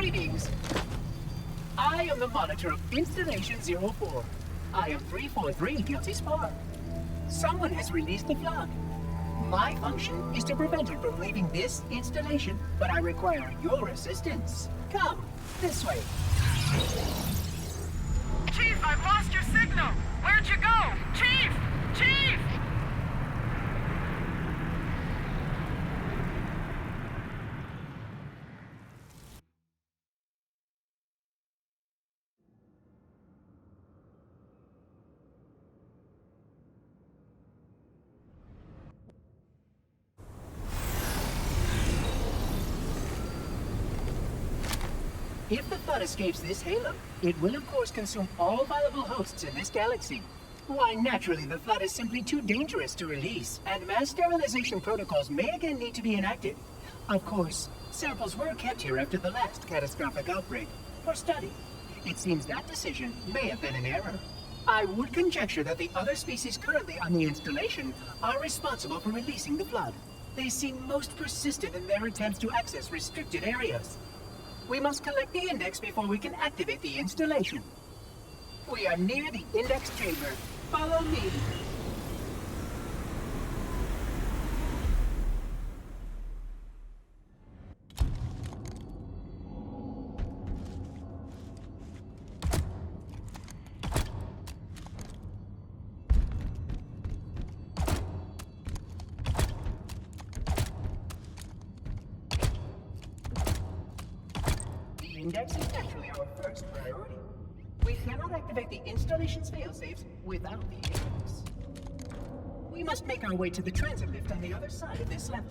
Greetings. I am the monitor of Installation 04. I am 343 Guilty Spar. Someone has released the flood. My function is to prevent it from leaving this installation, but I require your assistance. Come, this way. Chief, I've lost your signal! Where'd you go? Chief! Chief! If the flood escapes this halo, it will of course consume all viable hosts in this galaxy. Why, naturally, the flood is simply too dangerous to release, and mass sterilization protocols may again need to be enacted. Of course, samples were kept here after the last catastrophic outbreak, for study. It seems that decision may have been an error. I would conjecture that the other species currently on the installation are responsible for releasing the flood. They seem most persistent in their attempts to access restricted areas. We must collect the index before we can activate the installation. We are near the index chamber. Follow me. Index is naturally our first priority. We cannot activate the installation's failsafes without the index. We must make our way to the transit lift on the other side of this level.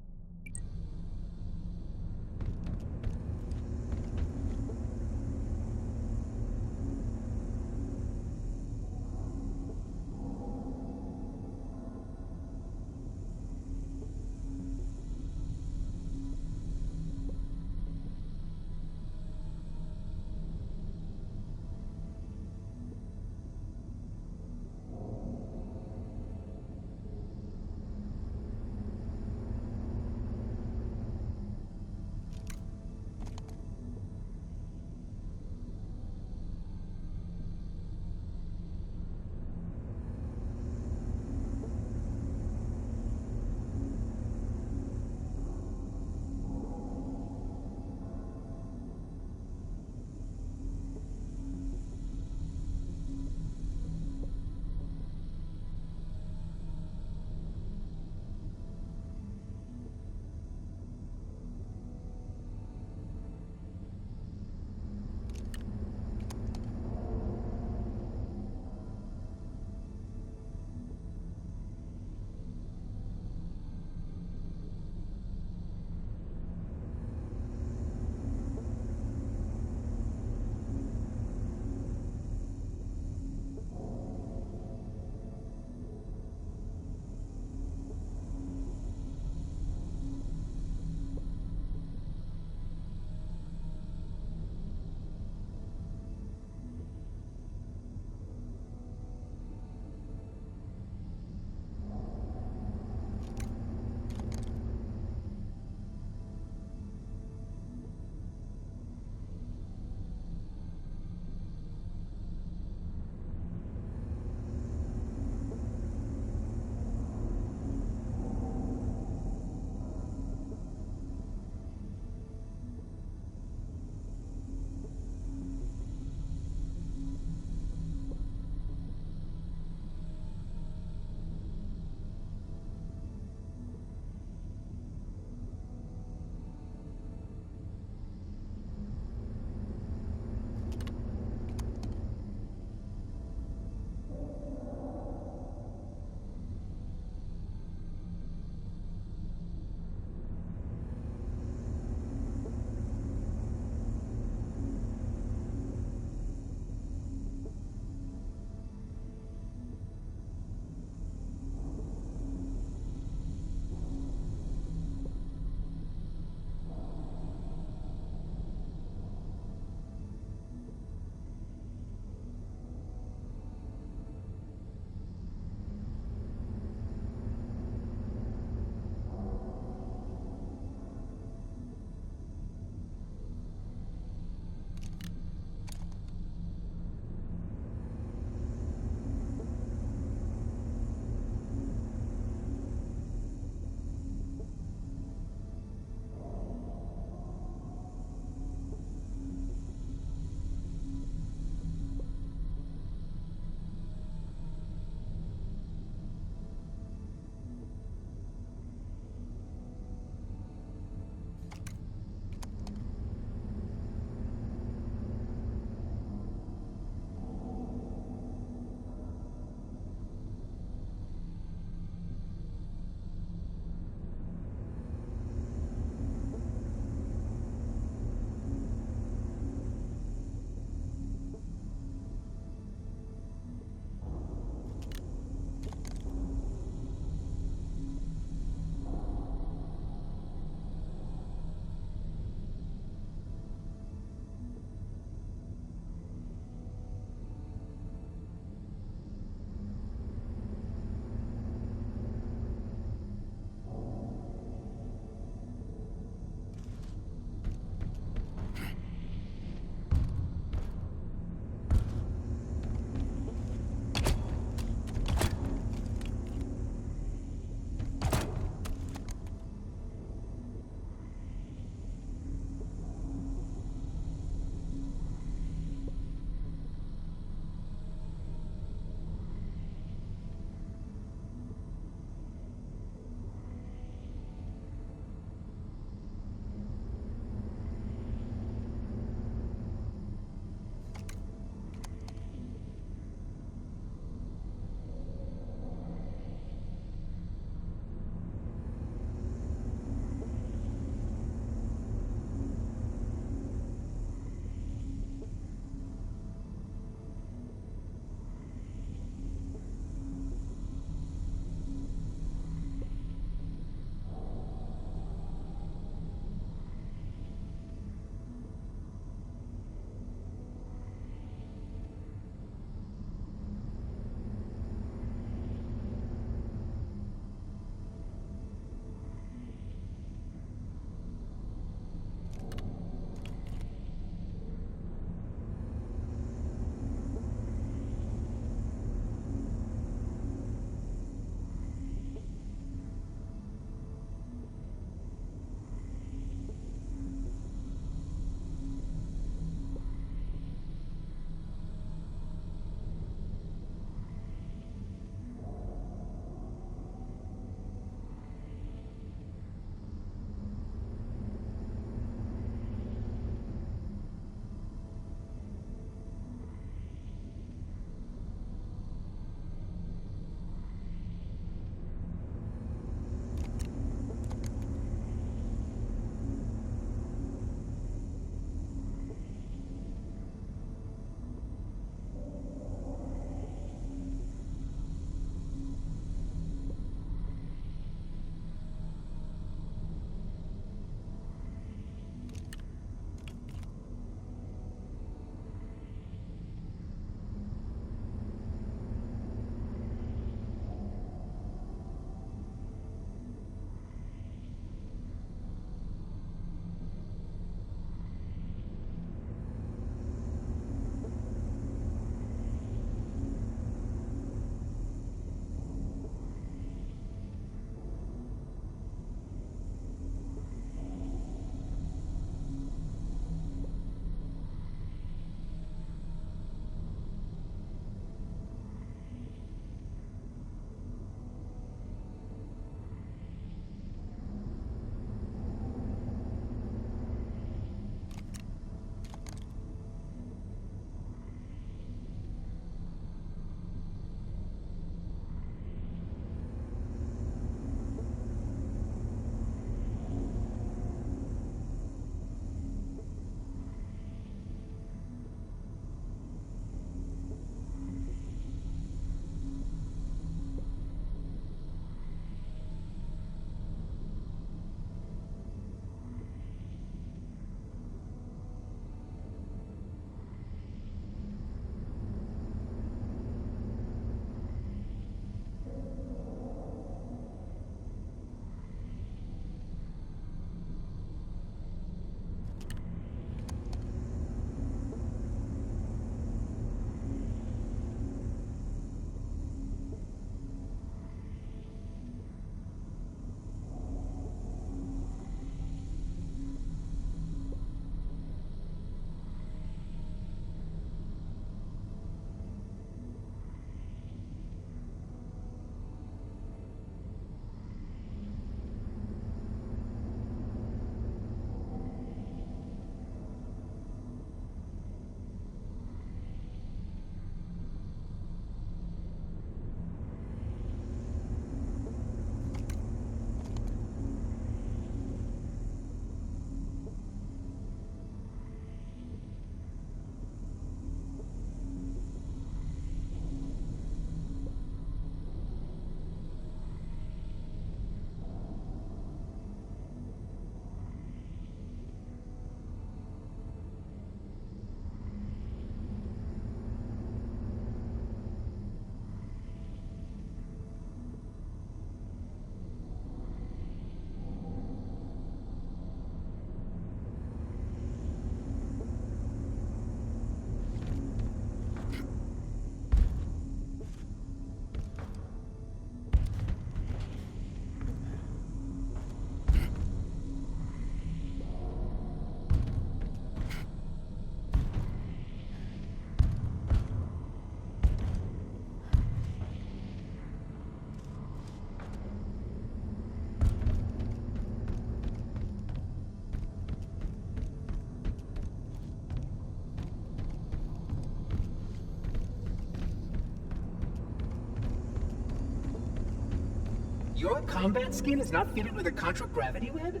Your combat skin is not fitted with a contra-gravity web?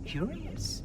Curious.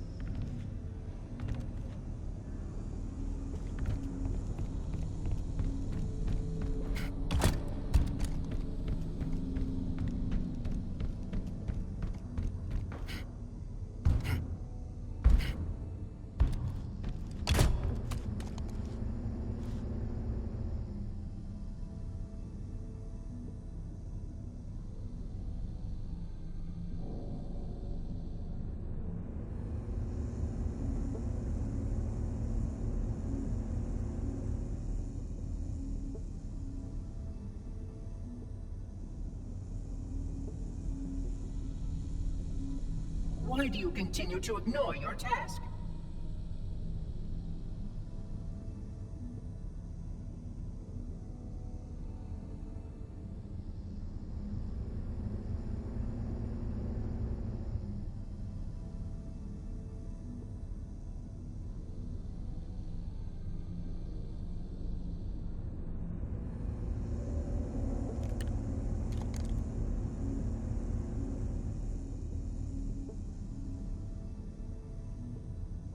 Why do you continue to ignore your task?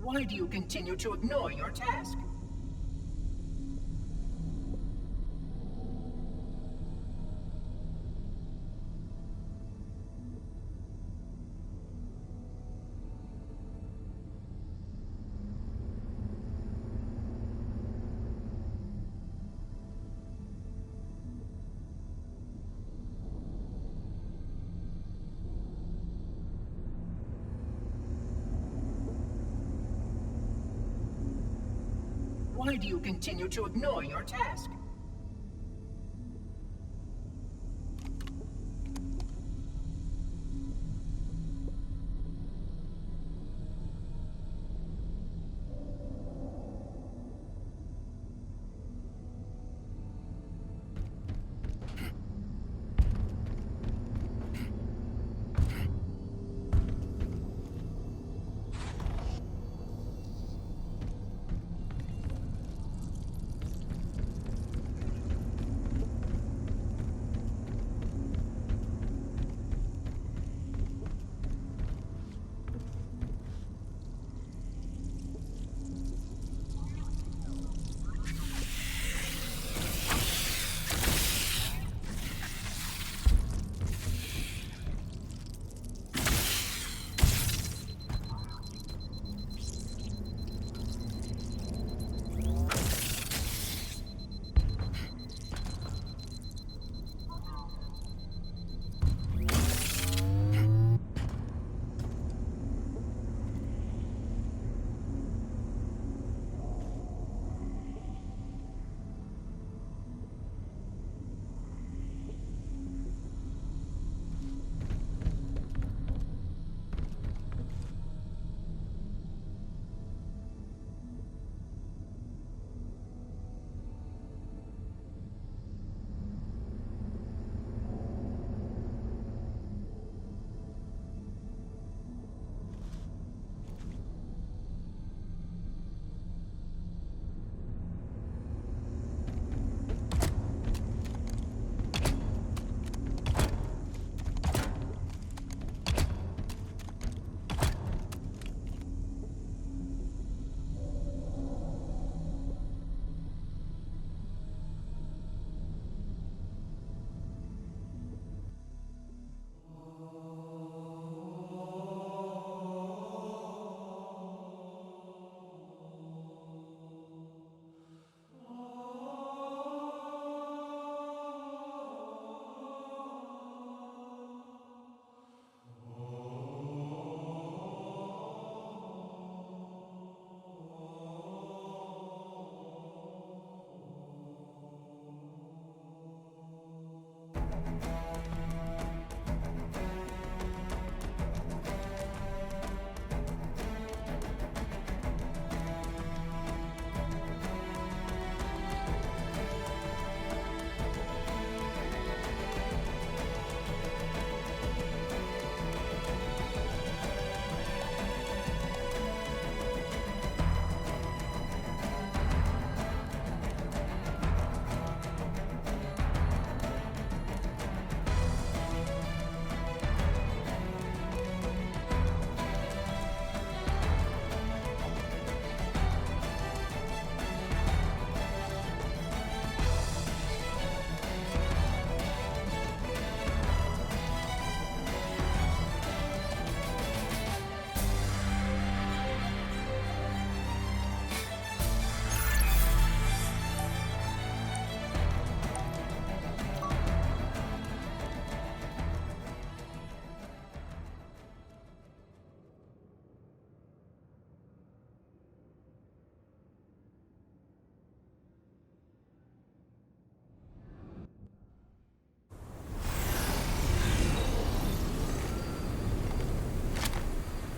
Why do you continue to ignore your task? Why do you continue to ignore your task?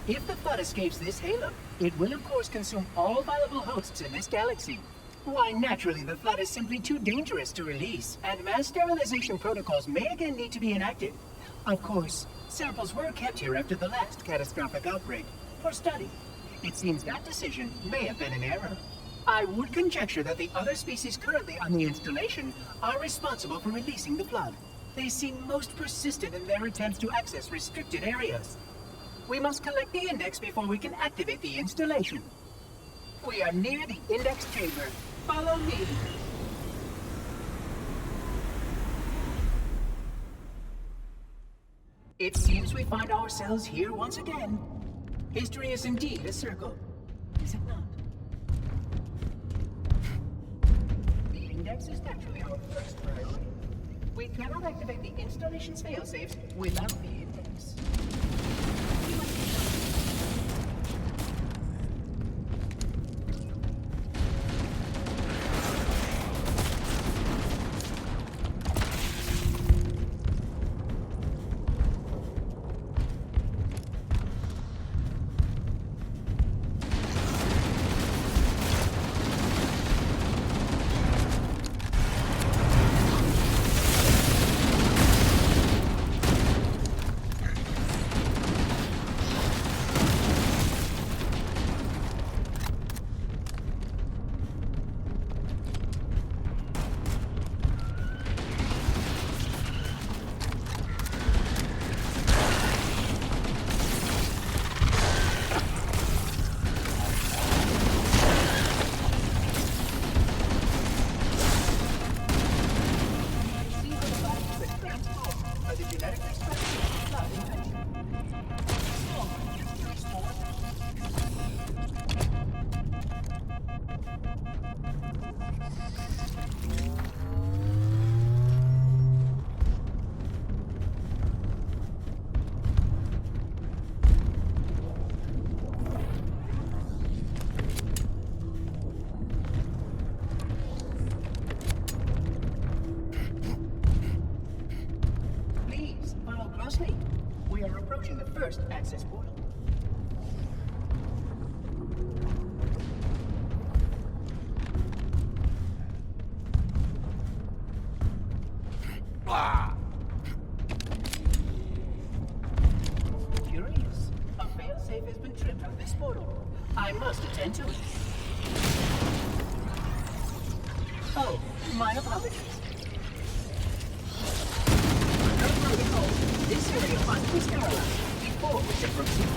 If the flood escapes this halo, it will of course consume all viable hosts in this galaxy. Why, naturally, the flood is simply too dangerous to release, and mass sterilization protocols may again need to be enacted. Of course, samples were kept here after the last catastrophic outbreak, for study. It seems that decision may have been an error. I would conjecture that the other species currently on the installation are responsible for releasing the flood. They seem most persistent in their attempts to access restricted areas. We must collect the index before we can activate the installation. We are near the index chamber. Follow me. It seems we find ourselves here once again. History is indeed a circle, is it not? The index is naturally our first priority. We cannot activate the installation's failsafes without the index. We must be done. We are approaching the first access portal. Curious. A failsafe has been tripped on this portal. I must attend to it. Oh, my apologies. This area must be sterilized before we can proceed.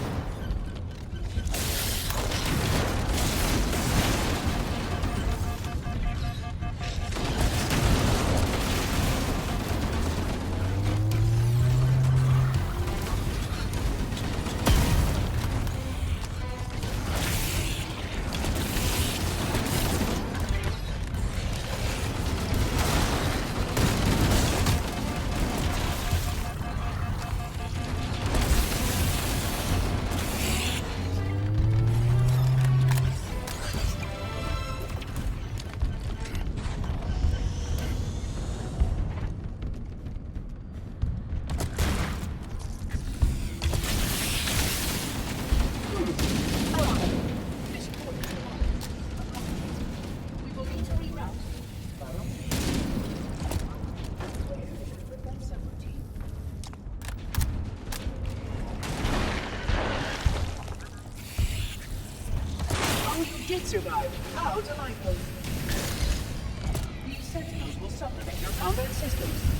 Did survive. How delightful. These sentinels will supplement your combat systems.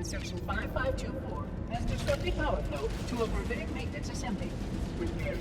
Section 5524 has disrupted power flow to a gravitic maintenance assembly. Repairs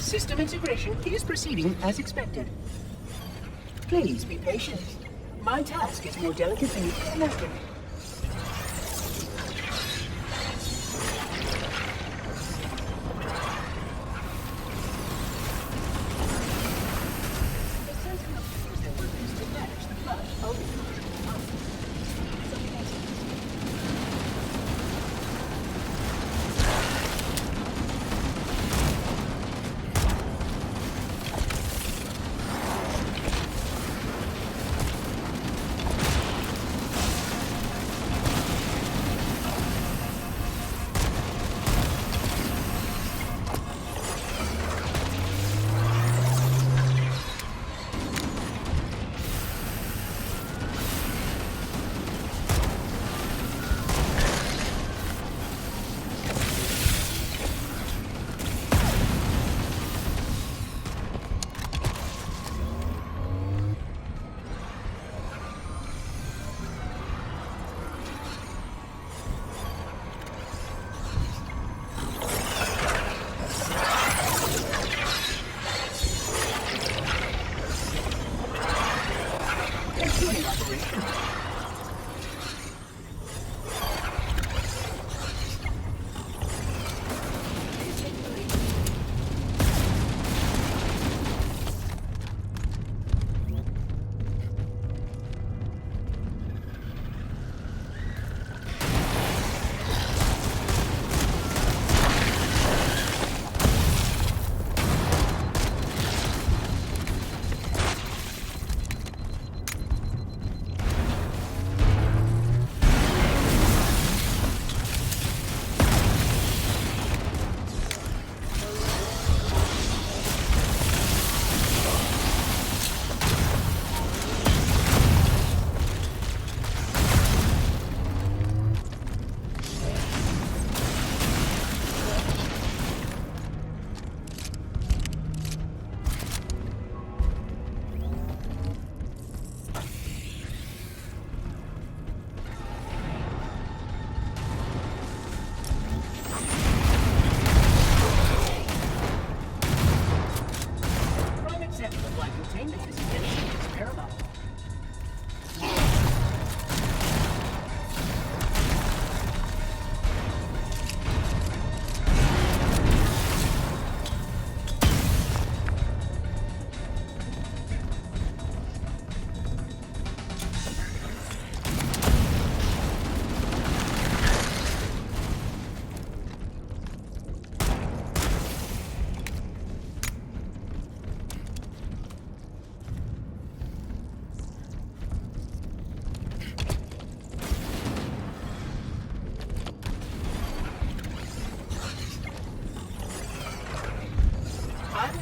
System integration is proceeding as expected. Please be patient. My task is more delicate than you can imagine.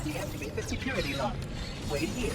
Deactivate the security lock. Wait here.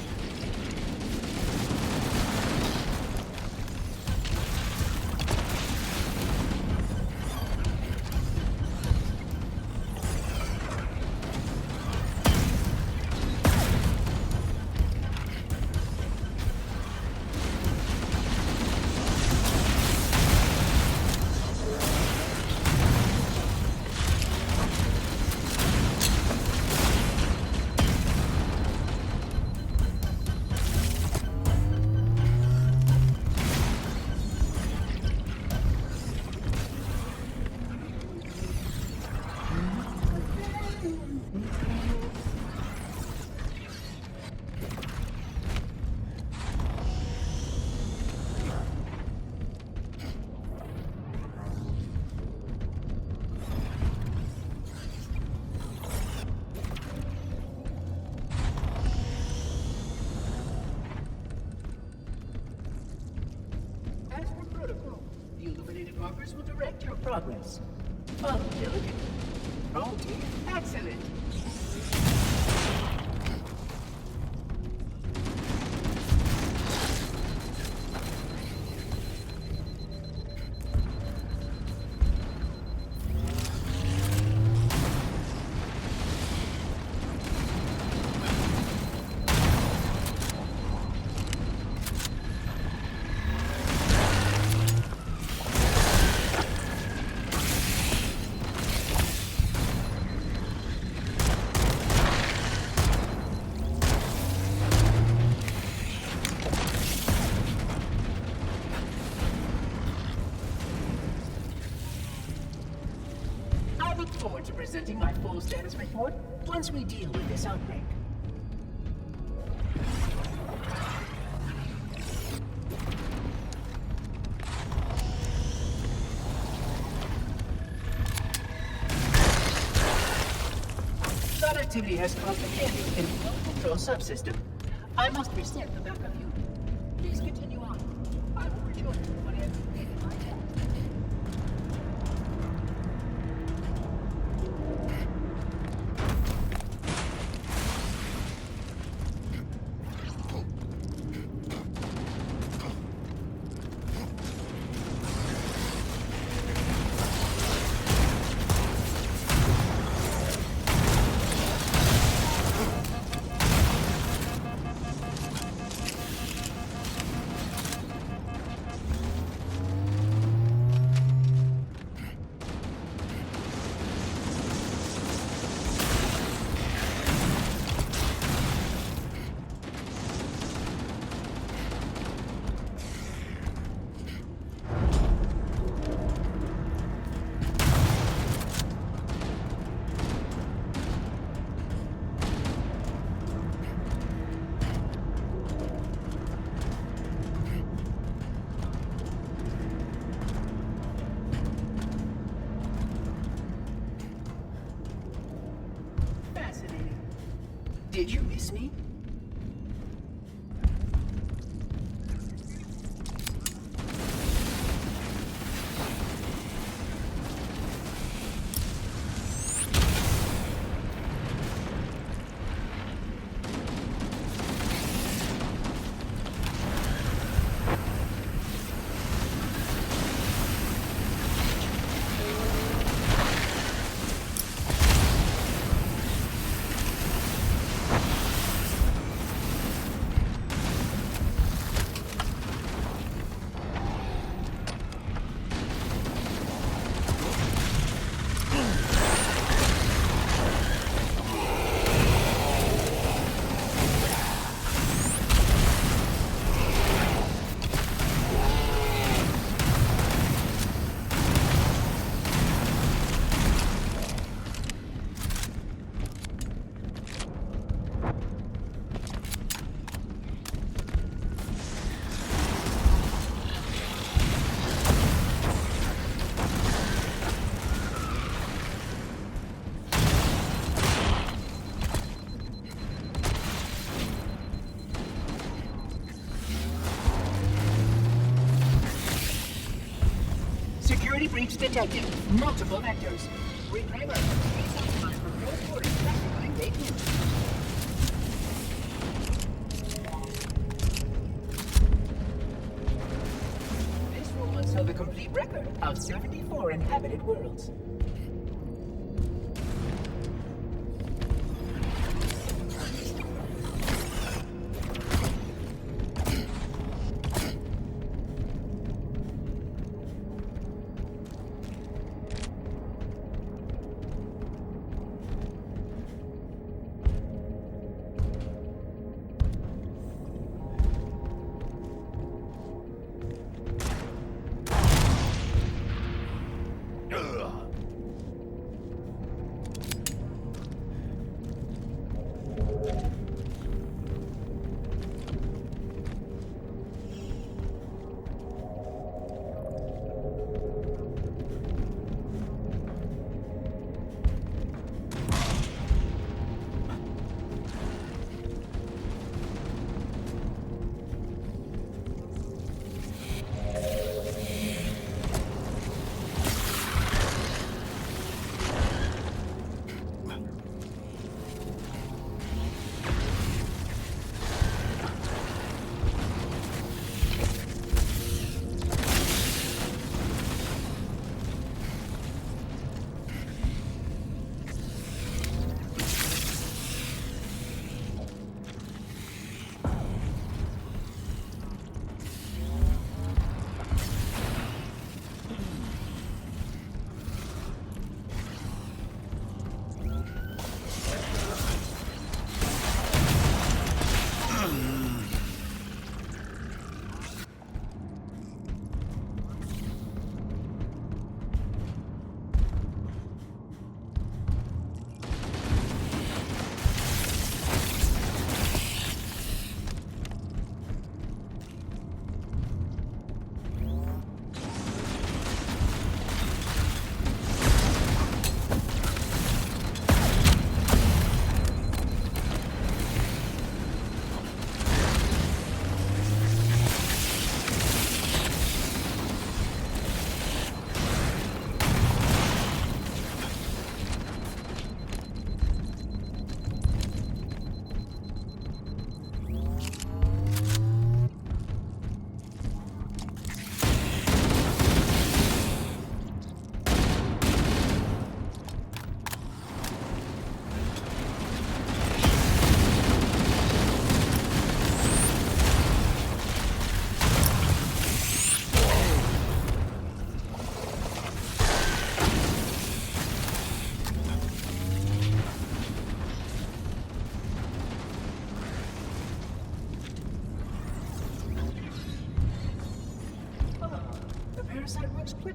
Will direct your progress. Oh, diligent. Oh dear. Excellent. look forward to presenting my full status report once we deal with this outbreak. That activity has caused a failure in the flow control subsystem. I must reset the backup unit. Please continue on. I will rejoin you when I have completed my task. Did you miss me? Breach detected. Multiple vectors. Reclaimer. Please optimize for close quarters. Specifying date news. This room once held a complete record of 74 inhabited worlds.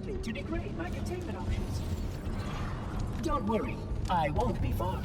quickly to degrade my containment options. Don't worry, I won't be far.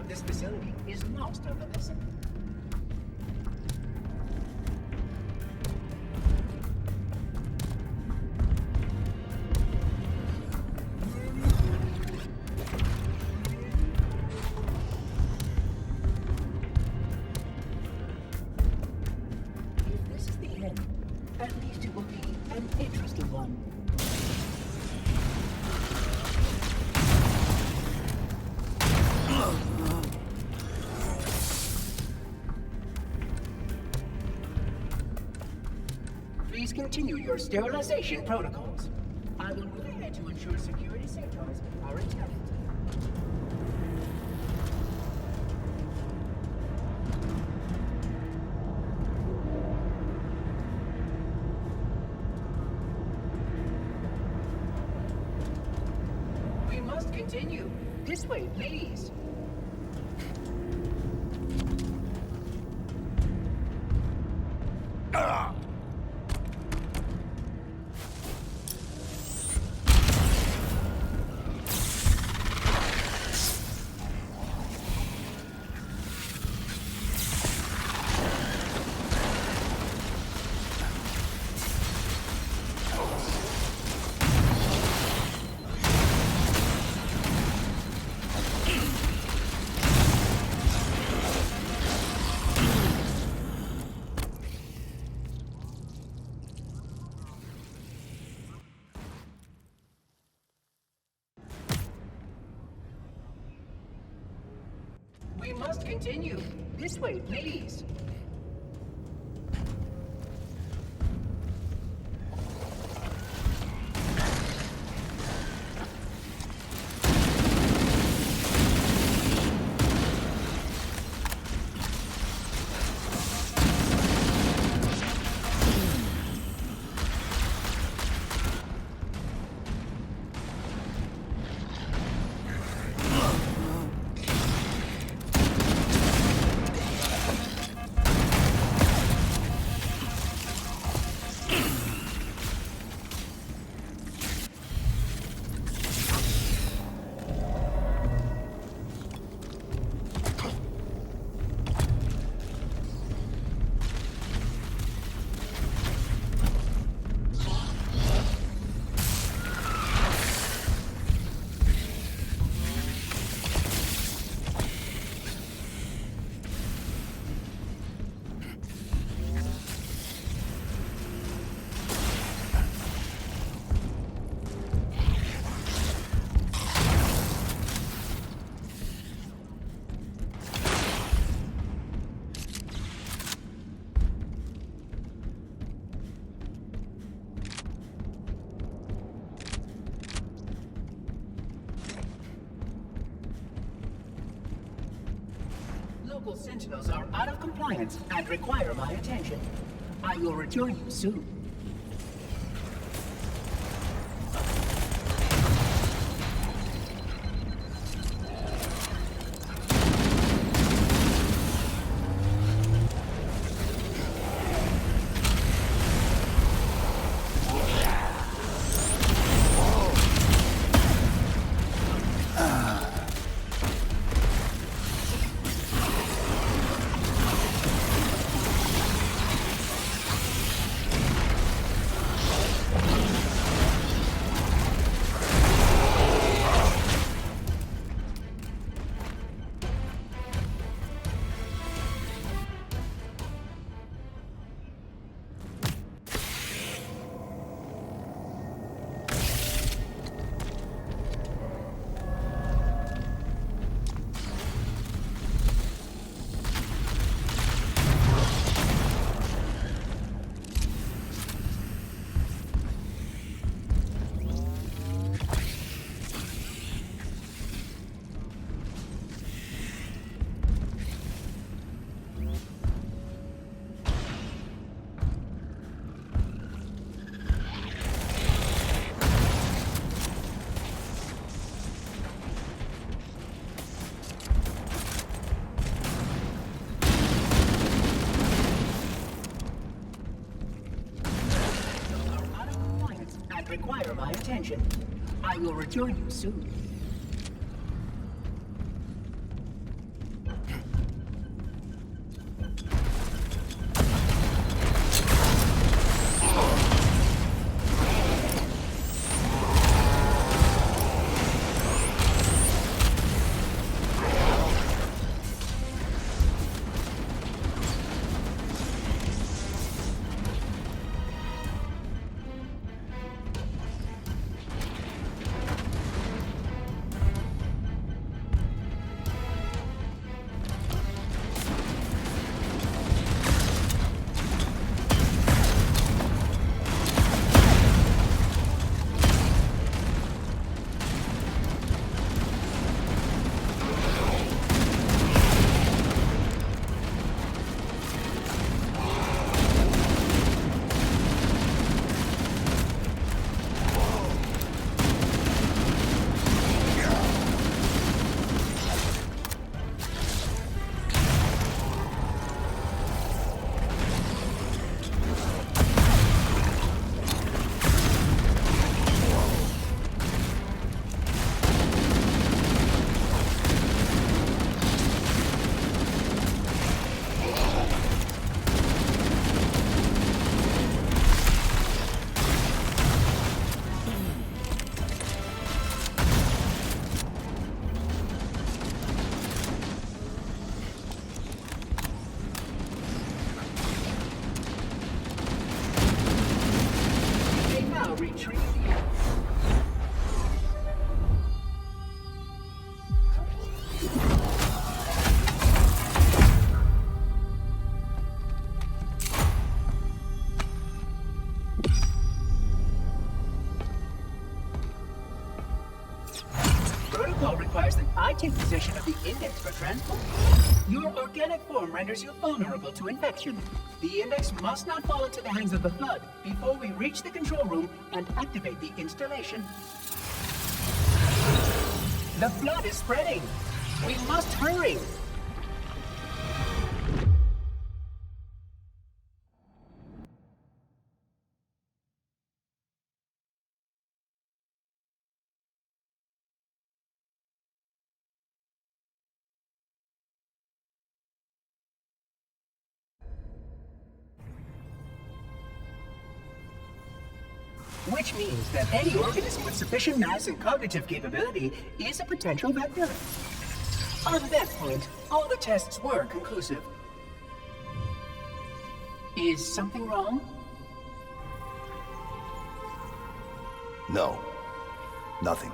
This facility is lost on the lesson. If this is the end, at least it will be an interesting one. Please continue your sterilization protocols. I will move ahead to ensure security safeguards are intact. We must continue. This way, please. We must continue. This way, please. Protocol sentinels are out of compliance and require my attention. I will rejoin you soon. Require my attention. I will rejoin you soon. Requires that I take possession of the index for transport. Your organic form renders you vulnerable to infection. The index must not fall into the hands of the Flood before we reach the control room and activate the installation. The Flood is spreading. We must hurry. Which means that any organism with sufficient mass and cognitive capability is a potential vector. On that point, all the tests were conclusive. Is something wrong? No. Nothing.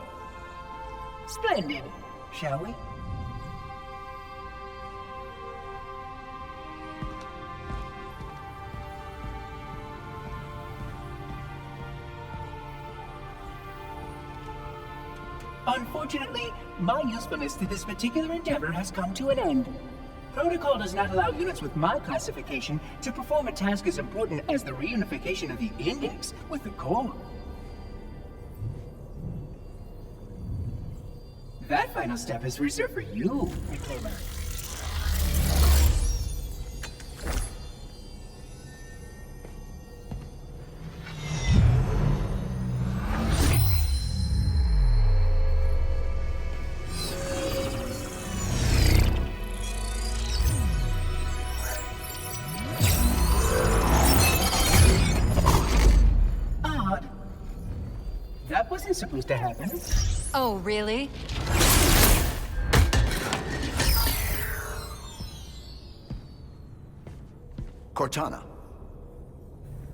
Splendid. Shall we? Unfortunately, my usefulness to this particular endeavor has come to an end. Protocol does not allow units with my classification to perform a task as important as the reunification of the Index with the core. That final step is reserved for you, Reclaimer. That wasn't supposed to happen. Oh, really? Cortana.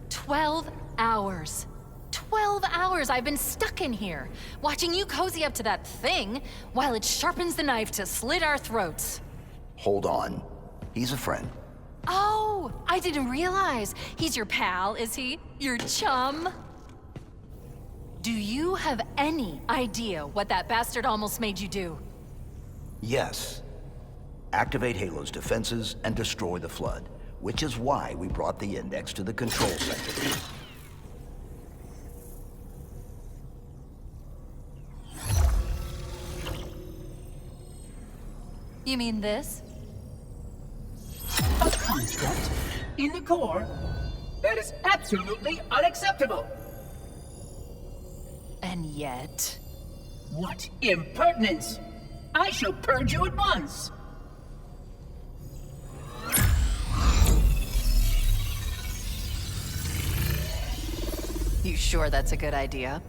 12 hours. 12 hours I've been stuck in here, watching you cozy up to that thing while it sharpens the knife to slit our throats. Hold on. He's a friend. Oh, I didn't realize. He's your pal, is he? Your chum? Do you have any idea what that bastard almost made you do? Yes. Activate Halo's defenses and destroy the Flood, which is why we brought the Index to the control center. You mean this? A construct in the core? That is absolutely unacceptable! And yet... What impertinence! I shall purge you at once! You sure that's a good idea?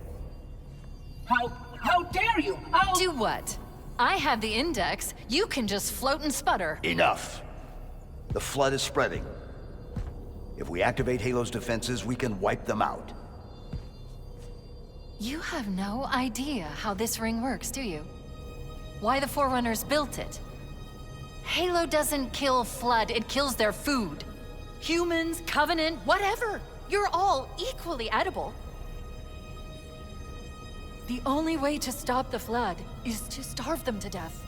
How dare you? Do what? I have the Index. You can just float and sputter. Enough. The Flood is spreading. If we activate Halo's defenses, we can wipe them out. You have no idea how this ring works, do you? Why the Forerunners built it. Halo doesn't kill Flood, it kills their food. Humans, Covenant, whatever. You're all equally edible. The only way to stop the Flood is to starve them to death.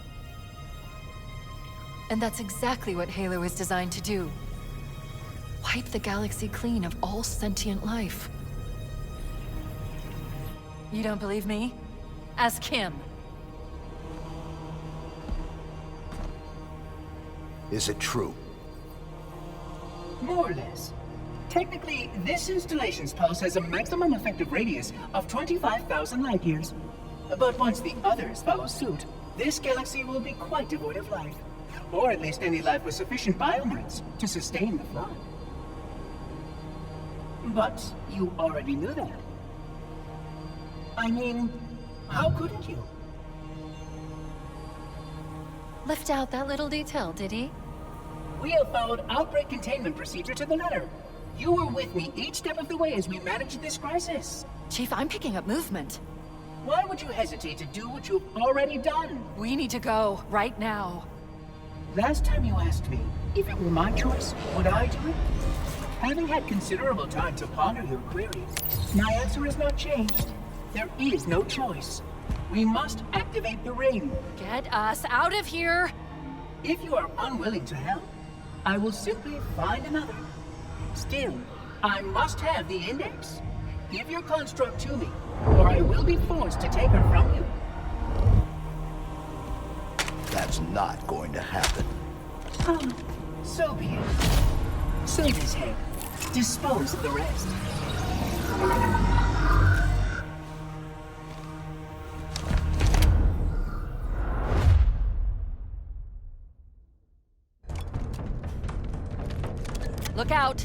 And that's exactly what Halo is designed to do. Wipe the galaxy clean of all sentient life. You don't believe me? Ask him. Is it true? More or less. Technically, this installation's pulse has a maximum effective radius of 25,000 light years. But once the others follow suit, this galaxy will be quite devoid of life. Or at least any life with sufficient biomass to sustain the Flood. But you already knew that. I mean, how couldn't you? Left out that little detail, did he? We have followed outbreak containment procedure to the letter. You were with me each step of the way as we managed this crisis. Chief, I'm picking up movement. Why would you hesitate to do what you've already done? We need to go, right now. Last time you asked me if it were my choice, would I do it? Having had considerable time to ponder your queries, my answer has not changed. There is no choice. We must activate the ring. Get us out of here! If you are unwilling to help, I will simply find another. Still, I must have the Index. Give your construct to me, or I will be forced to take her from you. That's not going to happen. Oh, so be it. Save his head. Dispose of the rest. Look out!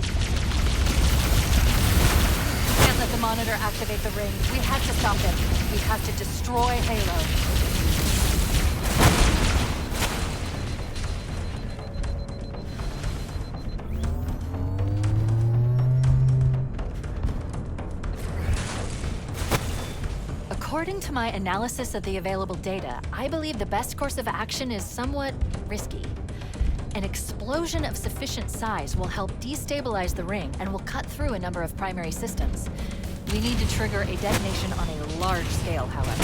Can't let the monitor activate the ring. We have to stop it. We have to destroy Halo. According to my analysis of the available data, I believe the best course of action is somewhat risky. An explosion of sufficient size will help destabilize the ring and will cut through a number of primary systems. We need to trigger a detonation on a large scale, however.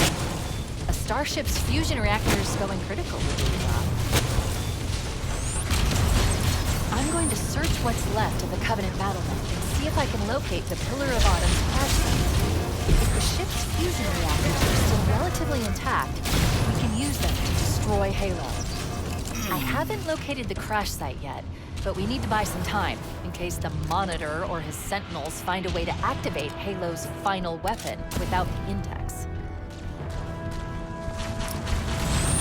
A starship's fusion reactors going critical would do the job. I'm going to search what's left of the Covenant battlement and see if I can locate the Pillar of Autumn's crash site. If the ship's fusion reactors are still relatively intact, we can use them to destroy Halo. I haven't located the crash site yet, but we need to buy some time in case the Monitor or his Sentinels find a way to activate Halo's final weapon without the index.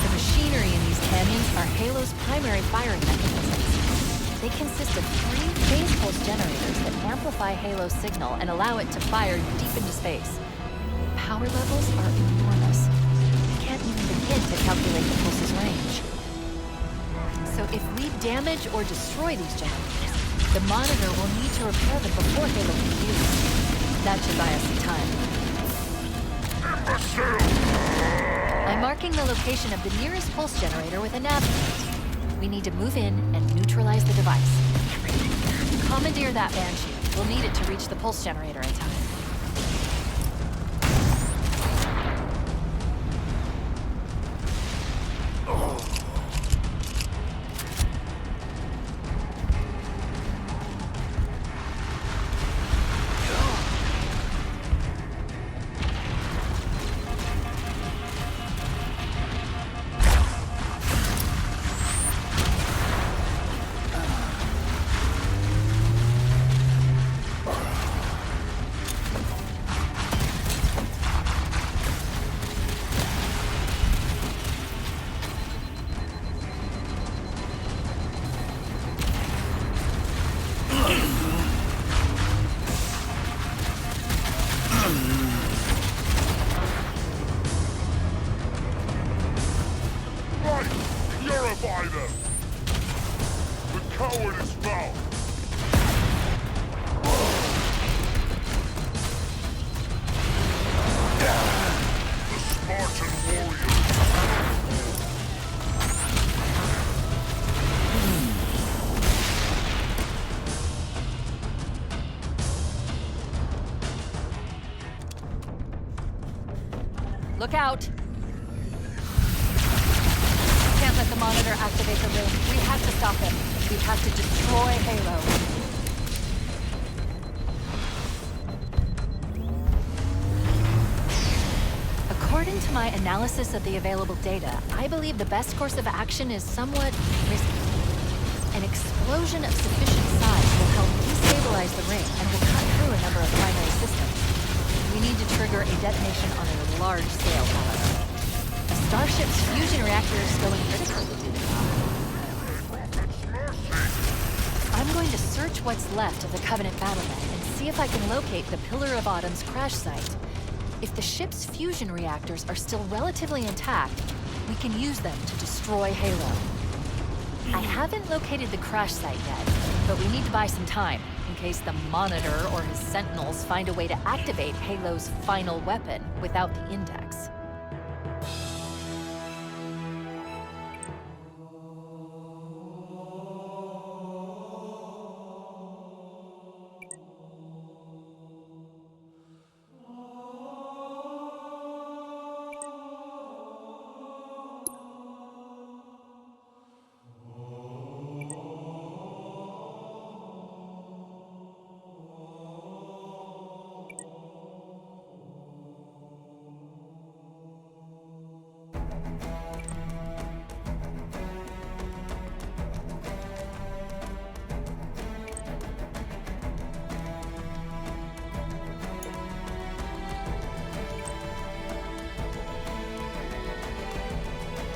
The machinery in these canyons are Halo's primary firing mechanisms. They consist of 3 phase pulse generators that amplify Halo's signal and allow it to fire deep into space. Power levels are enormous. We can't even begin to calculate the pulse's range. So if we damage or destroy these generators, the Monitor will need to repair them before Halo can use them. That should buy us some time. I'm marking the location of the nearest pulse generator with a nav point. We need to move in and neutralize the device. Commandeer that Banshee. We'll need it to reach the pulse generator in time. Purify them! The coward is found! The Spartan warrior! Look out! Can't let the Monitor activate the room. We have to stop him. We have to destroy Halo. According to my analysis of the available data, I believe the best course of action is somewhat risky. An explosion of sufficient size will help destabilize the ring and will cut through a number of primary systems. We need to trigger a detonation on a large scale, however. A starship's fusion reactor is going critical to do the job. I'm going to search what's left of the Covenant battlement and see if I can locate the Pillar of Autumn's crash site. If the ship's fusion reactors are still relatively intact, we can use them to destroy Halo. I haven't located the crash site yet, but we need to buy some time in case the Monitor or his Sentinels find a way to activate Halo's final weapon without the index.